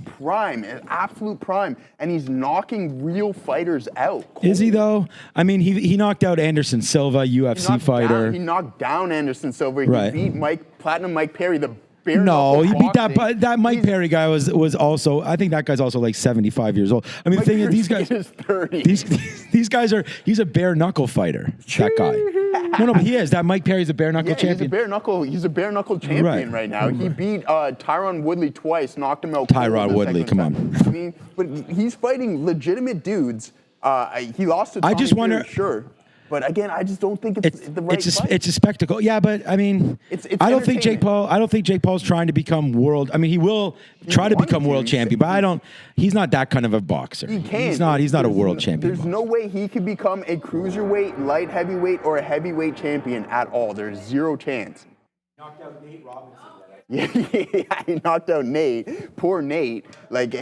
an absolute prime, and he's knocking real fighters out.
Is he though? I mean, he knocked out Anderson Silva, UFC fighter.
He knocked down Anderson Silva.
Right.
He beat Platinum Mike Perry, the bare
No,
knuckle
he beat
boxing.
that Mike
He's-
Perry guy was also. I think that guy's also like 75 years old. I mean, the thing is, these guys,
Perry's 30.
these guys are. He's a bare knuckle fighter. That guy. No, but he is. That Mike Perry's a bare knuckle
Yeah,
champion.
He's a bare knuckle champion right now. He beat Tyron Woodley twice, knocked him out.
Tyron
cold in the
Woodley,
second
come
set. I mean, but he's fighting legitimate dudes. He lost to Tommy
I just wonder-
Fury, sure. But again, I just don't think it's the right fight.
It's a spectacle. Yeah, but I mean,
It's
I don't think Jake
entertainment.
Paul. I don't think Jake Paul's trying to become world. I mean, he will try to
wants
become
to.
world champion, but I don't. He's not that kind of a boxer.
He can.
He's not. He's not a
There's
world
no-
champion.
There's no way he could become a cruiserweight, light heavyweight, or a heavyweight champion at all. There's zero chance.
Knocked out Nate Robinson.
Yeah, he knocked out Nate. Poor Nate. Like,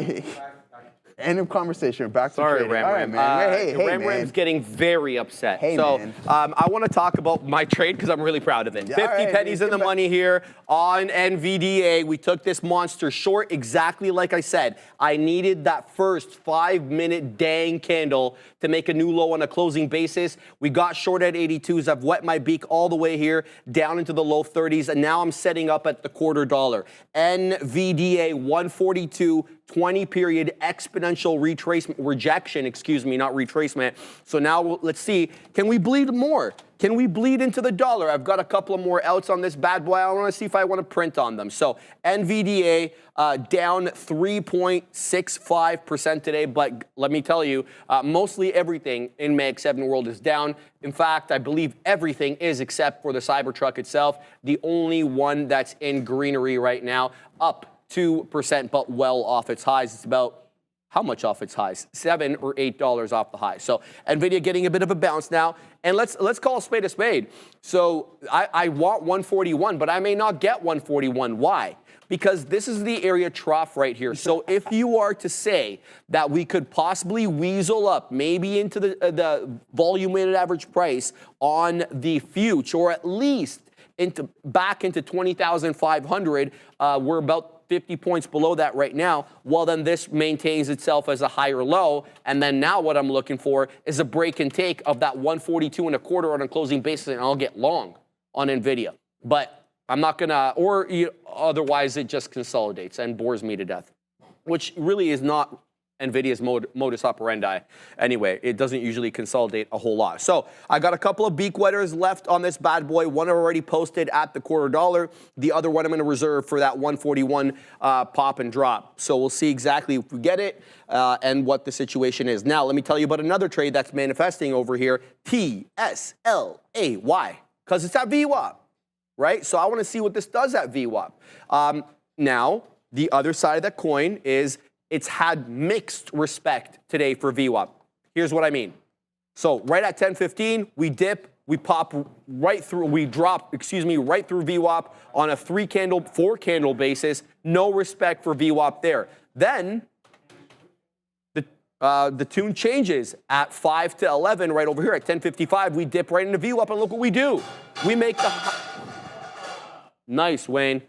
end of conversation. Back to
Sorry,
trading.
Ram
All right,
Ram.
man. Hey,
Ram
man.
Ram's getting very upset.
Hey,
so
man.
I want to talk about my trade because I'm really proud of it.
Yeah,
50
all right,
pennies
man,
in the
give it
money here on NVDA. We took this monster short exactly like I said. I needed that first 5-minute dang candle to make a new low on a closing basis. We got short at 82s. I've wet my beak all the way here down into the low 30s, and now I'm setting up at the $0.25. NVDA 142. 20 period exponential rejection, not retracement. So now let's see, can we bleed more? Can we bleed into the dollar? I've got a couple of more outs on this bad boy. I want to see if I want to print on them. So NVDA down 3.65% today, but let me tell you, mostly everything in MAG7 world is down. In fact, I believe everything is except for the Cybertruck itself. The only one that's in greenery right now, up 2%, but well off its highs. It's about how much off its highs? $7 or $8 off the high. So NVIDIA getting a bit of a bounce now. And let's call a spade a spade. So I want 141, but I may not get 141. Why? Because this is the area trough right here. So if you are to say that we could possibly weasel up maybe into the volume weighted average price on the future, or at least back into 20,500, we're about 50 points below that right now. Well, then this maintains itself as a higher low. And then now what I'm looking for is a break and take of that 142.25 on a closing basis, and I'll get long on NVIDIA. But I'm not gonna, otherwise it just consolidates and bores me to death, which really is not NVIDIA's modus operandi. Anyway, it doesn't usually consolidate a whole lot. So I got a couple of beak wetters left on this bad boy. One already posted at the $0.25. The other one I'm going to reserve for that 141 pop and drop. So we'll see exactly if we get it and what the situation is. Now, let me tell you about another trade that's manifesting over here, TSLA. Why? Because it's at VWAP, right? So I want to see what this does at VWAP. Now, the other side of that coin is it's had mixed respect today for VWAP. Here's what I mean. So right at 10:15, we dip, we pop right through, we drop, right through VWAP on a 4 candle basis. No respect for VWAP there. Then the tune changes at 5 to 11 right over here at 10:55. We dip right into VWAP, and look what we do. We make the nice, Wayne.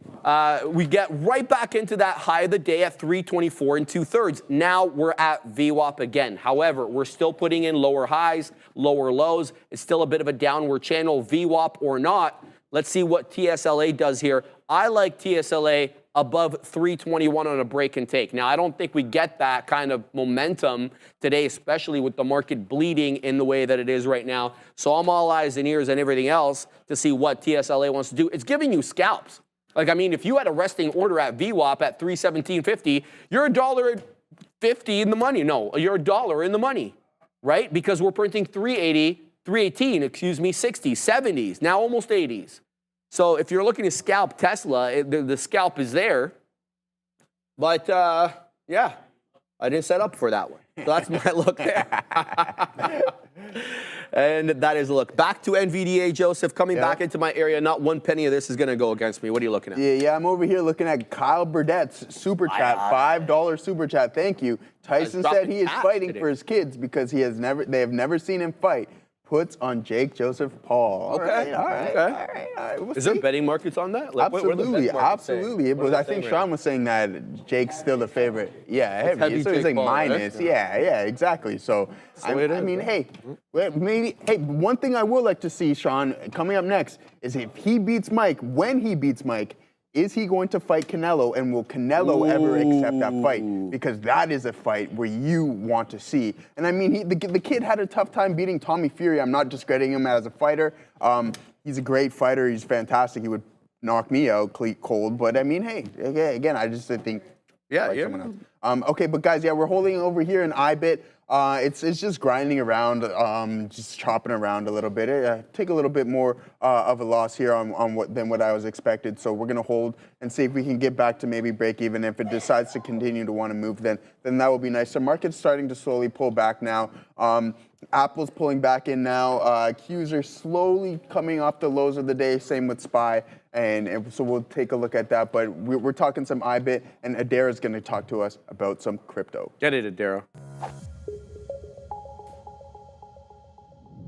We get right back into that high of the day at 324 2/3. Now we're at VWAP again. However, we're still putting in lower highs, lower lows. It's still a bit of a downward channel, VWAP or not. Let's see what TSLA does here. I like TSLA above 321 on a break and take. Now, I don't think we get that kind of momentum today, especially with the market bleeding in the way that it is right now. So I'm all eyes and ears and everything else to see what TSLA wants to do. It's giving you scalps. Like, I mean, if you had a resting order at VWAP at 317.50, you're $1.50 in the money. No, you're $1 in the money, right? Because we're printing 318, 60s, 70s, now almost 80s. So if you're looking to scalp Tesla, the scalp is there. But yeah, I didn't set up for that one. So that's my look there. And that is a look. Back to NVDA, Joseph, coming back into my area. Not one penny of this is going to go against me. What are you looking at?
Yeah, I'm over here looking at Kyle Burdett's super chat, $5 super chat. Thank you. Tyson said he is fighting for his kids because they have never seen him fight. Puts on Jake Joseph Paul.
Okay.
All right. We'll
Is there betting markets on that? Like,
absolutely. I think Sean was saying that Jake's still the favorite. Yeah, heavy. So he's like minus. Right? Yeah, exactly. So I mean, hey, one thing I would like to see, Sean, coming up next is if he beats Mike, when he beats Mike, is he going to fight Canelo, and will Canelo ever accept that fight? Because that is a fight where you want to see. And I mean, the kid had a tough time beating Tommy Fury. I'm not discrediting him as a fighter. He's a great fighter. He's fantastic. He would knock me out cold. But I mean, hey, again, I just think someone else. Okay, but guys, we're holding over here in IBIT. It's just grinding around, just chopping around a little bit. Take a little bit more of a loss here than what I was expected. So we're gonna hold and see if we can get back to maybe break even. If it decides to continue to want to move, then that will be nice. So market's starting to slowly pull back now. Apple's pulling back in now. Qs are slowly coming off the lows of the day. Same with SPY. And so we'll take a look at that. But we're talking some IBIT, and Adara's going to talk to us about some crypto.
Get it, Adara.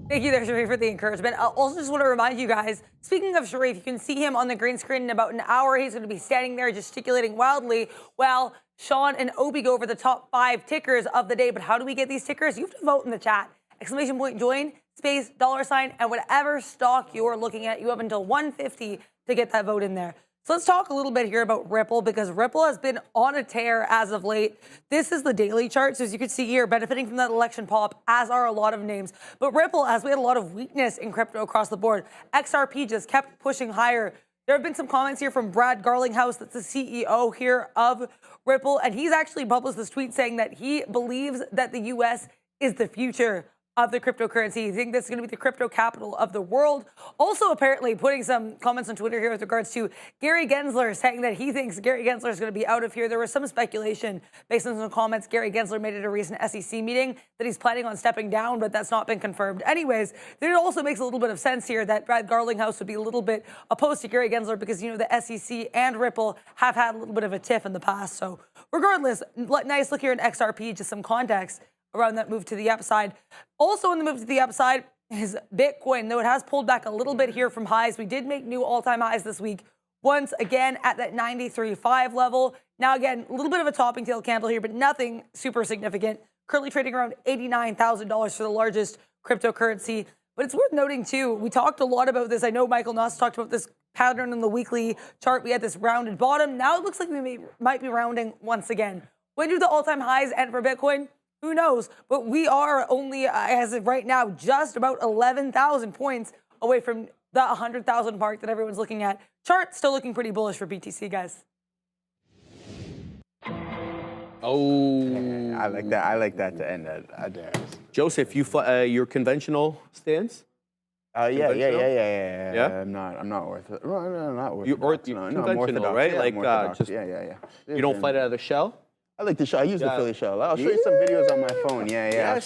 Thank you there, Sharif, for the encouragement. I also just want to remind you guys, speaking of Sharif, you can see him on the green screen in about an hour. He's going to be standing there gesticulating wildly while Sean and Obi go over the top 5 tickers of the day. But how do we get these tickers? You have to vote in the chat. Exclamation point join, space, $, and whatever stock you're looking at. You have until 1:50 to get that vote in there. So let's talk a little bit here about Ripple, because Ripple has been on a tear as of late. This is the daily chart. So as you can see here, benefiting from that election pop, as are a lot of names. But Ripple, as we had a lot of weakness in crypto across the board, XRP just kept pushing higher. There have been some comments here from Brad Garlinghouse, that's the CEO here of Ripple, and he's actually published this tweet saying that he believes that the US is the future of the cryptocurrency. You think this is going to be the crypto capital of the world? Also, apparently, putting some comments on Twitter here with regards to Gary Gensler saying that he thinks Gary Gensler is going to be out of here. There was some speculation based on some comments Gary Gensler made at a recent SEC meeting that he's planning on stepping down, but that's not been confirmed. Anyways, it also makes a little bit of sense here that Brad Garlinghouse would be a little bit opposed to Gary Gensler because, you know, the SEC and Ripple have had a little bit of a tiff in the past. So regardless, nice look here in XRP, just some context around that move to the upside. Also in the move to the upside is Bitcoin, though it has pulled back a little bit here from highs. We did make new all-time highs this week, once again at that 93.5 level. Now again, a little bit of a topping tail candle here, but nothing super significant. Currently trading around $89,000 for the largest cryptocurrency. But it's worth noting too, we talked a lot about this. I know Michael Nuss talked about this pattern in the weekly chart. We had this rounded bottom. Now it looks like we might be rounding once again. When do the all-time highs end for Bitcoin? Who knows? But we are only, as of right now, just about 11,000 points away from the 100,000 mark that everyone's looking at. Chart still looking pretty bullish for BTC, guys.
Oh.
I like that. I like that to end at there.
Joseph, your conventional stance?
Yeah. I'm not orthodox. No, not orthodox.
You're
I'm
orthodox, right?
Yeah,
like,
I'm orthodox.
just you don't fight out of the shell.
I like the shell. I use the Philly shell. I'll show you some videos on my phone. I'll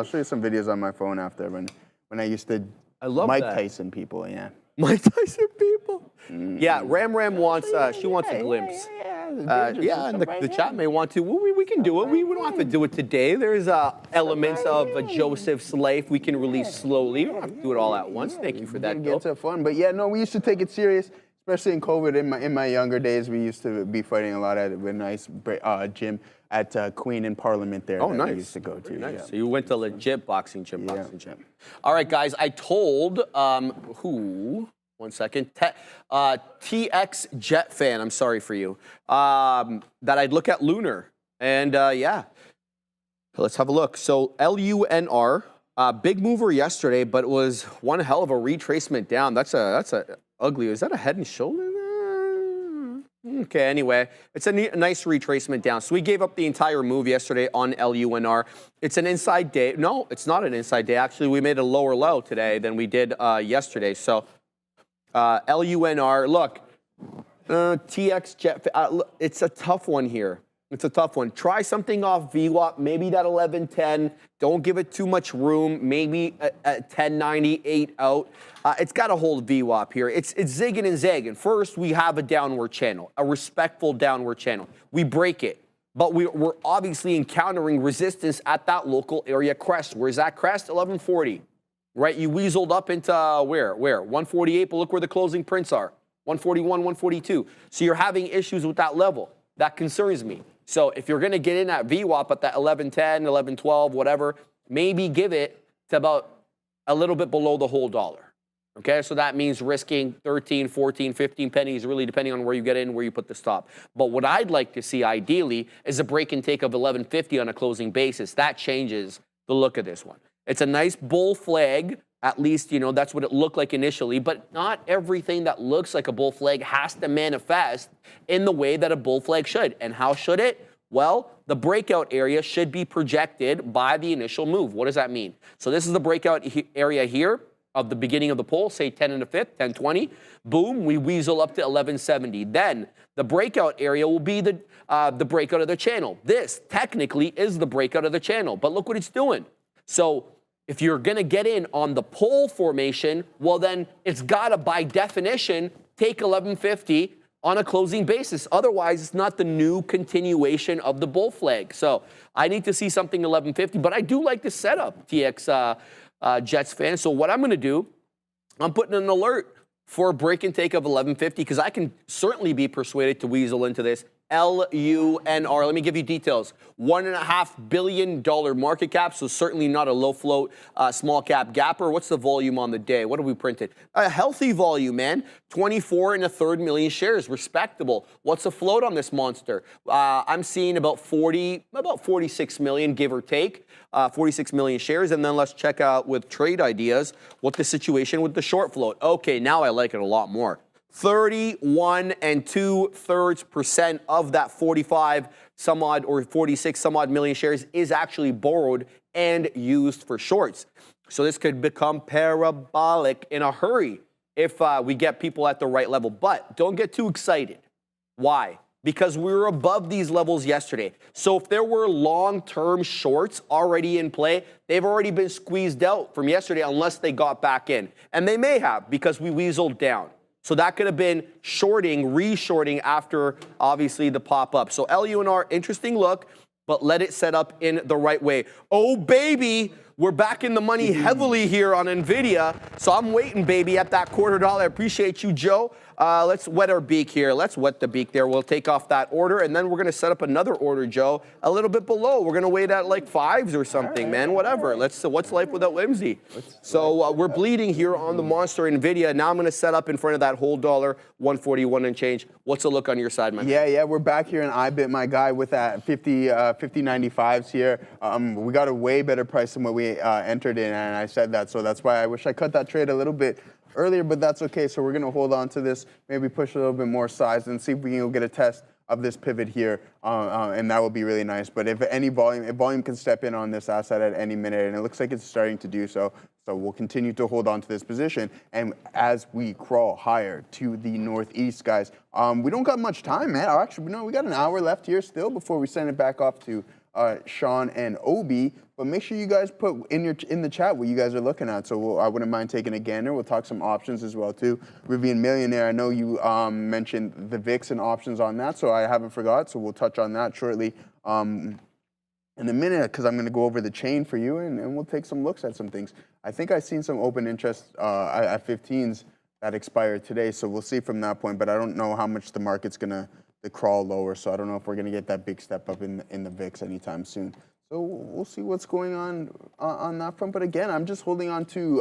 show you some videos on my phone after when I used to Mike Tyson people. Yeah.
Mike Tyson people. Yeah, Ram wants. She wants a glimpse. And the chat may want to. Well, we can do it. We don't have to do it today. There's elements of Joseph's life we can release slowly. We don't have to do it all at once. Thank you for that.
Get to fun, but we used to take it serious. Especially in COVID, in my younger days, we used to be fighting a lot at a nice gym at Queen and Parliament there.
Oh, nice.
I used to go to.
Nice.
Yeah.
So you went to legit boxing gym. All right, guys. I told who? One second. TX Jet Fan. I'm sorry for you. That I'd look at Lunar, and let's have a look. So LUNR, big mover yesterday, but it was one hell of a retracement down. That's a ugly. Is that a head and shoulder? Okay, anyway, it's a nice retracement down. So we gave up the entire move yesterday on LUNR. It's an inside day. No, it's not an inside day. Actually, we made a lower low today than we did yesterday. So LUNR, look, TX Jet. It's a tough one here. It's a tough one. Try something off VWAP, maybe that 1110. Don't give it too much room. Maybe a 1098 out. It's got to hold VWAP here. It's zigging and zagging. First, we have a downward channel, a respectful downward channel. We break it, but we're obviously encountering resistance at that local area crest. Where's that crest? 1140, right? You weaseled up into where? 148, but look where the closing prints are. 141, 142. So you're having issues with that level. That concerns me. So if you're going to get in at VWAP at that 1110, 1112, whatever, maybe give it to about a little bit below the whole dollar. Okay, so that means risking 13, 14, 15 pennies, really depending on where you get in, where you put the stop. But what I'd like to see ideally is a break and take of 1150 on a closing basis. That changes the look of this one. It's a nice bull flag. At least, you know, that's what it looked like initially, but not everything that looks like a bull flag has to manifest in the way that a bull flag should. And how should it? Well, the breakout area should be projected by the initial move. What does that mean? So this is the breakout area here of the beginning of the pull, say 10 and a fifth, 1020. Boom, we weasel up to 1170. Then the breakout area will be the breakout of the channel. This technically is the breakout of the channel, but look what it's doing. So if you're going to get in on the pole formation, well, then it's got to, by definition, take 1150 on a closing basis. Otherwise, it's not the new continuation of the bull flag. So I need to see something 1150, but I do like the setup, TX Jets fan. So what I'm going to do, I'm putting an alert for a break and take of 1150 because I can certainly be persuaded to weasel into this. LUNR. Let me give you details. $1.5 billion market cap, so certainly not a low float small cap gapper. What's the volume on the day? What have we printed? A healthy volume, man. 24 1/3 million shares, respectable. What's the float on this monster? I'm seeing about 46 million, give or take. 46 million shares, and then let's check out with trade ideas what the situation with the short float. Okay, now I like it a lot more. 31 2/3% of that 45 some odd or 46 some odd million shares is actually borrowed and used for shorts. So this could become parabolic in a hurry if we get people at the right level. But don't get too excited. Why? Because we were above these levels yesterday. So if there were long-term shorts already in play, they've already been squeezed out from yesterday unless they got back in. And they may have because we weaseled down. So that could have been shorting, re-shorting after, obviously, the pop-up. So LUNR, interesting look, but let it set up in the right way. Oh, baby, we're back in the money heavily here on NVIDIA. So I'm waiting, baby, at that $250. I appreciate you, Joe. Let's wet our beak here. Let's wet the beak there. We'll take off that order, and then we're going to set up another order, Joe, a little bit below. We're going to wait at like 5s or something, man, whatever. Let's. What's life without whimsy? So we're bleeding here on the monster NVIDIA. Now I'm going to set up in front of that whole dollar, 141 and change. What's the look on your side, man?
Yeah, we're back here in IBIT, my guy, with that 50.95s here. We got a way better price than what we entered in, and I said that, so that's why I wish I cut that trade a little bit earlier, but that's okay. So we're going to hold on to this, maybe push a little bit more size and see if we can get a test of this pivot here, and that would be really nice. But if volume can step in on this asset at any minute, and it looks like it's starting to do so, so we'll continue to hold on to this position. And as we crawl higher to the northeast, guys, we don't got much time, man. Actually, no, we got an hour left here still before we send it back off to Sean and Obi. But make sure you guys put in the chat what you guys are looking at. So I wouldn't mind taking a gander. We'll talk some options as well too. Rivian Millionaire, I know you mentioned the VIX and options on that, so I haven't forgot. So we'll touch on that shortly in a minute, because I'm going to go over the chain for you, and we'll take some looks at some things. I think I've seen some open interest at 15s that expired today, so we'll see from that point. But I don't know how much the market's going to crawl lower, so I don't know if we're going to get that big step up in the VIX anytime soon. So we'll see what's going on that front. But again, I'm just holding on to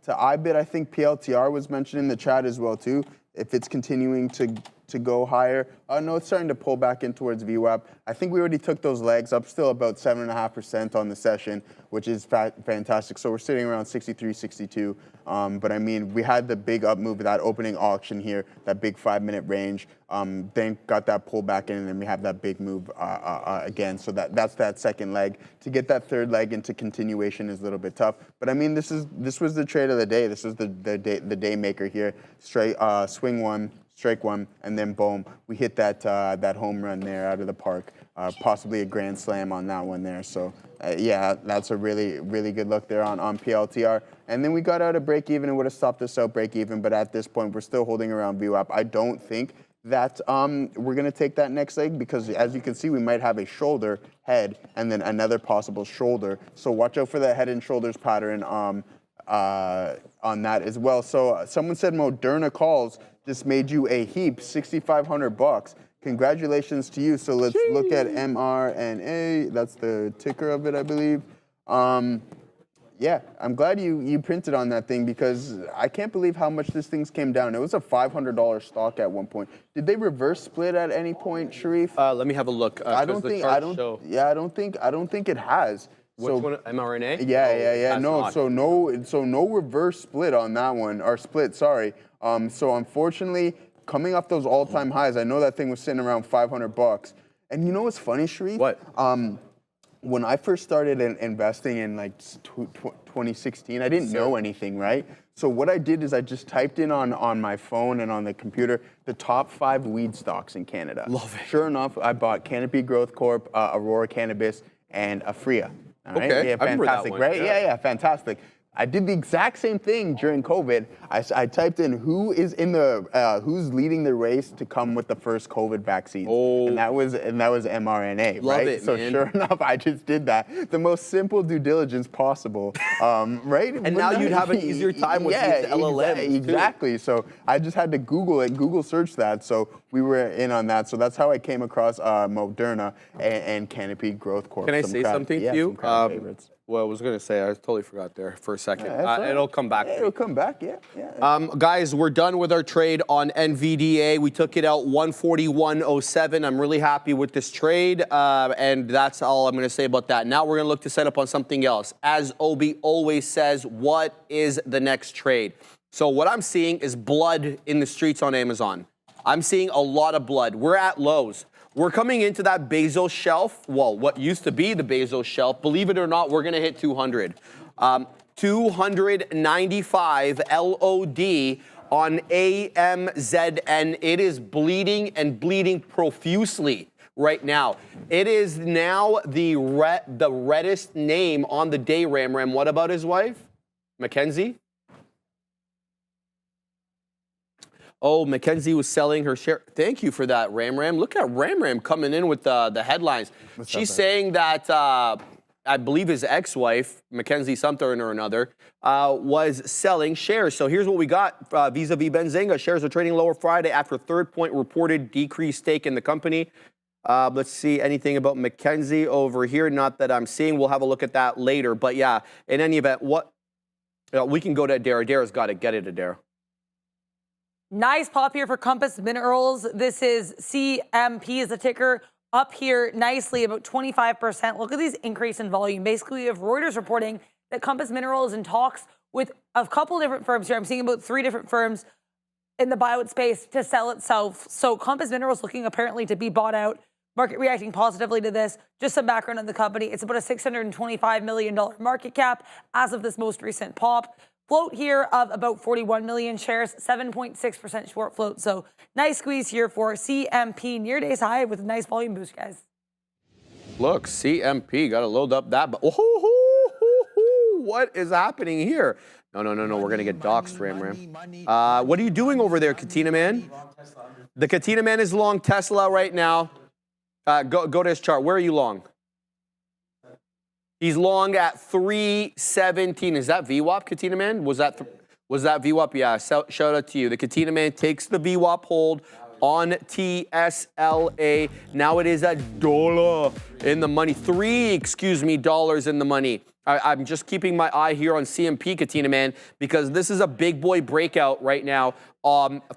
IBIT. I think PLTR was mentioned in the chat as well too. If it's continuing to go higher, no, it's starting to pull back in towards VWAP. I think we already took those legs up, still about 7.5% on the session, which is fantastic. So we're sitting around 63, 62. But I mean, we had the big up move, that opening auction here, that big 5-minute range. Then got that pull back in, and then we have that big move again. So that's that second leg. To get that third leg into continuation is a little bit tough. But I mean, this was the trade of the day. This was the day maker here. Straight swing one. strike one, and then boom, we hit that that home run there out of the park. Possibly a grand slam on that one there. So yeah, that's a really, really good look there on PLTR. And then we got out of break even. It would have stopped us out break even, but at this point, we're still holding around VWAP. I don't think that we're going to take that next leg because, as you can see, we might have a shoulder, head, and then another possible shoulder. So watch out for that head and shoulders pattern on that as well. So someone said Moderna calls just made you a heap, $6,500. Congratulations to you. So let's look at MRNA. That's the ticker of it, I believe. Yeah, I'm glad you printed on that thing because I can't believe how much this thing's came down. It was a $500 stock at one point. Did they reverse split at any point, Sharif?
Let me have a look.
I don't think it has.
Which one? mRNA?
Yeah.
Not.
So no reverse split on that one, or split. Sorry. So unfortunately, coming off those all-time highs, I know that thing was sitting around $500. And you know what's funny, Sharif?
What?
When I first started investing in like 2016, I didn't know anything, right? So what I did is I just typed in on my phone and on the computer the top 5 weed stocks in Canada.
Love it.
Sure enough, I bought Canopy Growth Corp, Aurora Cannabis, and Afria. All right?
Okay,
Yeah,
I remember that
fantastic,
one.
right? Yeah, fantastic. I did the exact same thing during COVID. I typed in who's leading the race to come with the first COVID vaccine, and that was mRNA,
Love
right?
it,
So
man.
sure enough, I just did that. The most simple due diligence possible, right?
And now you'd have an easier time with these LLMs, too.
Exactly. So I just had to Google it, Google search that. So we were in on that. So that's how I came across Moderna and Canopy Growth Corp.
Can I say something to you?
Some crowd favorites.
Well, I was going to say, I totally forgot there for a second.
That's all right.
It'll come back.
Yeah, it'll come back, yeah.
Guys, we're done with our trade on NVDA. We took it out 141.07. I'm really happy with this trade, and that's all I'm going to say about that. Now we're going to look to set up on something else. As Obi always says, what is the next trade? So what I'm seeing is blood in the streets on Amazon. I'm seeing a lot of blood. We're at lows. We're coming into that Bezos shelf. Well, what used to be the Bezos shelf. Believe it or not, we're going to hit 200. 295 LOD on AMZN. It is bleeding and bleeding profusely right now. It is now the reddest name on the day, Ram. What about his wife? Mackenzie? Oh, Mackenzie was selling her share. Thank you for that, Ram. Look at Ram coming in with the headlines. She's saying that I believe his ex-wife, Mackenzie something or another, was selling shares. So here's what we got vis-a-vis Benzinga. Shares are trading lower Friday after Third Point reported decreased stake in the company. Let's see anything about Mackenzie over here. Not that I'm seeing. We'll have a look at that later. But yeah, in any event, we can go to Adair. Adair's got to get it, Adair.
Nice pop here for Compass Minerals. This is CMP is the ticker. Up here nicely, about 25%. Look at these increase in volume. Basically, we have Reuters reporting that Compass Minerals is in talks with a couple different firms here. I'm seeing about 3 different firms in the buyout space to sell itself. So Compass Minerals looking apparently to be bought out. Market reacting positively to this. Just some background on the company. It's about a $625 million market cap as of this most recent pop. Float here of about 41 million shares, 7.6% short float. So nice squeeze here for CMP near day's high with a nice volume boost, guys.
Look, CMP, got to load up that. But what is happening here? No. We're going to get doxed, Ram. What are you doing over there, Katina Man? The Katina Man is long Tesla right now. Go to his chart. Where are you long? He's long at 317. Is that VWAP, Katina Man? Was that VWAP? Yeah, shout out to you. The Katina Man takes the VWAP hold on TSLA. Now it is $1 in the money. $3 in the money. I'm just keeping my eye here on CMP, Katina Man, because this is a big boy breakout right now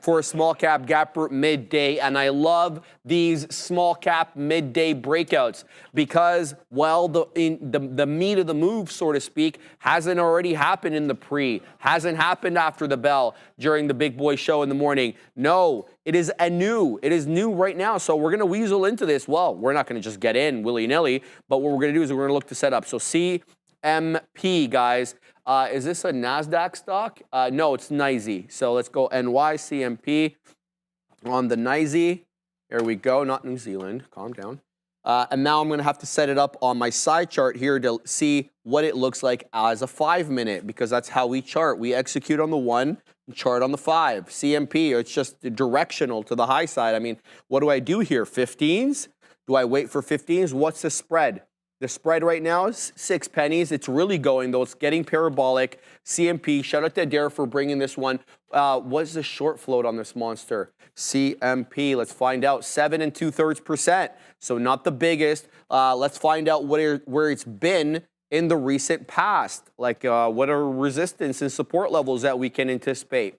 for a small cap gap midday. And I love these small cap midday breakouts because, well, the meat of the move, so to speak, hasn't already happened in the hasn't happened after the bell during the big boy show in the morning. No, it is new. It is new right now. So we're going to weasel into this. Well, we're not going to just get in willy-nilly, but what we're going to do is we're going to look to set up. So CMP, guys. Is this a NASDAQ stock? No, it's NYSE. So let's go NYCMP. on the NYSE. There we go, not New Zealand. Calm down. And now I'm going to have to set it up on my side chart here to see what it looks like as a 5-minute, because that's how we chart. We execute on the 1, chart on the 5. CMP, it's just directional to the high side. I mean, what do I do here? 15s? Do I wait for 15s? What's the spread? The spread right now is 6 pennies. It's really going, though. It's getting parabolic. CMP, shout out to Adair for bringing this one. What's the short float on this monster? CMP, let's find out. 7 2/3%. So not the biggest. Let's find out where it's been in the recent past. Like what are resistance and support levels that we can anticipate?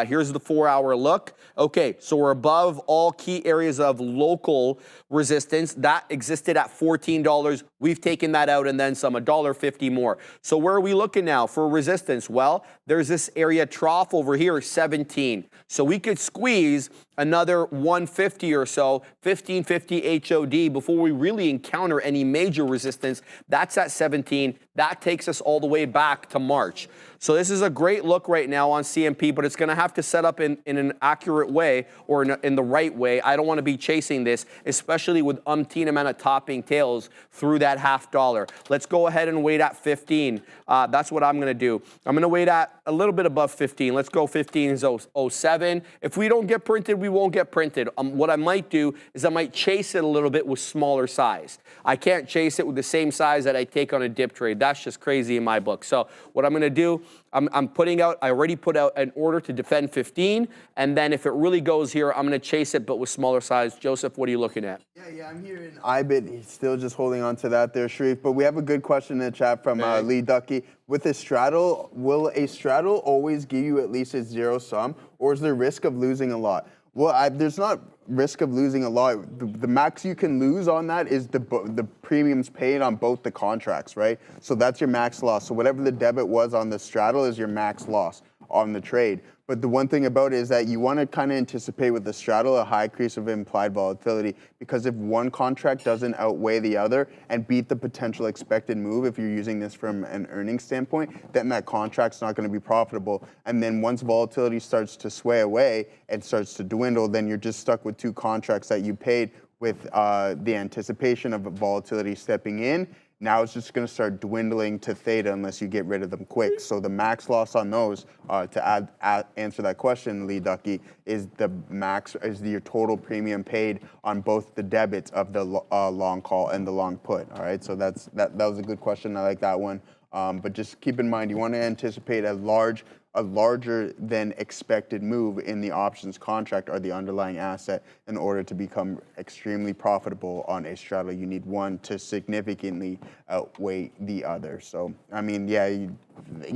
Here's the 4-hour look. Okay, so we're above all key areas of local resistance. That existed at $14. We've taken that out and then some, $1.50 more. So where are we looking now for resistance? Well, there's this area trough over here, 17. So we could squeeze another 150 or so, 1550 HOD before we really encounter any major resistance. That's at 17. That takes us all the way back to March. So this is a great look right now on CMP, but it's going to have to set up in an accurate way or in the right way. I don't want to be chasing this, especially with umpteen amount of topping tails through that $0.50. Let's go ahead and wait at 15. That's what I'm going to do. I'm going to wait at a little bit above 15. Let's go 15.07. If we don't get printed, we won't get printed. What I might do is I might chase it a little bit with smaller size. I can't chase it with the same size that I take on a dip trade. That's just crazy in my book. So what I'm going to do, I'm putting out, I already put out an order to defend 15, and then if it really goes here, I'm going to chase it, but with smaller size. Joseph, what are you looking at?
Yeah, I'm here in IBIT. He's still just holding on to that there, Sharif. But we have a good question in the chat from Lee Ducky. With a straddle, will a straddle always give you at least a zero sum, or is there risk of losing a lot? Well, there's not risk of losing a lot. The max you can lose on that is the premiums paid on both the contracts, right? So that's your max loss. So whatever the debit was on the straddle is your max loss on the trade. But the one thing about it is that you want to kind of anticipate with the straddle a high increase of implied volatility, because if one contract doesn't outweigh the other and beat the potential expected move, if you're using this from an earnings standpoint, then that contract's not going to be profitable. And then once volatility starts to sway away and starts to dwindle, then you're just stuck with 2 contracts that you paid with the anticipation of volatility stepping in. Now it's just going to start dwindling to theta unless you get rid of them quick. So the max loss on those, to answer that question, Lee Ducky, is your total premium paid on both the debits of the long call and the long put. All right, so that was a good question. I like that one. But just keep in mind, you want to anticipate a larger than expected move in the options contract or the underlying asset in order to become extremely profitable on a straddle. You need one to significantly outweigh the other. So, I mean, yeah, you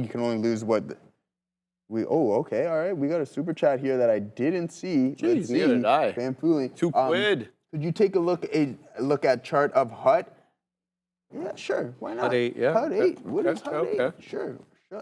can only lose what okay, all right. We got a super chat here that I didn't see.
Jeez, neither did I.
Fanfooling.
2 quid.
Could you take a look at chart of HUT? Yeah, sure. Why not?
HUT 8, yeah.
HUT 8. What is HUT 8?
Okay.
Sure.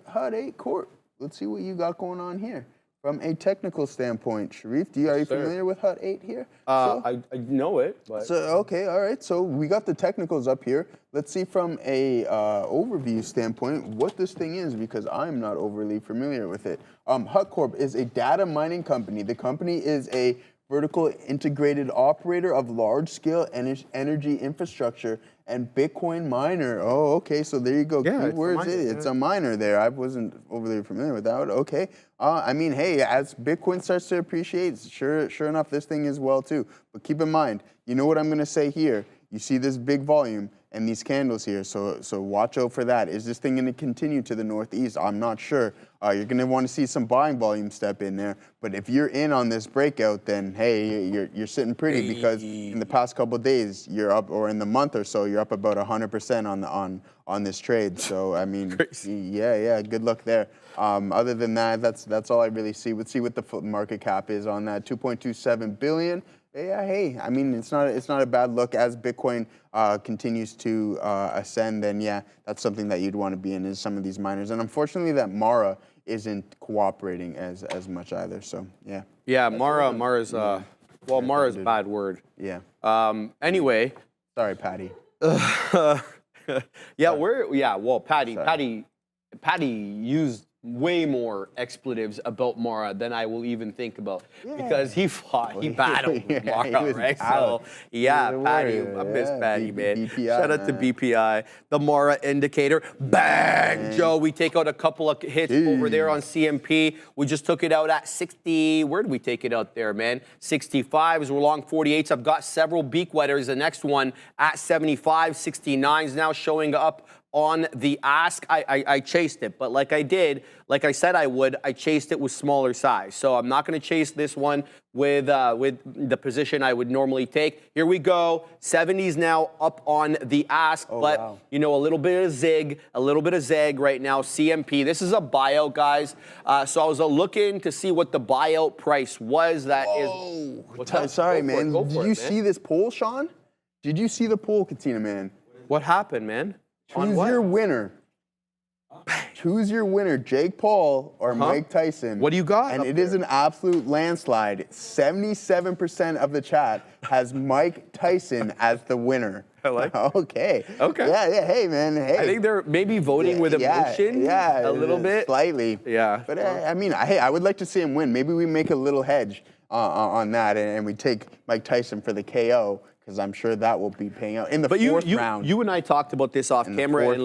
HUT 8 Corp. Let's see what you got going on here. From a technical standpoint, Sharif, are you familiar with HUT 8 here?
I know it. But.
So, okay, all right. So we got the technicals up here. Let's see from a overview standpoint what this thing is, because I'm not overly familiar with it. HUT Corp is a data mining company. The company is a vertical integrated operator of large-scale energy infrastructure and Bitcoin miner. Oh, okay, so there you go.
Yeah,
Keywords, it's a miner there. I wasn't overly familiar with that. Okay. I mean, hey, as Bitcoin starts to appreciate, sure enough, this thing is well too. But keep in mind, you know what I'm going to say here. You see this big volume and these candles here, so watch out for that. Is this thing going to continue to the northeast? I'm not sure. You're going to want to see some buying volume step in there. But if you're in on this breakout, then hey, you're sitting pretty, because in the past couple of days you're up, or in the month or so you're up about 100% on this trade. So I mean, yeah, good luck there. Other than that, that's all I really see. Let's see what the market cap is on that. 2.27 billion. Yeah, hey, I mean, it's not a bad look. As Bitcoin continues to ascend, then yeah, that's something that you'd want to be in, is some of these miners. And unfortunately, that Mara isn't cooperating as much either. So yeah.
Yeah, Mara's a bad word.
Yeah.
Anyway.
Sorry, Patty.
Well, Patty used way more expletives about Mara than I will even think about because he battled Mara, right? So yeah, Patty, I miss Patty, man.
BPI,
Shout out to BPI, the Mara indicator. Bang, Joe. We take out a couple of hits over there on CMP. We just took it out at 60. Where did we take it out there, man? 65s. We're long 48s. I've got several beak wetters. The next one at 75, 69s now showing up on the ask. I chased it, but like I said I would, I chased it with smaller size. So I'm not going to chase this one with the position I would normally take. Here we go. 70s now up on the ask, but you know, a little bit of zig, a little bit of zag right now. CMP. This is a buyout, guys. So I was looking to see what the buyout price was. That is.
Sorry, man. Did you see this poll, Sean? Did you see the poll, Katina, man?
What happened, man?
Choose your winner. Choose your winner, Jake Paul or Mike Tyson.
What do you got?
And it is an absolute landslide. 77% of the chat has Mike Tyson as the winner.
I like it.
Okay. Yeah, hey, man, hey.
I think they're maybe voting with emotion a little bit.
Slightly.
Yeah.
But I mean, hey, I would like to see him win. Maybe we make a little hedge on that and we take Mike Tyson for the KO. Because I'm sure that will be paying out in the fourth round.
You and I talked about this off camera, and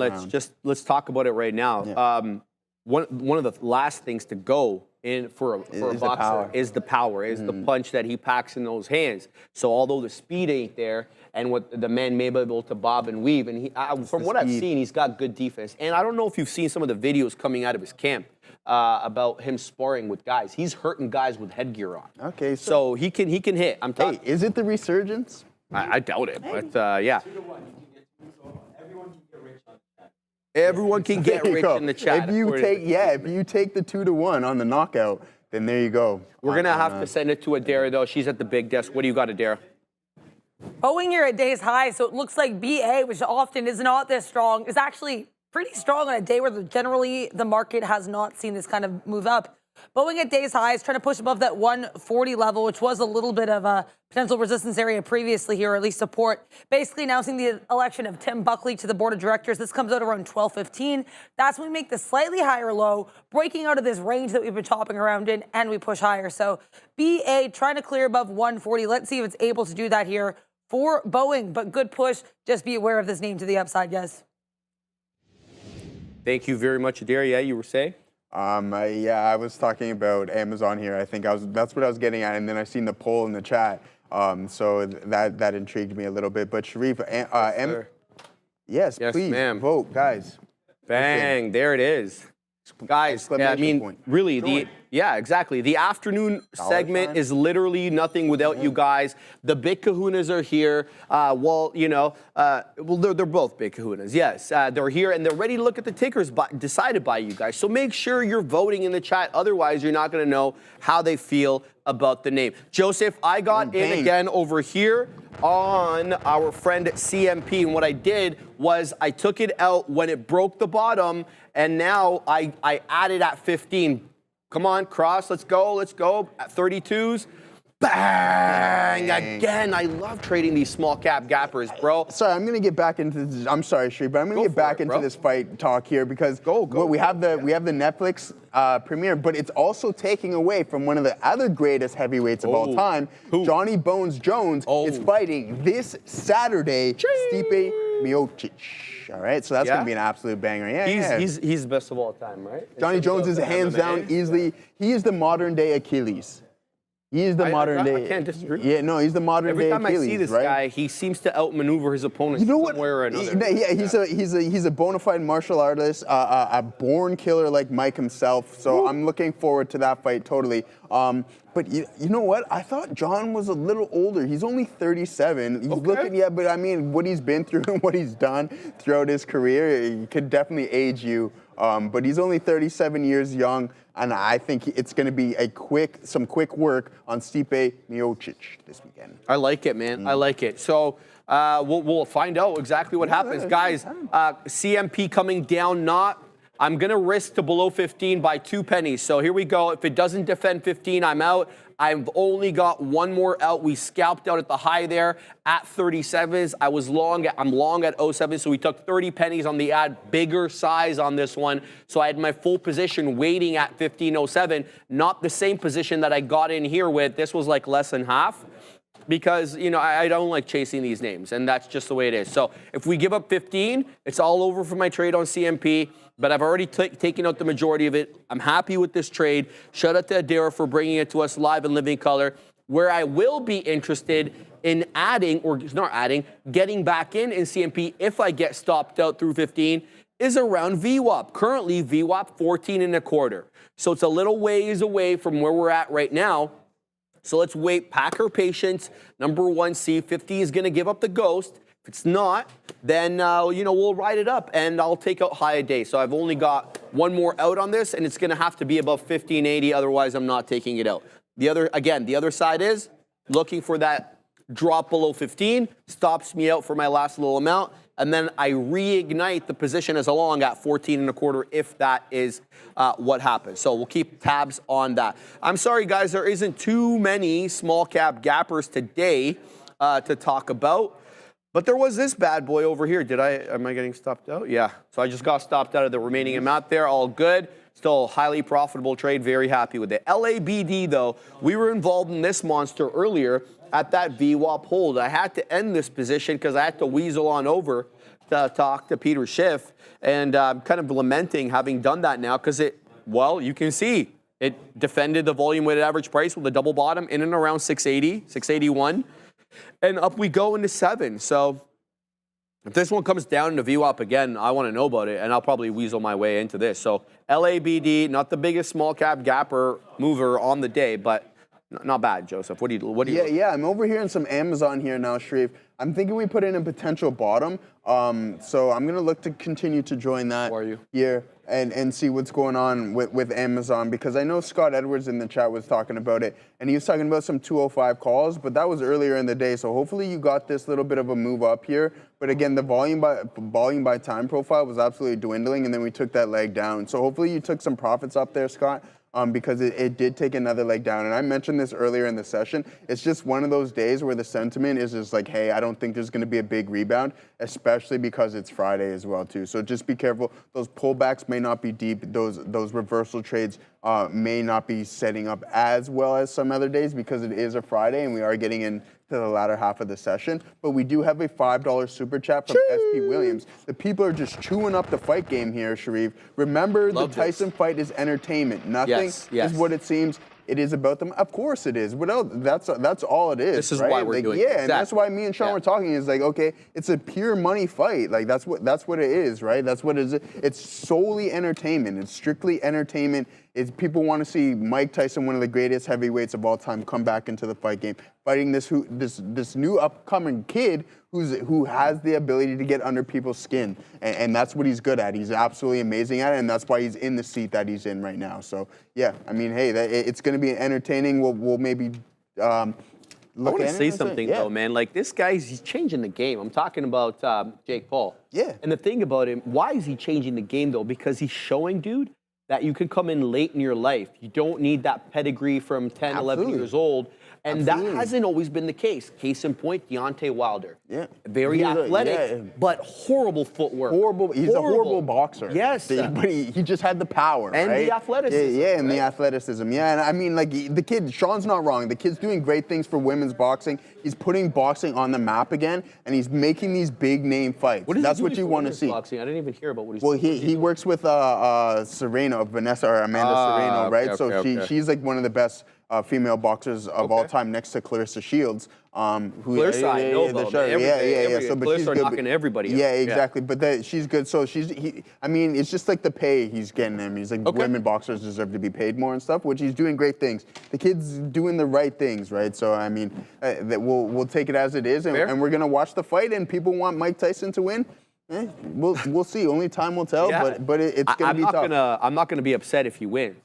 let's talk about it right now.
Yeah.
One of the last things to go in for a boxer is the power, is the punch that he packs in those hands. So although the speed ain't there, and what the man may be able to bob and weave, and from what I've seen, he's got good defense. And I don't know if you've seen some of the videos coming out of his camp about him sparring with guys. He's hurting guys with headgear on.
Okay,
so he can hit. I'm telling.
Hey, is it the resurgence?
I doubt it, but yeah. Everyone can get rich in the chat.
If you take the 2-1 on the knockout, then there you go.
We're gonna have to send it to Adair though. She's at the big desk. What do you got, Adair?
Boeing here at day's high, so it looks like BA, which often is not this strong, is actually pretty strong on a day where generally the market has not seen this kind of move up. Boeing at day's highs, trying to push above that 140 level, which was a little bit of a potential resistance area previously here, or at least support. Basically announcing the election of Tim Buckley to the board of directors. This comes out around 12:15. That's when we make the slightly higher low, breaking out of this range that we've been chopping around in, and we push higher. So BA trying to clear above 140. Let's see if it's able to do that here for Boeing, but good push. Just be aware of this name to the upside, guys.
Thank you very much, Adair. Yeah, you were saying?
I was talking about Amazon here. I think that's what I was getting at, and then I seen the poll in the chat. So that intrigued me a little bit. But Sharif, yes, please vote, guys.
Bang! There it is, guys. I mean, really, exactly. The afternoon segment is literally nothing without you guys. The big kahunas are here. They're both big kahunas. Yes, they're here and they're ready to look at the tickers decided by you guys. So make sure you're voting in the chat. Otherwise, you're not going to know how they feel about the name. Joseph, I got in again over here on our friend CMP, and what I did was I took it out when it broke the bottom, and now I added at 15. Come on, cross, let's go, at 32s. Bang! Again, I love trading these small cap gappers, bro.
Sorry, I'm gonna get back into this. I'm sorry, Shree, but I'm gonna get back into this fight talk here because we have the Netflix premiere, but it's also taking away from one of the other greatest heavyweights of all time, Johnny Bones Jones, is fighting this Saturday, Stipe Miocic. All right, so that's going to be an absolute banger. Yeah,
he's the best of all time, right?
Johnny Jones is hands down easily. He is the modern day Achilles. He is the modern day.
I can't disagree.
Yeah, no, he's the modern day Achilles.
Every time I see this guy, he seems to outmaneuver his opponents somewhere or another.
He's a bona fide martial artist, a born killer like Mike himself. So I'm looking forward to that fight totally. But you know what? I thought John was a little older. He's only 37. He's looking, but I mean, what he's been through and what he's done throughout his career, he could definitely age you. But he's only 37 years young, and I think it's going to be some quick work on Stipe Miocic this weekend.
I like it, man. I like it. So we'll find out exactly what happens, guys. CMP coming down, not I'm going to risk to below 15 by 2 pennies. So here we go. If it doesn't defend 15, I'm out. I've only got one more out. We scalped out at the high there at 37s. I'm long at 07, so we took 30 pennies on the ad, bigger size on this one. So I had my full position waiting at 15.07, not the same position that I got in here with. This was like less than half. Because, you know, I don't like chasing these names, and that's just the way it is. So if we give up 15, it's all over for my trade on CMP, but I've already taken out the majority of it. I'm happy with this trade. Shout out to Adara for bringing it to us live in living color. Where I will be interested in adding, or not adding, getting back in CMP if I get stopped out through 15 is around VWAP. Currently, VWAP 14.25. So it's a little ways away from where we're at right now. So let's wait, pack our patience. Number one, see if 50 is going to give up the ghost. If it's not, then, you know, we'll ride it up, and I'll take out high a day. So I've only got one more out on this, and it's going to have to be above 15.80. Otherwise, I'm not taking it out. The other side is looking for that drop below 15, stops me out for my last little amount, and then I reignite the position as a long at 14.25 if that is what happens. So we'll keep tabs on that. I'm sorry, guys, there isn't too many small cap gappers today to talk about. But there was this bad boy over here. Am I getting stopped out? Yeah. So I just got stopped out of the remaining amount there. All good. Still a highly profitable trade. Very happy with it. LABD, though, we were involved in this monster earlier at that VWAP hold. I had to end this position because I had to weasel on over to talk to Peter Schiff. And I'm kind of lamenting having done that now because well, you can see it defended the volume weighted average price with a double bottom in and around 680, 681. And up we go into 7. So if this one comes down into VWAP again, I want to know about it, and I'll probably weasel my way into this. So LABD, not the biggest small cap gapper mover on the day, but not bad, Joseph. What do you?
Yeah. I'm over here in some Amazon here now, Sharif. I'm thinking we put in a potential bottom. So I'm gonna look to continue to join that here and see what's going on with Amazon, because I know Scott Edwards in the chat was talking about it, and he was talking about some 205 calls, but that was earlier in the day. So hopefully you got this little bit of a move up here. But again, the volume by time profile was absolutely dwindling, and then we took that leg down. So hopefully you took some profits up there, Scott. Because it did take another leg down. And I mentioned this earlier in the session. It's just one of those days where the sentiment is just like, hey, I don't think there's going to be a big rebound, especially because it's Friday as well, too. So just be careful. Those pullbacks may not be deep. Those reversal trades may not be setting up as well as some other days because it is a Friday and we are getting into the latter half of the session. But we do have a $5 super chat from SP Williams. The people are just chewing up the fight game here, Sharif. Remember, the Tyson fight is entertainment. Nothing is what it seems. It is about them. Of course it is. What else? That's all it is.
This is
right?
why we're doing it.
Yeah,
Exactly.
and that's why me and Sean were talking. Is like, okay, it's a pure money fight. Like that's what it is, right? That's what it is. It's solely entertainment. It's strictly entertainment. It's people want to see Mike Tyson, one of the greatest heavyweights of all time, come back into the fight game, fighting this new upcoming kid who has the ability to get under people's skin, and that's what he's good at. He's absolutely amazing at it, and that's why he's in the seat that he's in right now. So yeah, I mean, hey, it's going to be entertaining. We'll maybe. I
want to say something though, man. Like this he's changing the game. I'm talking about Jake Paul.
Yeah.
And the thing about him, why is he changing the game though? Because he's showing, dude, that you can come in late in your life. You don't need that pedigree from 10, 11 years old. And that hasn't always been the case. Case in point, Deontay Wilder.
Yeah.
Very athletic, but horrible footwork.
He's a horrible boxer.
Yes.
But he just had the power,
and
right?
the athleticism.
Yeah, and the athleticism. Yeah, and I mean, like, the kid, Sean's not wrong. The kid's doing great things for women's boxing. He's putting boxing on the map again, and he's making these big-name fights. That's what you want to see.
Boxing? I didn't even hear about what he's
doing. Well, he works with Amanda Serrano, right?
Okay,
she's like one of the best female boxers of all time, next to Clarissa Shields.
Clarissa, I know about.
So, but
Clarissa knocking everybody out.
Yeah, exactly. But she's good. So I mean, it's just like the pay he's getting him. He's like, women boxers deserve to be paid more and stuff, which he's doing great things. The kid's doing the right things, right? So, I mean, we'll take it as it is, and we're going to watch the fight, and people want Mike Tyson to win. We'll see. Only time will tell, but it's going to be tough.
I'm not going to be upset if he wins.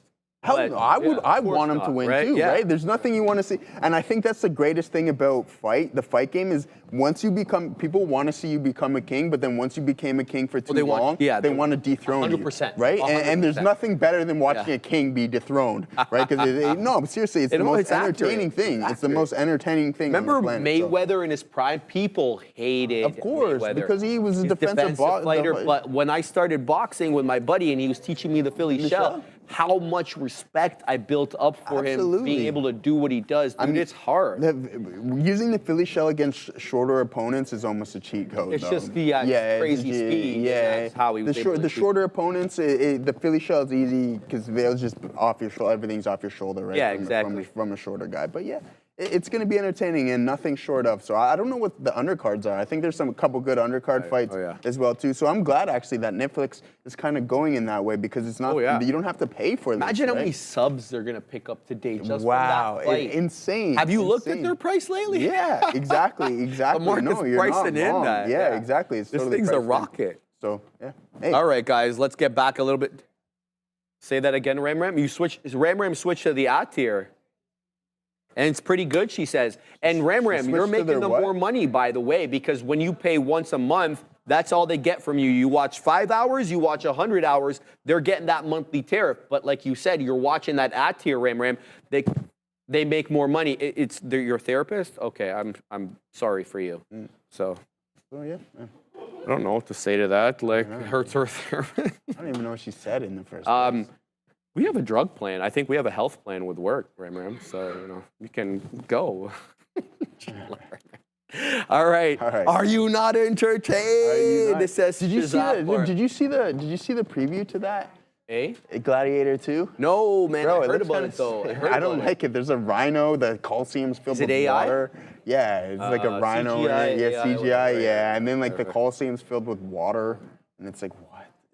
Hell
But,
no, I
yeah, of course
want him to
not,
win
right?
too,
Yeah.
right? There's nothing you want to see, and I think that's the greatest thing about the fight game is once you become, people want to see you become a king, but then once you became a king for too long, they want to dethrone
100%,
you, right? And there's
100%.
nothing better than watching a king be dethroned, right? Because no, but seriously, it's the most entertaining thing. It's the most entertaining thing.
Remember
on the planet,
Mayweather in his prime? People hated
Of course,
Mayweather.
because he was a
He's
defensive
fighter. But when I started boxing with my buddy and he was teaching me the Philly shell, how much respect I built up for him being able to do what he does. Dude, it's hard.
Using the Philly shell against shorter opponents is almost a cheat code.
It's
though.
just the crazy speed.
Yeah,
That's how he was able to
the shorter opponents, the Philly shell is easy because they'll just off your shoulder. Everything's off your shoulder, right?
Yeah,
from,
exactly.
From a shorter guy, but yeah. It's going to be entertaining and nothing short of. So I don't know what the undercards are. I think there's a couple good undercard fights as well too. So I'm glad actually that Netflix is kind of going in that way because it's not. You don't have to pay for this.
Imagine how
right?
many subs they're going to pick up today just from
wow,
that fight.
Insane.
Have you looked at their price lately?
Yeah, exactly.
The market's
you're
pricing
not
in
wrong.
that.
Yeah, exactly. It's
this
totally
thing's a
priced in.
rocket.
So yeah. Hey.
All right, guys, let's get back a little bit. Say that again, Ram Ram. Ram switched to the odd tier. And it's pretty good, she says. And Ram, you're making them more money, by the way, because when you pay once a month, that's all they get from you. You watch 5 hours, you watch 100 hours, they're getting that monthly tariff. But like you said, you're watching that ad tier, Ram. They make more money. They're your therapist? Okay, I'm sorry for you. So
yeah.
I don't know what to say to that. Like, it hurts her therapist.
I don't even know what she said in the first place.
We have a drug plan. I think we have a health plan with work, Ram. So, you can go. All right. Are you not entertained? It says
did you see the preview to that? Gladiator 2?
No, man.
Bro,
I heard about it though.
I don't like it. There's a rhino. The Coliseum's filled with water. Yeah, it's like a rhino.
CGI,
CGI. Yeah, and then like the Coliseum's filled with water, and it's like what?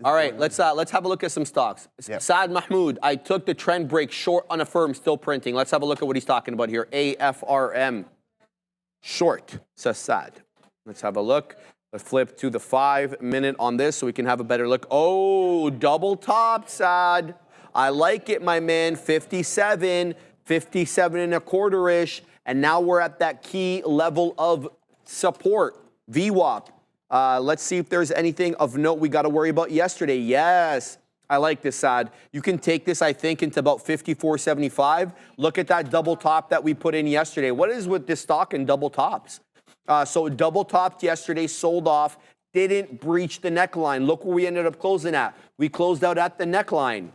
All right, let's have a look at some stocks. Saad Mahmoud, I took the trend break short on a firm, still printing. Let's have a look at what he's talking about here. AFRM, short, says Saad. Let's have a look. Let's flip to the 5 minute on this so we can have a better look. Oh, double top, Saad. I like it, my man. 57 and a quarter-ish. And now we're at that key level of support, VWAP. Let's see if there's anything of note we got to worry about yesterday. Yes, I like this, Saad. You can take this, I think, into about 54.75. Look at that double top that we put in yesterday. What is with this stock and double tops? So double topped yesterday, sold off, didn't breach the neckline. Look where we ended up closing at. We closed out at the neckline.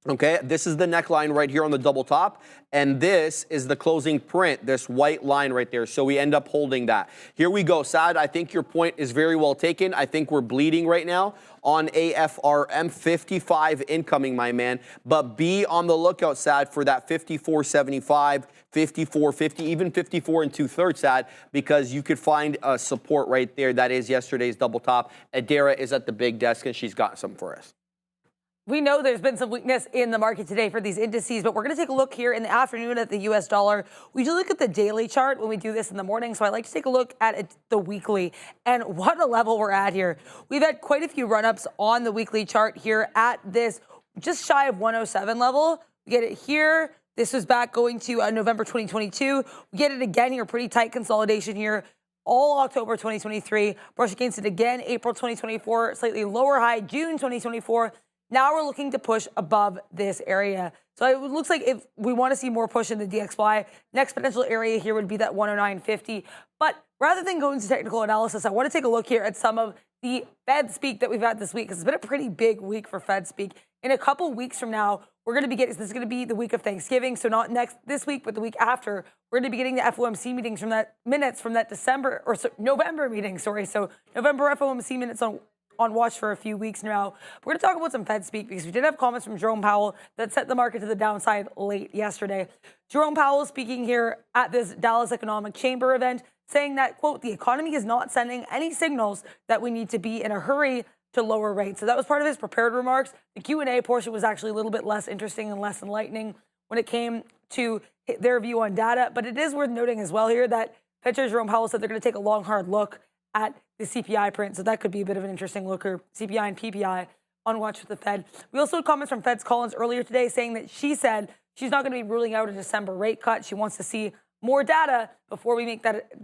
Okay, this is the neckline right here on the double top, and this is the closing print, this white line right there. So we end up holding that. Here we go, Saad. I think your point is very well taken. I think we're bleeding right now on AFRM, 55 incoming, my man. But be on the lookout, Saad, for that 54.75, 54.50, even 54 2/3, Saad, because you could find a support right there. That is yesterday's double top. Adara is at the big desk, and she's got some for us.
We know there's been some weakness in the market today for these indices, but we're going to take a look here in the afternoon at the U.S. dollar. We do look at the daily chart when we do this in the morning, so I like to take a look at the weekly and what a level we're at here. We've had quite a few run-ups on the weekly chart here at this just shy of 107 level. We get it here. This was back going to November 2022. We get it again here, pretty tight consolidation here. All October 2023, brush against it again, April 2024, slightly lower high, June 2024. Now we're looking to push above this area. So it looks like if we want to see more push in the DXY, next potential area here would be that 109.50. But rather than going into technical analysis, I want to take a look here at some of the Fed speak that we've had this week, because it's been a pretty big week for Fed speak. In a couple weeks from now, we're going to be getting, this is going to be the week of Thanksgiving, so not this week, but the week after, we're going to be getting the FOMC meetings from that, minutes from that November meeting, sorry. So November FOMC minutes on watch for a few weeks now. We're going to talk about some Fed speak because we did have comments from Jerome Powell that set the market to the downside late yesterday. Jerome Powell speaking here at this Dallas Economic Chamber event, saying that, quote, the economy is not sending any signals that we need to be in a hurry to lower rates. So that was part of his prepared remarks. The Q&A portion was actually a little bit less interesting and less enlightening when it came to their view on data. But it is worth noting as well here that Fed Chair Jerome Powell said they're going to take a long, hard look at the CPI print. So that could be a bit of an interesting looker, CPI and PPI. on watch with the Fed. We also had comments from Fed's Collins earlier today saying that she said she's not going to be ruling out a December rate cut. She wants to see more data before we make that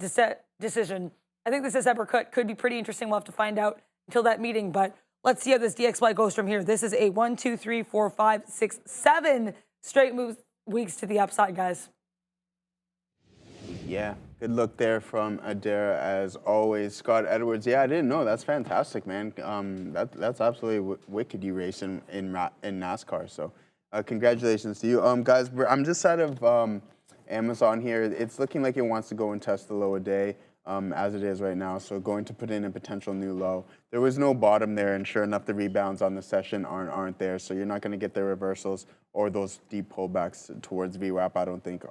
decision. I think this December cut could be pretty interesting. We'll have to find out until that meeting, but let's see how this DXY goes from here. This is a 1, 2, 3, 4, 5, 6, 7 straight weeks to the upside, guys.
Yeah, good look there from Adair as always. Scott Edwards, yeah, I didn't know. That's fantastic, man. That's absolutely wicked you race in NASCAR. So congratulations to you. Guys, I'm just out of Amazon here. It's looking like it wants to go and test the low a day. As it is right now, so going to put in a potential new low. There was no bottom there, and sure enough, the rebounds on the session aren't there, so you're not going to get the reversals or those deep pullbacks towards VWAP, I don't think,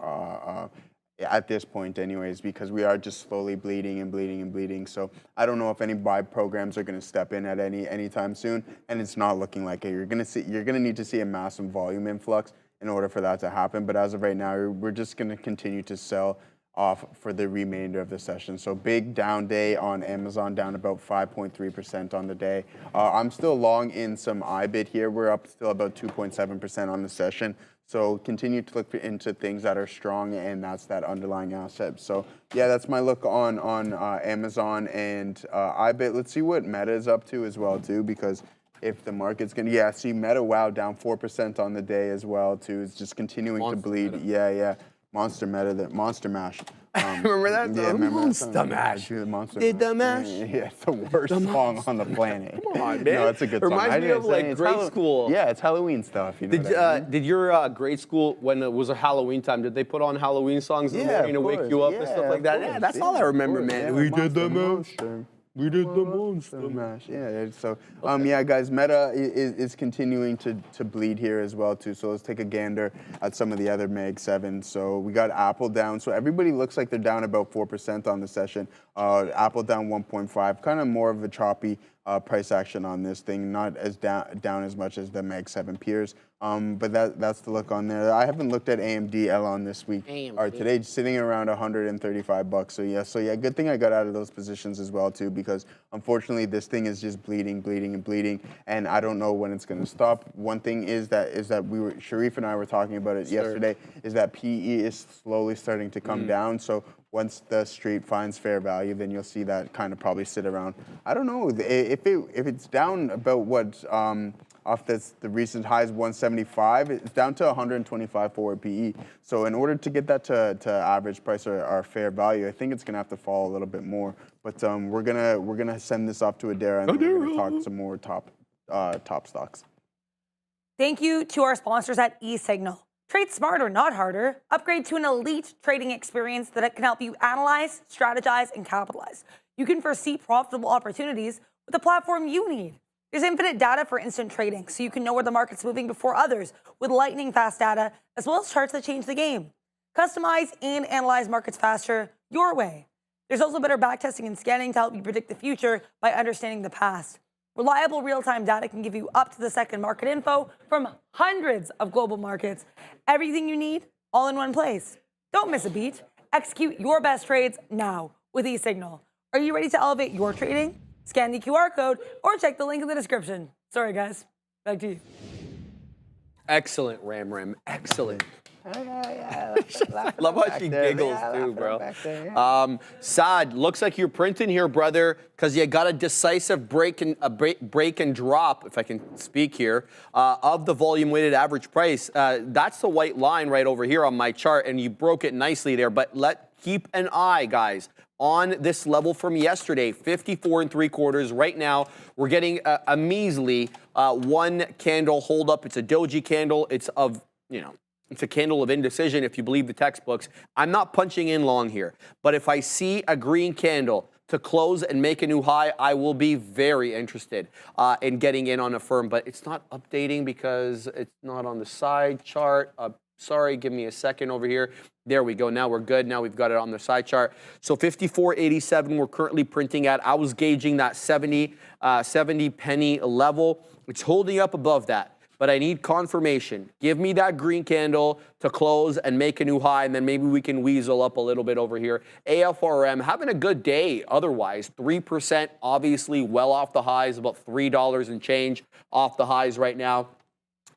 at this point anyways, because we are just slowly bleeding and bleeding and bleeding. So I don't know if any buy programs are going to step in at anytime soon, and it's not looking like it. You're going to need to see a massive volume influx in order for that to happen, but as of right now, we're just going to continue to sell off for the remainder of the session. So big down day on Amazon, down about 5.3% on the day. I'm still long in some IBIT here. We're up still about 2.7% on the session. So continue to look into things that are strong, and that's that underlying asset. So yeah, that's my look on Amazon and IBIT. Let's see what Meta is up to as well too, because if the market's gonna, see Meta, wow, down 4% on the day as well too. It's just continuing to bleed. Meta. Yeah. Monster Meta, that Monster Mash.
Remember that?
Yeah, remember
Monster Mash.
Monster
Did the mash?
Yeah, it's the worst song on the planet.
Come on, man.
No, it's a good song.
Reminds me of like grade school.
Yeah, it's Halloween stuff. You know what I mean?
Did your grade school, when it was a Halloween time, did they put on Halloween songs in the morning to wake you up and stuff like that? Yeah, that's all I remember, man.
We did the mash. We did the Monster Mash. Yeah, so, yeah, guys, Meta is continuing to bleed here as well, too. So let's take a gander at some of the other Mag 7s. So we got Apple down. So everybody looks like they're down about 4% on the session. Apple down 1.5, kind of more of a choppy price action on this thing, not as down as much as the Mag 7 peers. But that's the look on there. I haven't looked at AMD on this week or today, sitting around $135. So yeah, good thing I got out of those positions as well too, because unfortunately this thing is just bleeding, and I don't know when it's going to stop. One thing is that Sharif and I were talking about it yesterday, is that PE is slowly starting to come down. So once the street finds fair value, then you'll see that kind of probably sit around. I don't know if it's down about what. Off the recent highs, 175, it's down to 125 forward PE. So in order to get that to average price or fair value, I think it's gonna have to fall a little bit more. But we're gonna send this off to Adara, and then we're gonna talk some more top stocks.
Thank you to our sponsors at eSignal. Trade smarter, not harder. Upgrade to an elite trading experience that can help you analyze, strategize, and capitalize. You can foresee profitable opportunities with the platform you need. There's infinite data for instant trading, so you can know where the market's moving before others with lightning fast data, as well as charts that change the game. Customize and analyze markets faster your way. There's also better backtesting and scanning to help you predict the future by understanding the past. Reliable real-time data can give you up-to-the-second market info from hundreds of global markets. Everything you need, all in one place. Don't miss a beat. Execute your best trades now with eSignal. Are you ready to elevate your trading? Scan the QR code or check the link in the description. Sorry, guys. Back to you.
Excellent, Ram. Excellent. Love how she giggles too, bro. Saad, looks like you're printing here, brother, because you got a decisive break and drop, if I can speak here, of the volume-weighted average price. That's the white line right over here on my chart, and you broke it nicely there. But keep an eye, guys, on this level from yesterday, 54 3/4. Right now, we're getting a measly one candle hold up. It's a doji candle. It's a candle of indecision if you believe the textbooks. I'm not punching in long here, but if I see a green candle to close and make a new high, I will be very interested in getting in on a firm, but it's not updating because it's not on the side chart. Sorry, give me a second over here. There we go. Now we're good. Now we've got it on the side chart. So 54.87 we're currently printing at. I was gauging that 70 penny level. It's holding up above that. but I need confirmation. Give me that green candle to close and make a new high, and then maybe we can weasel up a little bit over here. AFRM having a good day otherwise. 3% obviously well off the highs, about $3 and change off the highs right now.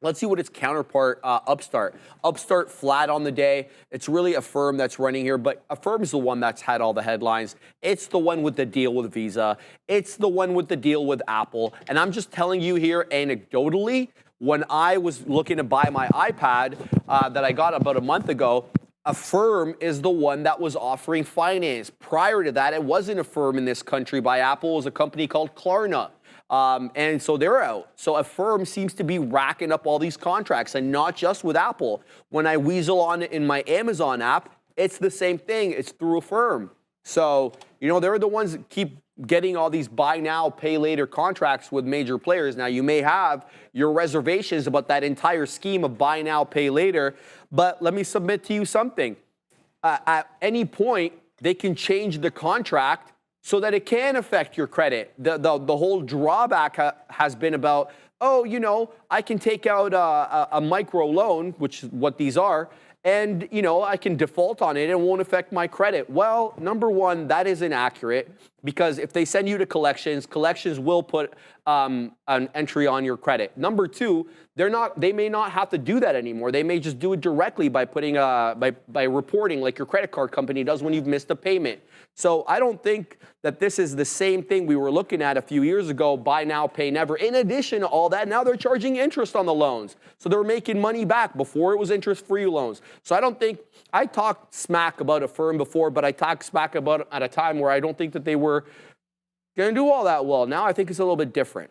Let's see what its counterpart, Upstart. Upstart flat on the day. It's really Affirm that's running here, but Affirm is the one that's had all the headlines. It's the one with the deal with Visa. It's the one with the deal with Apple. And I'm just telling you here anecdotally, when I was looking to buy my iPad that I got about a month ago, Affirm is the one that was offering finance. Prior to that, it wasn't Affirm in this country by Apple. It was a company called Klarna. And so they're out. So Affirm seems to be racking up all these contracts, and not just with Apple. When I weasel on it in my Amazon app, it's the same thing. It's through Affirm. So, you know, they're the ones that keep getting all these buy now, pay later contracts with major players. Now, you may have your reservations about that entire scheme of buy now, pay later, but let me submit to you something. At any point, they can change the contract so that it can affect your credit. The whole drawback has been about, oh, you know, I can take out a micro loan, which is what these are, and, you know, I can default on it and it won't affect my credit. Well, number one, that is inaccurate, because if they send you to collections, collections will put an entry on your credit. Number two, they may not have to do that anymore. They may just do it directly by putting by reporting, like your credit card company does when you've missed a payment. So I don't think that this is the same thing we were looking at a few years ago, buy now, pay never. In addition to all that, now they're charging interest on the loans. So they're making money back. Before it was interest-free loans. So I don't think, I talked smack about Affirm before, but I talked smack about it at a time where I don't think that they were going to do all that well. Now I think it's a little bit different.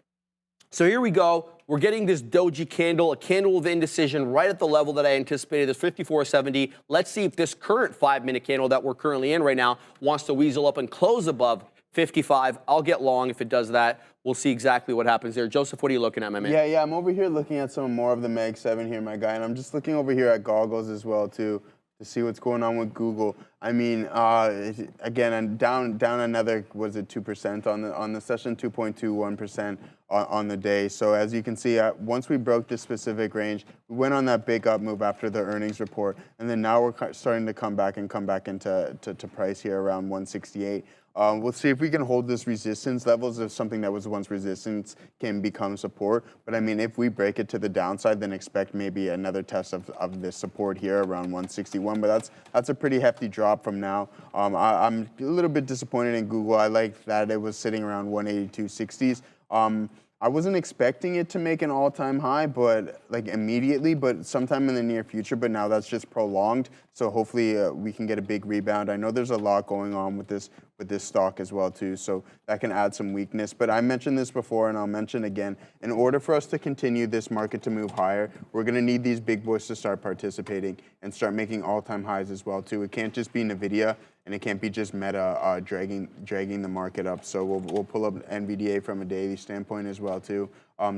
So here we go. We're getting this doji candle, a candle of indecision right at the level that I anticipated, this 54.70. Let's see if this current 5-minute candle that we're currently in right now wants to weasel up and close above 55. I'll get long if it does that. We'll see exactly what happens there. Joseph, what are you looking at, my man?
Yeah, I'm over here looking at some more of the Mag 7 here, my guy, and I'm just looking over here at goggles as well, too, to see what's going on with Google. I mean, again, and down another, was it 2% on the session, 2.21% on the day. So as you can see, once we broke this specific range, we went on that big up move after the earnings report, and then now we're starting to come back into price here around 168. We'll see if we can hold this resistance levels of something that was once resistance can become support. But I mean, if we break it to the downside, then expect maybe another test of this support here around 161. But that's a pretty hefty drop from now. I'm a little bit disappointed in Google. I like that it was sitting around 182.60s. I wasn't expecting it to make an all-time high, but like immediately, but sometime in the near future. But now that's just prolonged. So hopefully we can get a big rebound. I know there's a lot going on with this stock as well too. So that can add some weakness. But I mentioned this before, and I'll mention again. In order for us to continue this market to move higher, we're going to need these big boys to start participating and start making all-time highs as well too. It can't just be NVIDIA. And it can't be just Meta dragging the market up. So we'll pull up NVDA from a daily standpoint as well too.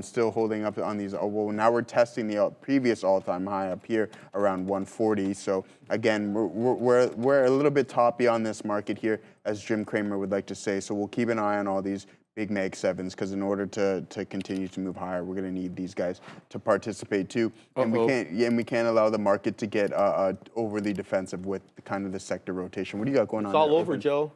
Still holding up on these. Well, now we're testing the previous all-time high up here around 140. So again, we're a little bit toppy on this market here, as Jim Cramer would like to say. So we'll keep an eye on all these big Mag 7s, because in order to continue to move higher, we're going to need these guys to participate too. And we can't allow the market to get overly defensive with kind of the sector rotation. What do you got going on?
It's all over, Joe.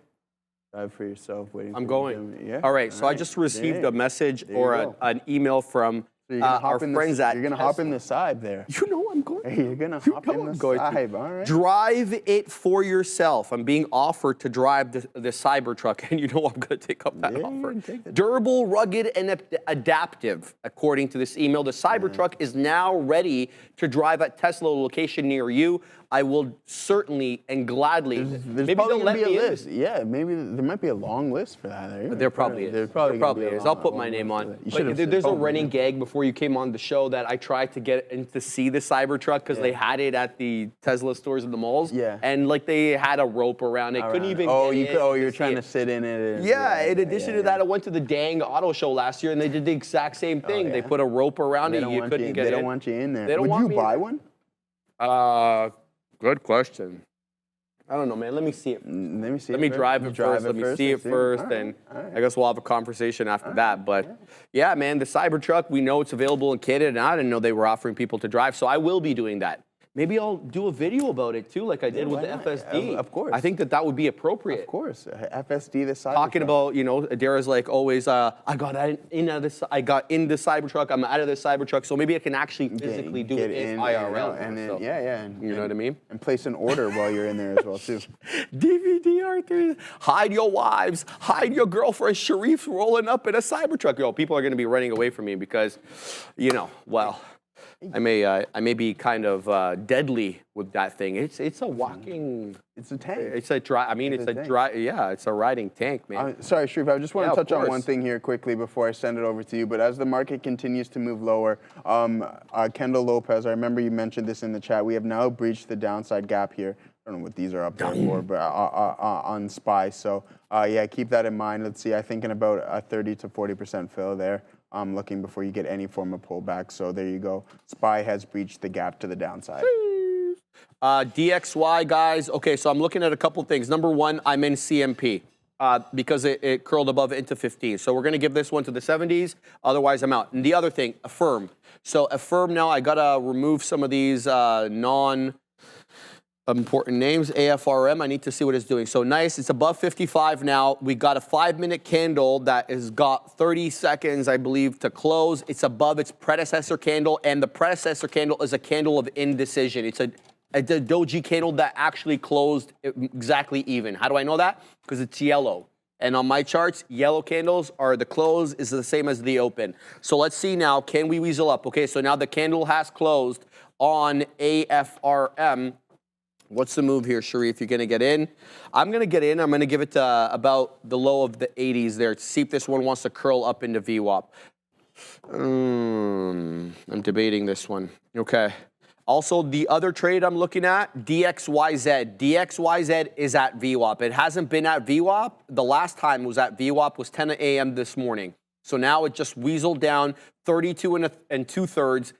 Dive for yourself. Waiting.
I'm going.
Yeah.
All right. So I just received a message or an email from our friends at.
You're gonna hop in the side there.
You know I'm going.
You're gonna hop in the side. All right.
Drive it for yourself. I'm being offered to drive the Cybertruck, and you know I'm going to take up that offer. Durable, rugged, and adaptive. According to this email, the Cybertruck is now ready to drive at Tesla location near you. I will certainly and gladly.
There's probably going to be a list. Yeah, maybe there might be a long list for that.
There probably is. There probably is. I'll put my name on. But there's a running gag before you came on the show that I tried to get in to see the Cybertruck because they had it at the Tesla stores in the malls.
Yeah.
And like they had a rope around it. Couldn't even get in.
You're trying to sit in it.
Yeah. In addition to that, I went to the dang auto show last year and they did the exact same thing. They put a rope around it. You couldn't get in.
They don't want you in there.
Would
you buy one?
Good question. I don't know, man. Let me see it.
Let me see.
Let me drive it first. Let me see it first, and I guess we'll have a conversation after that. But yeah, man, the Cybertruck, we know it's available in Canada, and I didn't know they were offering people to drive, so I will be doing that. Maybe I'll do a video about it too, like I did with the FSD.
Of course.
I think that would be appropriate.
Of course, FSD, the Cybertruck.
Talking about, you know, Adara's like always, I got in the Cybertruck, I'm out of the Cybertruck, so maybe I can actually physically do it in IRL.
And then,
so,
you
know what I mean?
And place an order while you're in there as well, too.
DVD Arthur, hide your wives, hide your girlfriend. Sharif's rolling up in a Cybertruck. Yo, people are going to be running away from me because, you know, well, I may be kind of deadly with that thing. It's a walking.
It's a tank.
It's a dry. I mean, it's a dry. Yeah, it's a riding tank, man.
Sorry, Sharif. I just want to touch on
course.
one thing here quickly before I send it over to you. But as the market continues to move lower, Kendall Lopez, I remember you mentioned this in the chat. We have now breached the downside gap here. I don't know what these are up there for, but on SPY. So yeah, keep that in mind. Let's see. I'm thinking about a 30 to 40% fill there. Looking before you get any form of pullback. So there you go. SPY has breached the gap to the downside.
DXY, guys. Okay, so I'm looking at a couple things. Number one, I'm in CMP because it curled above into 15. So we're going to give this one to the 70s. Otherwise, I'm out. And the other thing, Affirm. So Affirm now, I got to remove some of these non-important names. AFRM, I need to see what it's doing. So nice, it's above 55 now. We got a 5-minute candle that has got 30 seconds, I believe, to close. It's above its predecessor candle, and the predecessor candle is a candle of indecision. It's a doji candle that actually closed exactly even. How do I know that? Because it's yellow. And on my charts, yellow candles are the close is the same as the open. So let's see now, can we weasel up? Okay, so now the candle has closed on AFRM. What's the move here, Sharif? You're going to get in? I'm going to get in. I'm going to give it to about the low of the 80s there to see if this one wants to curl up into VWAP. I'm debating this one. Okay. Also, the other trade I'm looking at, DXYZ. DXYZ is at VWAP. It hasn't been at VWAP. The last time it was at VWAP was 10 a.m. this morning. So now it just weaseled down 32 and 2/3.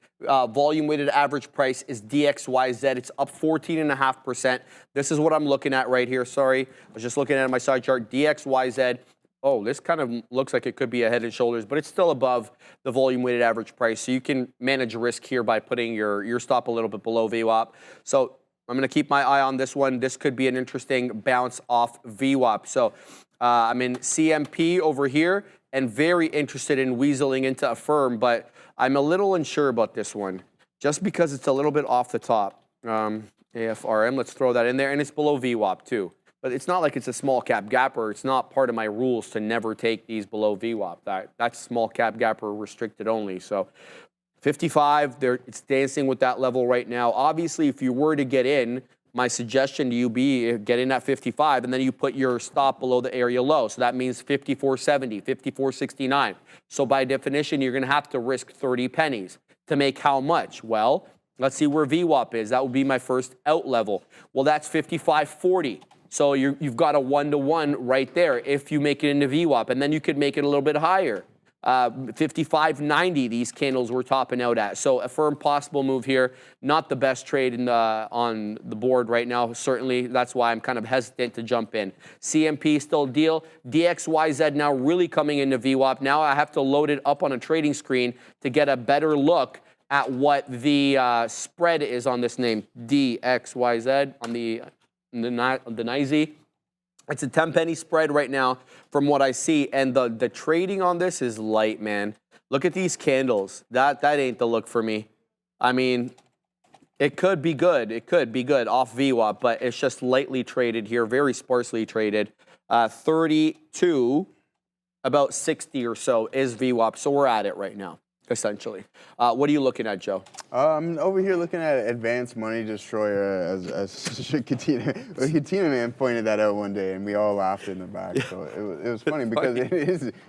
Volume weighted average price is DXYZ. It's up 14.5%. This is what I'm looking at right here. Sorry, I was just looking at my side chart. DXYZ. Oh, this kind of looks like it could be a head and shoulders, but it's still above the volume weighted average price. So you can manage risk here by putting your stop a little bit below VWAP. So I'm going to keep my eye on this one. This could be an interesting bounce off VWAP. So I'm in CMP over here and very interested in weaseling into Affirm, but I'm a little unsure about this one just because it's a little bit off the top. AFRM, let's throw that in there, and it's below VWAP too. But it's not like it's a small cap gapper. It's not part of my rules to never take these below VWAP. That's small cap gapper restricted only. So 55, it's dancing with that level right now. Obviously, if you were to get in, my suggestion to you be get in at 55, and then you put your stop below the area low. So that means 54.70, 54.69. So by definition, you're going to have to risk 30 pennies to make how much? Well, let's see where VWAP is. That would be my first out level. Well, that's 55.40. So you've got a 1-to-1 right there if you make it into VWAP, and then you could make it a little bit higher. 55.90 these candles were topping out at. So a firm possible move here. Not the best trade on the board right now, certainly. That's why I'm kind of hesitant to jump in. CMP still deal. DXYZ now really coming into VWAP. Now I have to load it up on a trading screen to get a better look at what the spread is on this name. DXYZ on the NYSE. It's a 10-penny spread right now from what I see, and the trading on this is light, man. Look at these candles. That ain't the look for me. I mean, it could be good. It could be good off VWAP, but it's just lightly traded here, very sparsely traded. 32, about 60 or so is VWAP, so we're at it right now, essentially. What are you looking at, Joe?
I'm over here looking at Advanced Money Destroyer as Katina man pointed that out one day, and we all laughed in the back. So it was funny because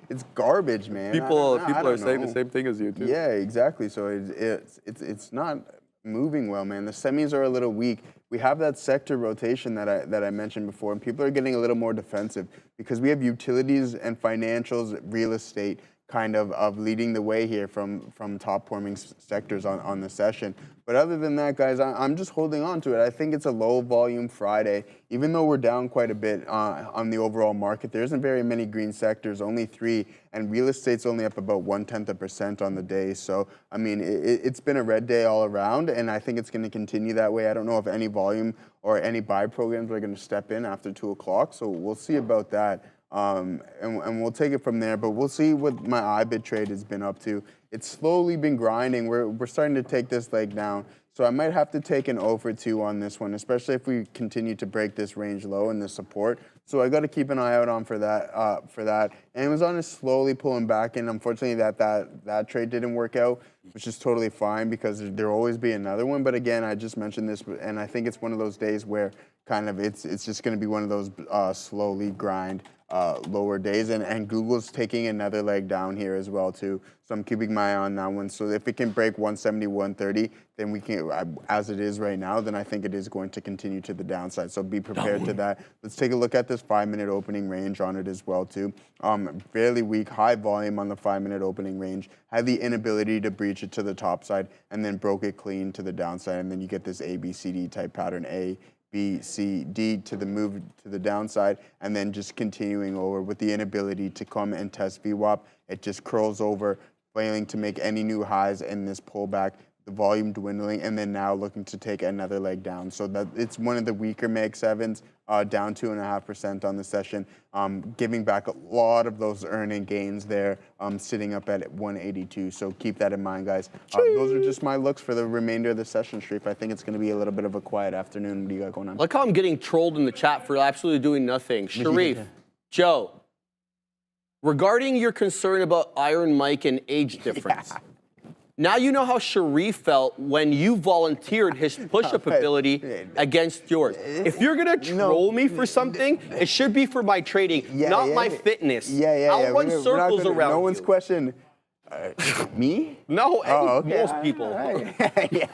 it's garbage, man.
People are saying the same thing as you too.
Yeah, exactly. So it's not moving well, man. The semis are a little weak. We have that sector rotation that I mentioned before, and people are getting a little more defensive because we have utilities and financials, real estate kind of leading the way here from top performing sectors on the session. But other than that, guys, I'm just holding on to it. I think it's a low volume Friday. Even though we're down quite a bit on the overall market, there isn't very many green sectors, only 3, and real estate's only up about 0.1% on the day. So, I mean, it's been a red day all around, and I think it's going to continue that way. I don't know if any volume or any buy programs are going to step in after 2 o'clock, so we'll see about that. And we'll take it from there, but we'll see what my IBIT trade has been up to. It's slowly been grinding. We're starting to take this leg down, so I might have to take an 0 for 2 on this one, especially if we continue to break this range low and the support. So I got to keep an eye out on for that. Amazon is slowly pulling back in. Unfortunately, that trade didn't work out, which is totally fine because there'll always be another one. But again, I just mentioned this, and I think it's one of those days where kind of it's just going to be one of those slowly grind lower days, and Google's taking another leg down here as well too. So I'm keeping my eye on that one. So if it can break 170, 130, then we can, as it is right now, then I think it is going to continue to the downside. So be prepared to that. Let's take a look at this 5-minute opening range on it as well too. Fairly weak, high volume on the 5-minute opening range. Had the inability to breach it to the top side, and then broke it clean to the downside, and then you get this ABCD type pattern, A, B, C, D to the move to the downside, and then just continuing over with the inability to come and test VWAP. It just curls over, failing to make any new highs in this pullback, the volume dwindling, and then now looking to take another leg down. So that it's one of the weaker Mag 7s, down 2.5% on the session, giving back a lot of those earning gains there, sitting up at 182. So keep that in mind, guys. Those are just my looks for the remainder of the session, Sharif. I think it's going to be a little bit of a quiet afternoon. What do you got going on?
Look how I'm getting trolled in the chat for absolutely doing nothing. Sharif, Joe, regarding your concern about Iron Mike and age difference, now you know how Sharif felt when you volunteered his push-up ability against yours. If you're going to troll me for something, it should be for my trading, not my fitness. I'll run circles around
No one's questioning. Me?
No, most people.
Yeah.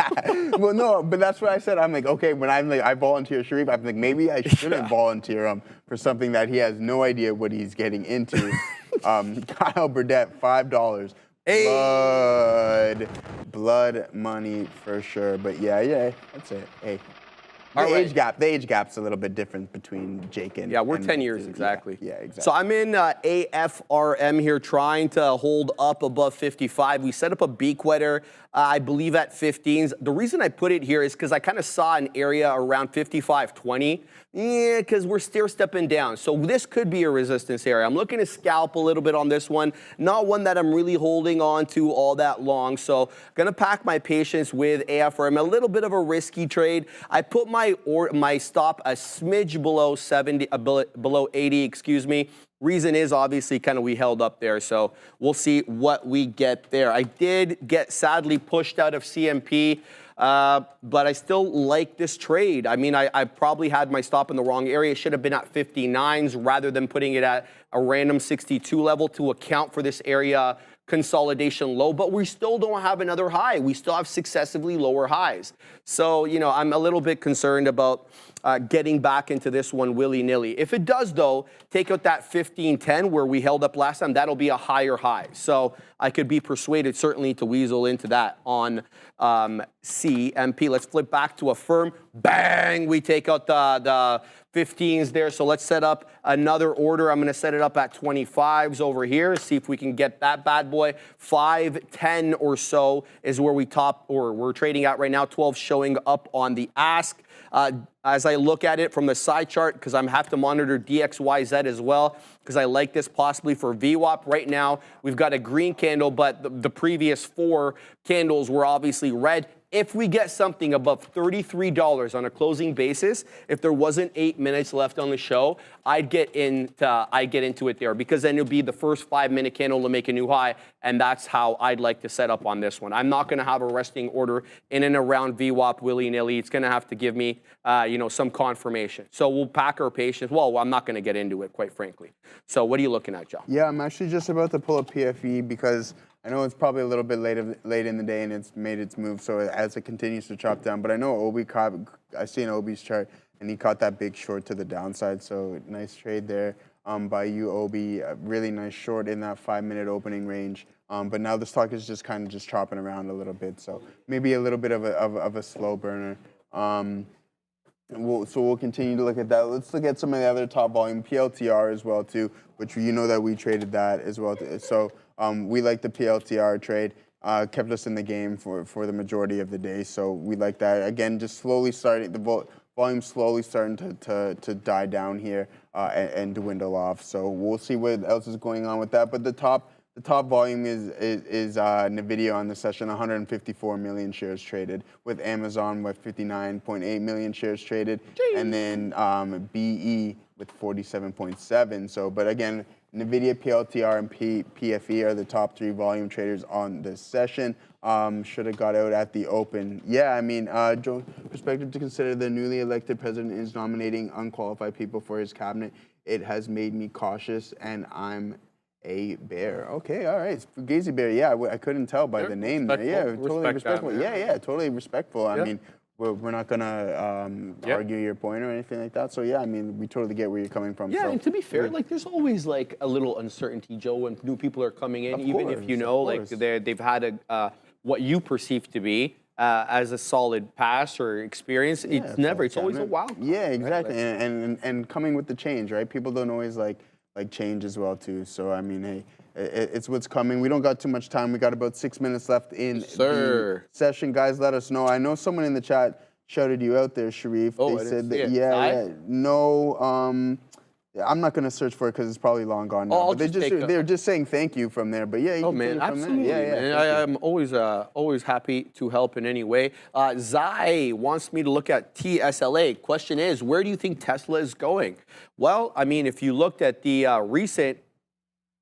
Well, no, but that's what I said. I'm like, okay, when I'm like, I volunteer Sharif, I'm like, maybe I shouldn't volunteer him for something that he has no idea what he's getting into. Kyle Burdett, $5.
Hey.
Blood money for sure. But yeah, that's it. Hey. The age gap's a little bit different between Jake and...
Yeah, we're 10 years, exactly.
Yeah, exactly.
So I'm in AFRM here trying to hold up above 55. We set up a beak wetter, I believe at 15s. The reason I put it here is because I kind of saw an area around 55.20. Yeah, because we're stair-stepping down. So this could be a resistance area. I'm looking to scalp a little bit on this one. Not one that I'm really holding on to all that long. So going to pack my patience with AFRM. A little bit of a risky trade. I put my stop a smidge below 70, below 80, excuse me. Reason is obviously kind of we held up there, so we'll see what we get there. I did get sadly pushed out of CMP, but I still like this trade. I mean, I probably had my stop in the wrong area. It should have been at 59s rather than putting it at a random 62 level to account for this area consolidation low, but we still don't have another high. We still have successively lower highs. So, you know, I'm a little bit concerned about getting back into this one willy-nilly. If it does, though, take out that 1510 where we held up last time, that'll be a higher high. So I could be persuaded certainly to weasel into that on CMP. Let's flip back to a firm. Bang! We take out the 15s there. So let's set up another order. I'm going to set it up at 25s over here. See if we can get that bad boy. 510 or so is where we're trading at right now. 12 showing up on the ask. As I look at it from the side chart, because I have to monitor DXYZ as well, because I like this possibly for VWAP. Right now, we've got a green candle, but the previous 4 candles were obviously red. If we get something above $33 on a closing basis, if there wasn't 8 minutes left on the show, I'd get into it there, because then it'll be the first 5-minute candle to make a new high, and that's how I'd like to set up on this one. I'm not going to have a resting order in and around VWAP willy-nilly. It's going to have to give me, some confirmation. So we'll pack our patience. Well, I'm not going to get into it, quite frankly. So what are you looking at, Joe?
Yeah, I'm actually just about to pull up PFE because I know it's probably a little bit late in the day and it's made its move, so as it continues to chop down. But I know I see an Obi's chart, and he caught that big short to the downside, so nice trade there. by UOB. Really nice short in that 5-minute opening range. But now the stock is just kind of just chopping around a little bit. So maybe a little bit of a slow burner. We'll continue to look at that. Let's look at some of the other top volume, PLTR as well too, which you know that we traded that as well. So we like the PLTR trade. Kept us in the game for the majority of the day. So we like that. Again, just slowly starting, the volume slowly starting to die down here and dwindle off. So we'll see what else is going on with that. But the top volume is NVIDIA on the session, 154 million shares traded, with Amazon with 59.8 million shares traded, and then BE with 47.7. So, but again, NVIDIA, PLTR, and PFE are the top 3 volume traders on this session. Should have got out at the open. Yeah, I mean, Joe, perspective to consider the newly elected president is nominating unqualified people for his cabinet. It has made me cautious, and I'm a bear. Okay, all right. Fugazi Bear, yeah, I couldn't tell by the name there. Yeah, totally respectful. Yeah, totally respectful. I mean, we're not going to argue your point or anything like that. So, yeah, I mean, we totally get where you're coming from.
Yeah,
so,
and to be fair, like, there's always, like, a little uncertainty, Joe, when new people are coming in, even if you know, like, they've had what you perceive to be as a solid past or experience. It's always a wild card.
Yeah, exactly. Right? And coming with the change, right? People don't always, like change as well, too. So, I mean, hey, it's what's coming. We don't got too much time. We got about 6 minutes left in the session. Guys, let us know. I know someone in the chat shouted you out there, Sharif.
Oh,
they said that, no, I'm not going to search for it because it's probably long gone now.
Oh,
but they're just saying thank you from there. But yeah, you can
man,
take it from
absolutely.
there. Yeah,
man. I'm always happy to help in any way. Zai wants me to look at TSLA. Question is, where do you think Tesla is going? Well, I mean, if you looked at the recent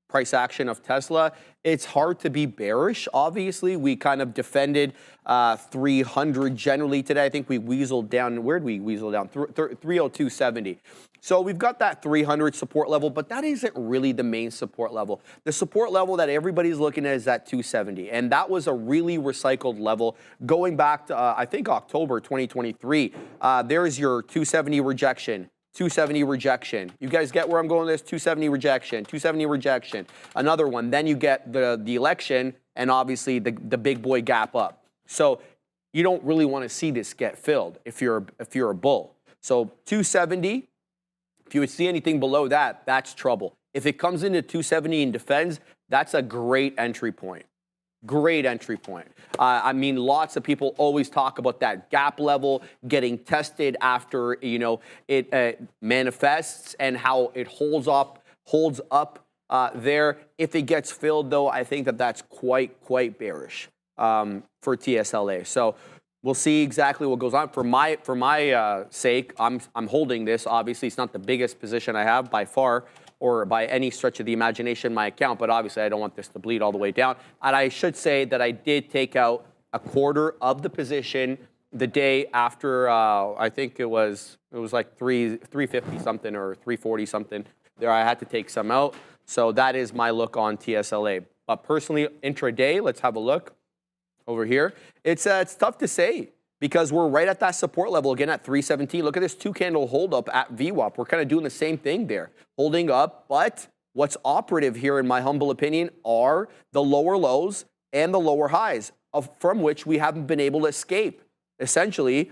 price action of Tesla, it's hard to be bearish. Obviously, we kind of defended 300 generally today. I think we weaseled down. Where did we weasel down? 302.70. So we've got that 300 support level, but that isn't really the main support level. The support level that everybody's looking at is that 270, and that was a really recycled level going back to, I think, October 2023. There's your 270 rejection. 270 rejection. You guys get where I'm going with this? 270 rejection, 270 rejection. Another one. Then you get the election and obviously the big boy gap up. So you don't really want to see this get filled if you're a bull. So 270, if you would see anything below that, that's trouble. If it comes into 270 and defends, that's a great entry point. Great entry point. I mean, lots of people always talk about that gap level getting tested after, you know, it manifests and how it holds up there. If it gets filled, though, I think that's quite bearish for TSLA. So we'll see exactly what goes on. For my sake, I'm holding this. Obviously, it's not the biggest position I have by far, or by any stretch of the imagination, my account, but obviously I don't want this to bleed all the way down. And I should say that I did take out a quarter of the position the day after, I think it was like 350 something or 340 something. There, I had to take some out. So that is my look on TSLA. But personally, intraday, let's have a look over here. It's tough to say, because we're right at that support level again at 317. Look at this 2-candle hold up at VWAP. We're kind of doing the same thing there, holding up. But what's operative here, in my humble opinion, are the lower lows and the lower highs, from which we haven't been able to escape. Essentially,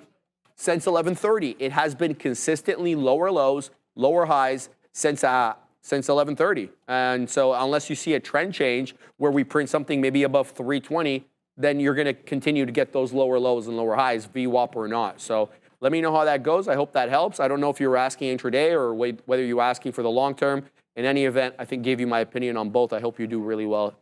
since 11:30, it has been consistently lower lows, lower highs since 11:30. And so unless you see a trend change where we print something maybe above 320, then you're going to continue to get those lower lows and lower highs, VWAP or not. So let me know how that goes. I hope that helps. I don't know if you were asking intraday or whether you were asking for the long term. In any event, I think gave you my opinion on both. I hope you do really well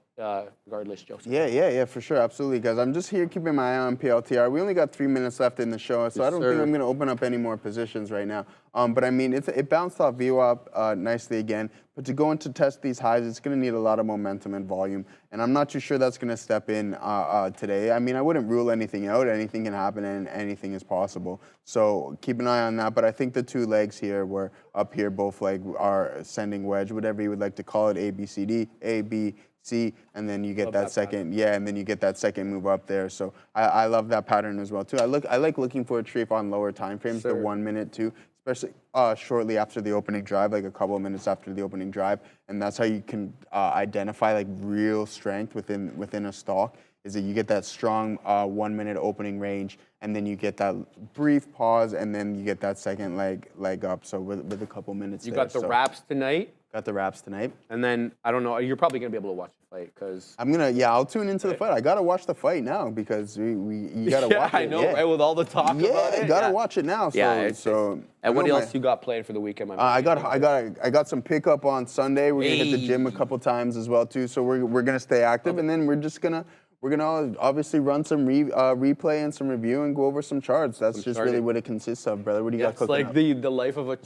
regardless, Joseph.
Yeah, for sure. Absolutely, guys. I'm just here keeping my eye on PLTR. We only got 3 minutes left in the show, so I don't think I'm going to open up any more positions right now. But I mean, it bounced off VWAP nicely again. But to go into test these highs, it's going to need a lot of momentum and volume. And I'm not too sure that's going to step in today. I mean, I wouldn't rule anything out. Anything can happen and anything is possible. So keep an eye on that. But I think the two legs here were up here, both like are ascending wedge, whatever you would like to call it, A, B, C, D, A, B, C, and then you get that second, and then you get that second move up there. So I love that pattern as well too. I like looking for a trade on lower time frames, the 1 minute too, especially shortly after the opening drive, like a couple of minutes after the opening drive, and that's how you can identify like real strength within a stock. Is that you get that strong 1 minute opening range, and then you get that brief pause, and then you get that second leg up. So with a couple minutes,
you got the wraps tonight.
Got the wraps tonight.
And then I don't know. You're probably gonna be able to watch the fight because
I'll tune into the fight. I gotta watch the fight now because you gotta watch it.
I know, right? With all the talk about it.
Gotta watch it now. So
and what else you got planned for the weekend, my man?
I got some pickup on Sunday. We're gonna hit the gym a couple times as well too. So we're gonna stay active, and then we're gonna obviously run some replay and some review and go over some charts. That's just really what it consists of, brother. What do you got cooking
up? It's like the life of a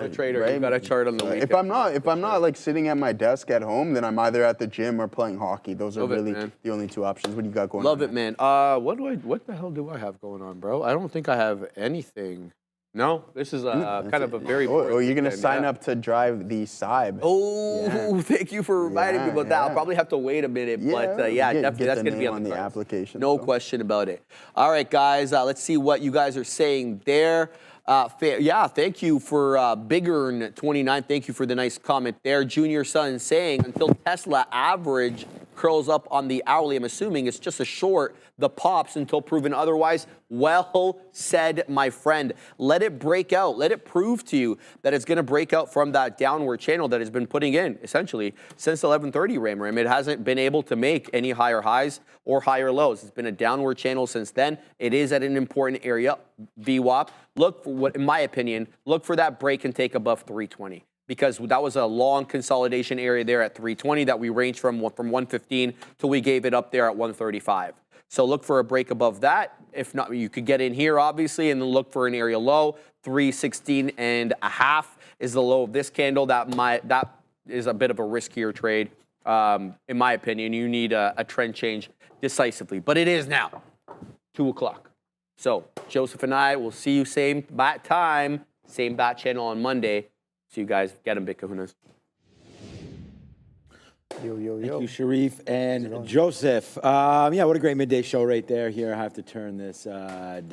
trader. Right? You've got a chart on the weekend.
If I'm not like sitting at my desk at home, then I'm either at the gym or playing hockey. Those are really the only two options. What do you got going on?
Love it, man. What the hell do I have going on, bro? I don't think I have anything. No, this is kind of a very.
Oh, you're gonna sign up to drive the SIBE.
Oh, thank you for reminding me about that. I'll probably have to wait a minute, but definitely that's gonna be on the
application.
No question about it. All right, guys, let's see what you guys are saying there. Thank you for Biggern29. Thank you for the nice comment there. Junior Son saying until Tesla average curls up on the hourly, I'm assuming it's just a short, the pops until proven otherwise. Well said, my friend. Let it break out. Let it prove to you that it's going to break out from that downward channel that has been putting in, essentially, since 11:30 Ram. It hasn't been able to make any higher highs or higher lows. It's been a downward channel since then. It is at an important area, VWAP. Look for what, in my opinion, look for that break and take above 320. Because that was a long consolidation area there at 320 that we ranged from 115 till we gave it up there at 135. So look for a break above that. If not, you could get in here, obviously, and then look for an area low. 316.5 is the low of this candle. That is a bit of a riskier trade, in my opinion. You need a trend change decisively. But it is now 2 o'clock. So Joseph and I will see you same bat time, same bat channel on Monday. So you guys get them, Big Kahunas.
Thank you, Sharif and Joseph. What a great midday show right there. Here, I have to turn this down.